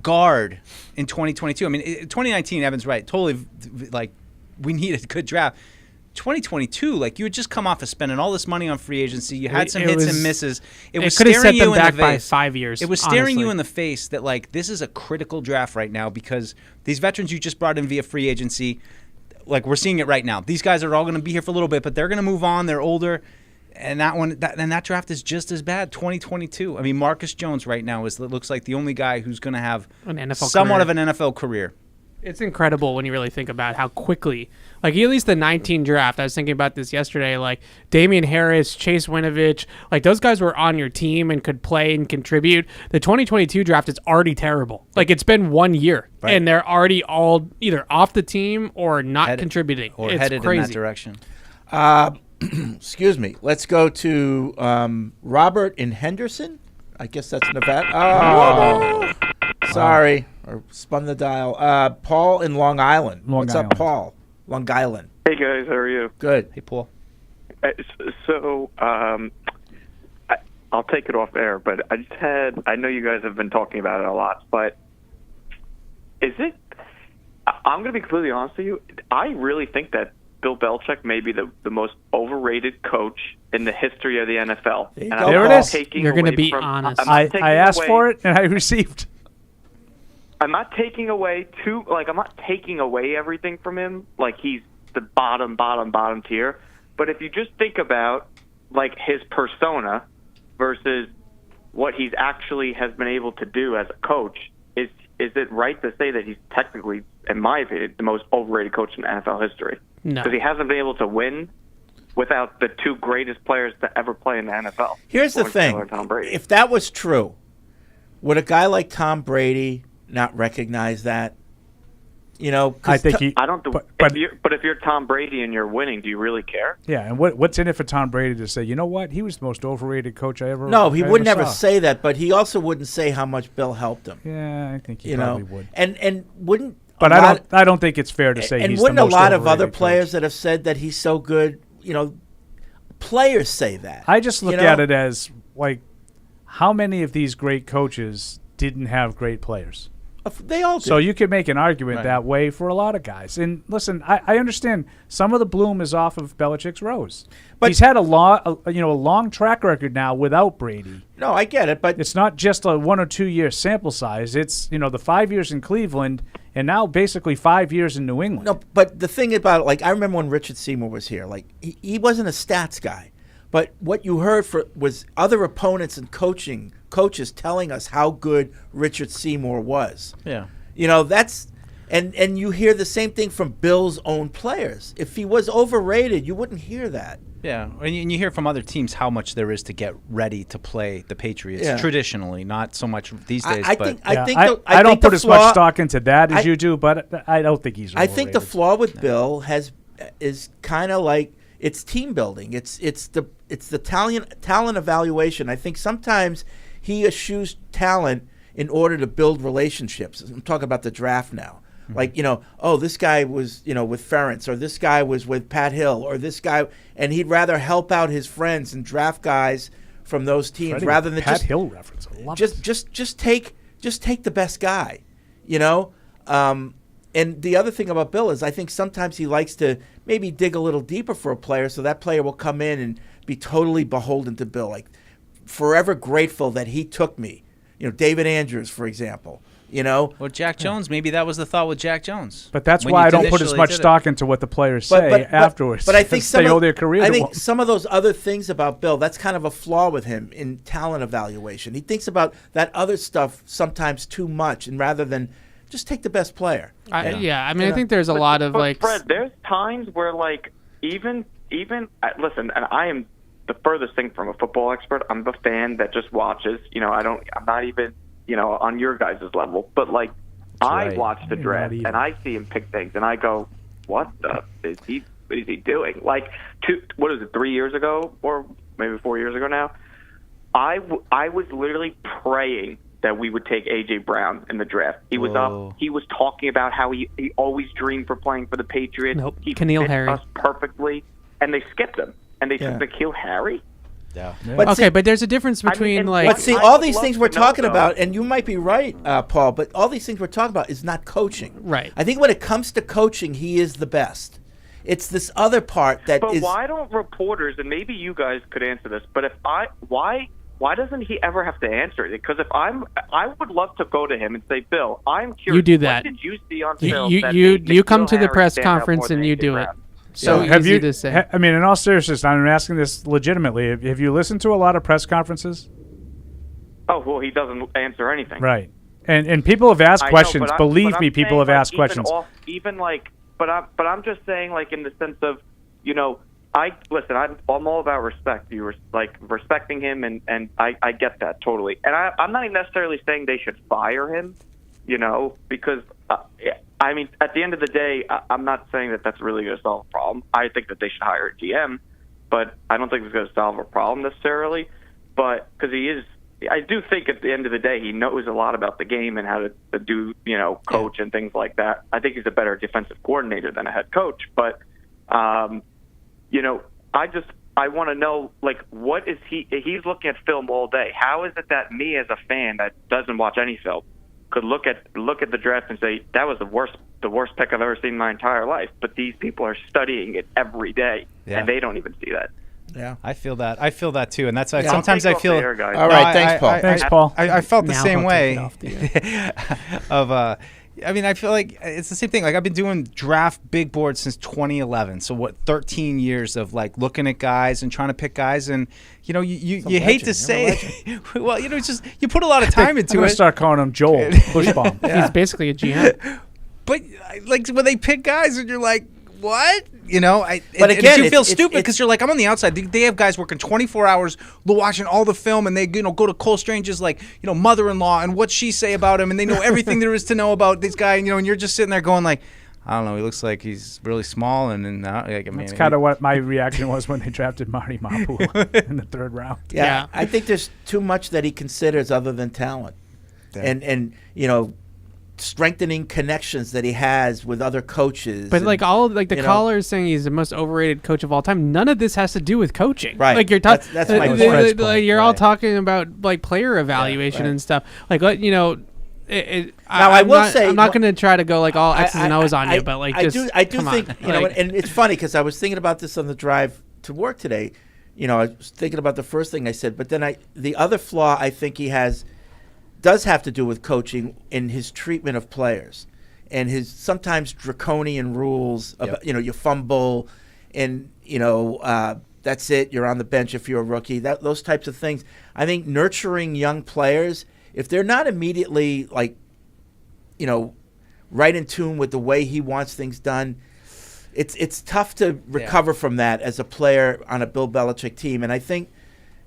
guard in 2022. I mean, 2019. Evan's right. Totally. Like we need a good draft. 2022, like you had just come off of spending all this money on free agency. You had some hits and misses. It was could have staring set them you in back the by face. 5 years. It was staring you in the face that like this is a critical draft right now because these veterans you just brought in via free agency, like we're seeing it right now. These guys are all going to be here for a little bit, but they're going to move on. They're older, and that draft is just as bad. 2022. I mean, Marcus Jones right now looks like the only guy who's going to have an NFL somewhat career. of an NFL career. It's incredible when you really think about how quickly, like at least the 19 draft, I was thinking about this yesterday, like Damian Harris, Chase Winovich, like those guys were on your team and could play and contribute. The 2022 draft is already terrible. Like it's been 1 year and they're already all either off the team or not contributing. Or it's headed crazy. in that direction. Excuse me. Let's go to Robert in Henderson. I guess that's Nevada. Oh, sorry. Or spun the dial. Paul in Long Island. What's up, Paul? Long Island. Hey, guys. How are you? Good. Hey, Paul. So, I'll take it off air, but I know you guys have been talking about it a lot, but I'm going to be completely honest with you. I really think that Bill Belichick may be the most overrated coach in the history of the NFL. There you And go, I'm There it not is. taking You're gonna away be from- honest. I'm not I taking asked away- for it and I received. I'm not taking away I'm not taking away everything from him. Like he's the bottom tier. But if you just think about like his persona versus what he's actually has been able to do as a coach, is it right to say that he's technically, in my opinion, the most overrated coach in NFL history? No. Because he hasn't been able to win without the two greatest players to ever play in the NFL. Here's the Lawrence Taylor thing. and Tom Brady. If that was true, would a guy like Tom Brady not recognize that? You know, 'cause I think he. I don't. But if you're Tom Brady and you're winning, do you really care? yeah, and what's in it for Tom Brady to say? You know what? He was the most overrated coach I ever. No, he I would ever never saw. say that, but he also wouldn't say how much Bill helped him. Yeah, I think he You probably know, would. and wouldn't. But a I lot- don't think it's fair to say And he's wouldn't the a most lot of other overrated players coach. that have said that he's so good? You know, players say that. I just look you know? at it as like, how many of these great coaches didn't have great players? They all did. So you could make an argument Right. that way for a lot of guys. And listen, I understand some of the bloom is off of Belichick's rose, but he's had a long track record now without Brady. No, I get it, but it's not just a 1 or 2 year sample size. It's the 5 years in Cleveland and now basically 5 years in New England. No, but the thing about it, like I remember when Richard Seymour was here, like he wasn't a stats guy, but what you heard was other opponents and coaches telling us how good Richard Seymour was. Yeah. You know, that's and you hear the same thing from Bill's own players. If he was overrated, you wouldn't hear that. Yeah, and you hear from other teams how much there is to get ready to play the Patriots. Yeah. Traditionally, not so much these days. I but think I don't think put the as flaw- much stock into that as I- you do, but I don't think he's I overrated. think the flaw with Bill is kind of like it's team building. It's the talent evaluation. I think sometimes he eschews talent in order to build relationships. I'm talking about the draft now. Like, this guy was, with Ferentz, or this guy was with Pat Hill, or this guy, and he'd rather help out his friends and draft guys from those teams Freddie rather with than Pat just Hill reference. I love it. just take the best guy, And the other thing about Bill is I think sometimes he likes to maybe dig a little deeper for a player, so that player will come in and be totally beholden to Bill, like forever grateful that he took me. David Andrews, for example. Well, Jack Jones, maybe that was the thought with Jack Jones. But that's when why you I don't put as initially much did it. stock into what the players say afterwards. But I think they owe their career. I to think one. some of those other things about Bill, that's kind of a flaw with him in talent evaluation. He thinks about that other stuff sometimes too much, and rather than just take the best player. I think there's a lot of But Fred, there's times where even listen, and I am the furthest thing from a football expert. I'm the fan that just watches. I'm not even on your guys' level, but I right. watch the You're draft not and I see him pick things, and I go, "What is he doing?" 3 years ago, or maybe 4 years ago now, I was literally praying that we would take A.J. Brown in the draft. He was Whoa. up. He was talking about how he always dreamed for playing for the Patriots. Nope. He N'Keal fit Harry. us perfectly, and they skipped him. And they took N'Keal Harry. Yeah. But there's a difference between But see, all these things we're talking though. about, and you might be right, Paul, but all these things we're talking about is not coaching. Right. I think when it comes to coaching, he is the best. It's this other part that But is. why don't reporters, and maybe you guys could answer this, but why doesn't he ever have to answer it? Because I would love to go to him and say, Bill, I'm curious. You do that. What did you see on film? You that you made you come N'Keal to the Harry press stand out conference more than and you A.J. do it. Brown? So have easy you? to say. I mean, in all seriousness, I'm asking this legitimately. Have you listened to a lot of press conferences? Oh, well, he doesn't answer anything. Right. And people have asked I know, questions. but Believe but me, I'm people saying, have asked even questions. But I'm just saying, in the sense of, I'm all about respect. You were respecting him, and I get that totally. And I'm not even necessarily saying they should fire him, because at the end of the day, I'm not saying that that's really going to solve a problem. I think that they should hire a GM, but I don't think it's going to solve a problem necessarily. But because I do think at the end of the day, he knows a lot about the game and how to do, coach and things like that. I think he's a better defensive coordinator than a head coach. But, I want to know, what is he's looking at film all day. How is it that me as a fan that doesn't watch any film could look at the draft and say, that was the worst pick I've ever seen in my entire life? But these people are studying it every day, and they don't even see that. Yeah, I feel that. I feel that too, and that's why Yeah. sometimes I'll I take feel. off the air, guys. All right, thanks, Paul. Thanks, Paul. I felt the Now same I'll way. take it off Of I mean, I feel like it's the same thing. Like I've been doing draft big boards since 2011. So what, 13 years of like looking at guys and trying to pick guys, and you hate to say, well, it's just you put a lot of time into I'm gonna it. start calling him Joel Bushbaum. He's basically a GM. But like when they pick guys, and you're like, what? But again, you feel it's- stupid because you're like, I'm on the outside. They have guys working 24 hours, watching all the film, and they go to Cole Strange's like mother-in-law and what she say about him, and they know everything there is to know about this guy. And you're just sitting there going like, I don't know. He looks like he's really small, and like, I mean, That's kind of what my reaction was when they drafted Marty Mapu in the 3rd round. Yeah, I think there's too much that he considers other than talent, and strengthening connections that he has with other coaches. But and, like the caller is saying he's the most overrated coach of all time. None of this has to do with coaching. Right. Like you're talking. That's my point. You're all talking about like player evaluation right. and stuff. Like now I will say I'm not going to try to go like all X's and O's on you, but like I do come think on. and it's funny because I was thinking about this on the drive to work today. I was thinking about the first thing I said, but then the other flaw I think he does have to do with coaching in his treatment of players and his sometimes draconian rules about, you fumble and, that's it. You're on the bench if you're a rookie, those types of things. I think nurturing young players, if they're not immediately right in tune with the way he wants things done, it's tough to recover from that as a player on a Bill Belichick team. And I think,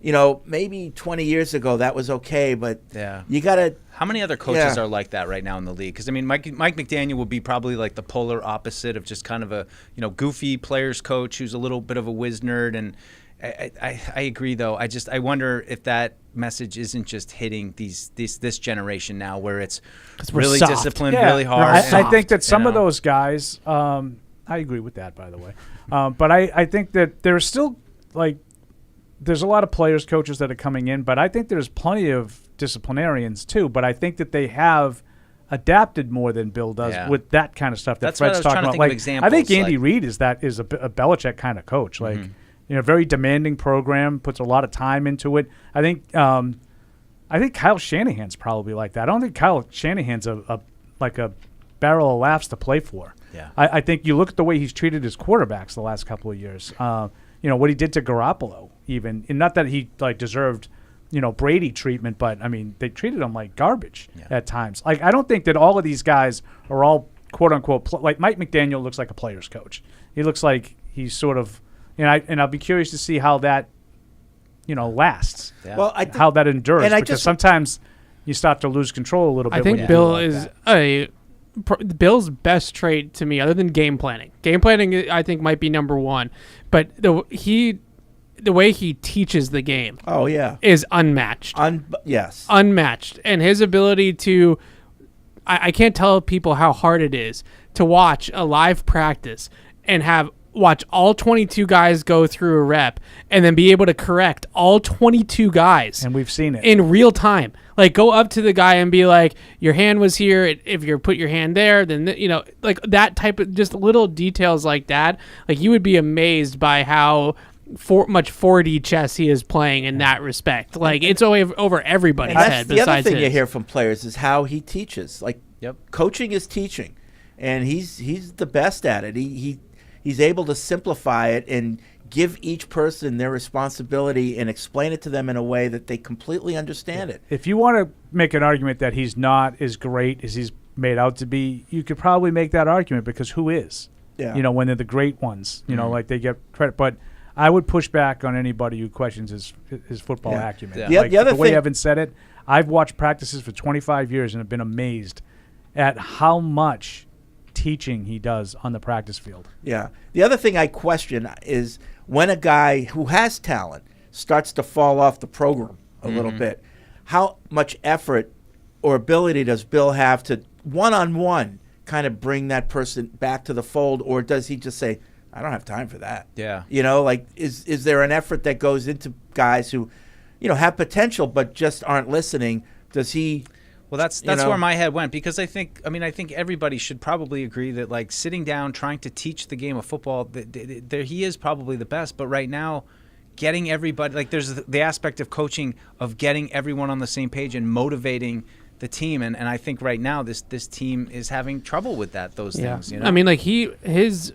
maybe 20 years ago that was okay, but you got to. How many other coaches are like that right now in the league? Because I mean, Mike McDaniel would be probably like the polar opposite of just kind of a goofy players coach who's a little bit of a whiz nerd. And I agree though. I wonder if that message isn't just hitting this generation now, where it's really soft. disciplined, really hard. I think that some of those guys. I agree with that, by the way. But I think that there's still there's a lot of players, coaches that are coming in, but I think there's plenty of disciplinarians too. But I think that they have adapted more than Bill does with that kind of stuff that That's what I Fred's was talking trying to about. think of examples, I think Andy Reid is a Belichick kind of coach. Very demanding program, puts a lot of time into it. I think Kyle Shanahan's probably like that. I don't think Kyle Shanahan's a barrel of laughs to play for. Yeah. I think you look at the way he's treated his quarterbacks the last couple of years. What he did to Garoppolo, even, and not that he deserved, Brady treatment, but I mean they treated him like garbage at times. Like I don't think that all of these guys are all quote unquote like Mike McDaniel looks like a player's coach. He looks like he's sort of, and I'll be curious to see how that, lasts. Yeah. Well, how that endures, and because sometimes you start to lose control a little bit. I think Bill is Bill's best trait to me, other than game planning. Game planning, I think, might be number one, but the way he teaches the game, is unmatched. Yes, unmatched, and his ability to, I can't tell people how hard it is to watch a live practice and watch all 22 guys go through a rep and then be able to correct all 22 guys. And we've seen it in real time. Like go up to the guy and be like, your hand was here. If you put your hand there, then, like that type of just little details like that. Like you would be amazed by how much 4D chess he is playing in that respect. Like it's over everybody's head. The other thing his. you hear from players is how he teaches. Like coaching is teaching, and he's the best at it. He's able to simplify it and give each person their responsibility and explain it to them in a way that they completely understand it. If you want to make an argument that he's not as great as he's made out to be, you could probably make that argument, because who is? Yeah. When they're the great ones, like they get credit. But I would push back on anybody who questions his football acumen. Yeah. The other way thing, Evan said it, I've watched practices for 25 years and have been amazed at how much teaching he does on the practice field. Yeah. The other thing I question is when a guy who has talent starts to fall off the program a little bit, how much effort or ability does Bill have to one-on-one kind of bring that person back to the fold, or does he just say, I don't have time for that? Yeah. Is there an effort that goes into guys who, have potential but just aren't listening? Does he... Well, that's where my head went, because I think everybody should probably agree that like sitting down, trying to teach the game of football, he is probably the best. But right now, getting everybody, like there's the aspect of coaching of getting everyone on the same page and motivating the team, and I think right now this team is having trouble with those things. You know? I mean, like his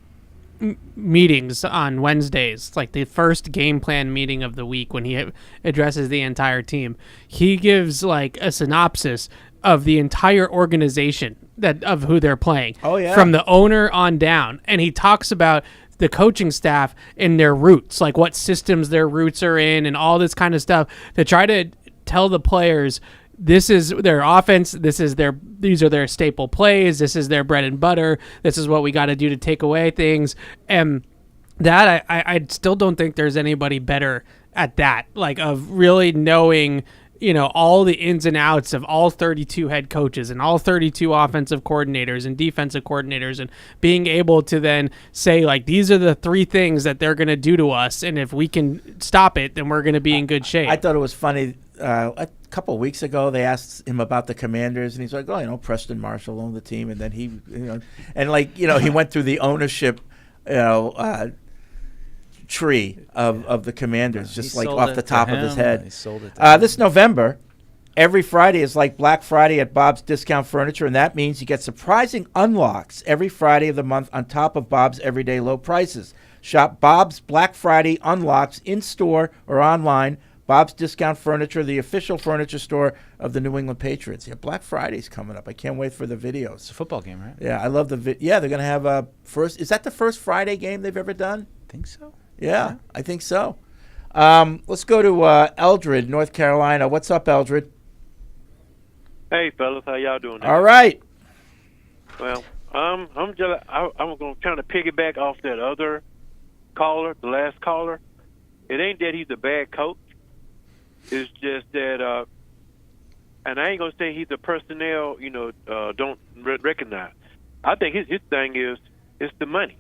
meetings on Wednesdays, like the first game plan meeting of the week when he addresses the entire team, he gives like a synopsis of the entire organization of who they're playing. Oh, yeah. From the owner on down, and he talks about the coaching staff and their roots, like what systems their roots are in, and all this kind of stuff to try to tell the players this is their offense, these are their staple plays, this is their bread and butter, this is what we got to do to take away things. And that I still don't think there's anybody better at that, like of really knowing, you know, all the ins and outs of all 32 head coaches and all 32 offensive coordinators and defensive coordinators, and being able to then say, like, these are the 3 things that they're going to do to us, and if we can stop it, then we're going to be in good shape. I thought it was funny. A couple of weeks ago, they asked him about the Commanders, and he's like, "Oh, you know, Preston Marshall owned the team," and then he, you know, and like, you know, he went through the ownership, you know, tree of the Commanders, just like off the top of his head. He sold it to this November, every Friday is like Black Friday at Bob's Discount Furniture, and that means you get surprising unlocks every Friday of the month on top of Bob's everyday low prices. Shop Bob's Black Friday unlocks in-store or online. Bob's Discount Furniture, the official furniture store of the New England Patriots. Yeah, Black Friday's coming up. I can't wait for the videos. It's a football game, right? Yeah, I love yeah, they're going to have a first. Is that the first Friday game they've ever done? I think so. Yeah, I think so. Let's go to Eldred, North Carolina. What's up, Eldred? Hey, fellas, how y'all doing? All right. Well, I'm going to kind of piggyback off that other caller, the last caller. It ain't that he's a bad coach. It's just that, and I ain't going to say he's a personnel, you know, don't recognize. I think his thing is it's the money.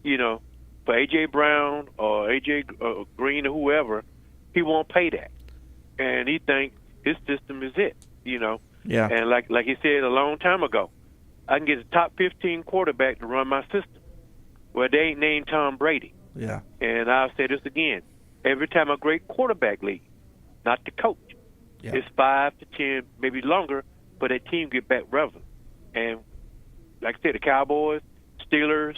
You know, for A.J. Brown or A.J. Green or whoever, he won't pay that. And he thinks his system is it, you know. Yeah. And like he said a long time ago, I can get a top 15 quarterback to run my system. Well, they ain't named Tom Brady. Yeah. And I'll say this again. Every time a great quarterback leaves, not the coach, it's 5 to 10, maybe longer, but that team get back relevant. And like I said, the Cowboys, Steelers,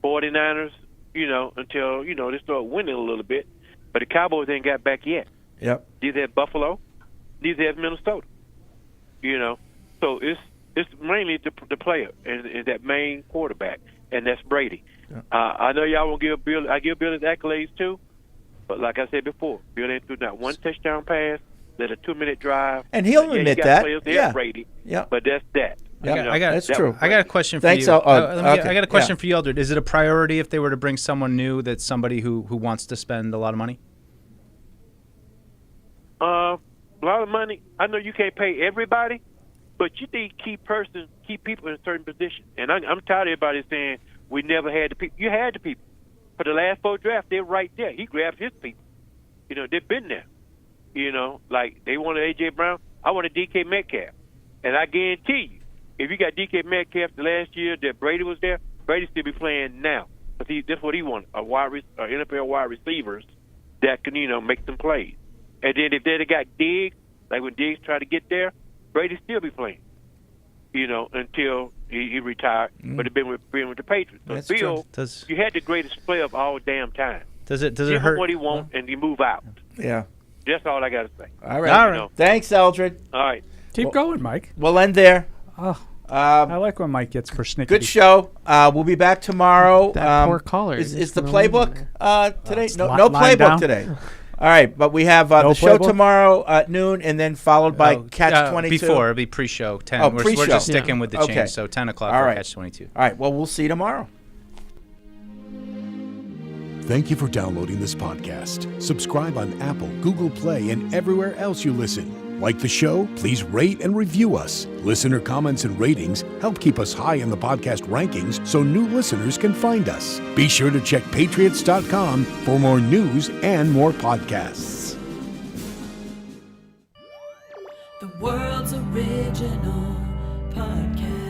49ers, you know, until, you know, they start winning a little bit. But the Cowboys ain't got back yet. Yep. These have Buffalo. These have Minnesota. You know, so it's mainly the player and that main quarterback, and that's Brady. Yeah. I know y'all won't give Bill. I give Bill his accolades too, but like I said before, Bill ain't threw not one touchdown pass, led a 2-minute drive, and he'll admit that. Players there, yeah, Brady. Yeah, but that's that. That's true. I got a question for Thanks, you. okay. I got a question for you, Eldred. Is it a priority if they were to bring someone new that's somebody who wants to spend a lot of money? A lot of money. I know you can't pay everybody, but you need keep people in a certain position. And I'm tired of everybody saying we never had the people. You had the people. For the last 4 drafts, they're right there. He grabbed his people. You know, they've been there. You know, like they wanted A.J. Brown. I wanted DK Metcalf. And I guarantee you, if you got DK Metcalf the last year that Brady was there, Brady still be playing now. Because that's what he wanted, NFL wide receivers that can, you know, make them plays. And then if they'd have got Diggs, like when Diggs tried to get there, Brady still be playing, you know, until he retired. But it been with the Patriots. So That's Bill, true. you had the greatest player of all damn time. Does it Give hurt? him what he wants and you move out. Yeah. That's all I got to say. All right. You know. Thanks, Eldred. All right. Keep going, Mike. We'll end there. Oh, I like when Mike gets persnickety. Good show. We'll be back tomorrow. That poor caller. Is the playbook today? No Line playbook down. today. All right, but we have No the show playbook? tomorrow at noon, and then followed by Catch 22. Before, it'll be pre-show, 10. Oh, we're pre-show. just sticking with the Okay. change, so 10 o'clock All for right. Catch 22. All right, well, we'll see you tomorrow. Thank you for downloading this podcast. Subscribe on Apple, Google Play, and everywhere else you listen. Like the show? Please rate and review us. Listener comments and ratings help keep us high in the podcast rankings so new listeners can find us. Be sure to check patriots.com for more news and more podcasts. The world's original podcast.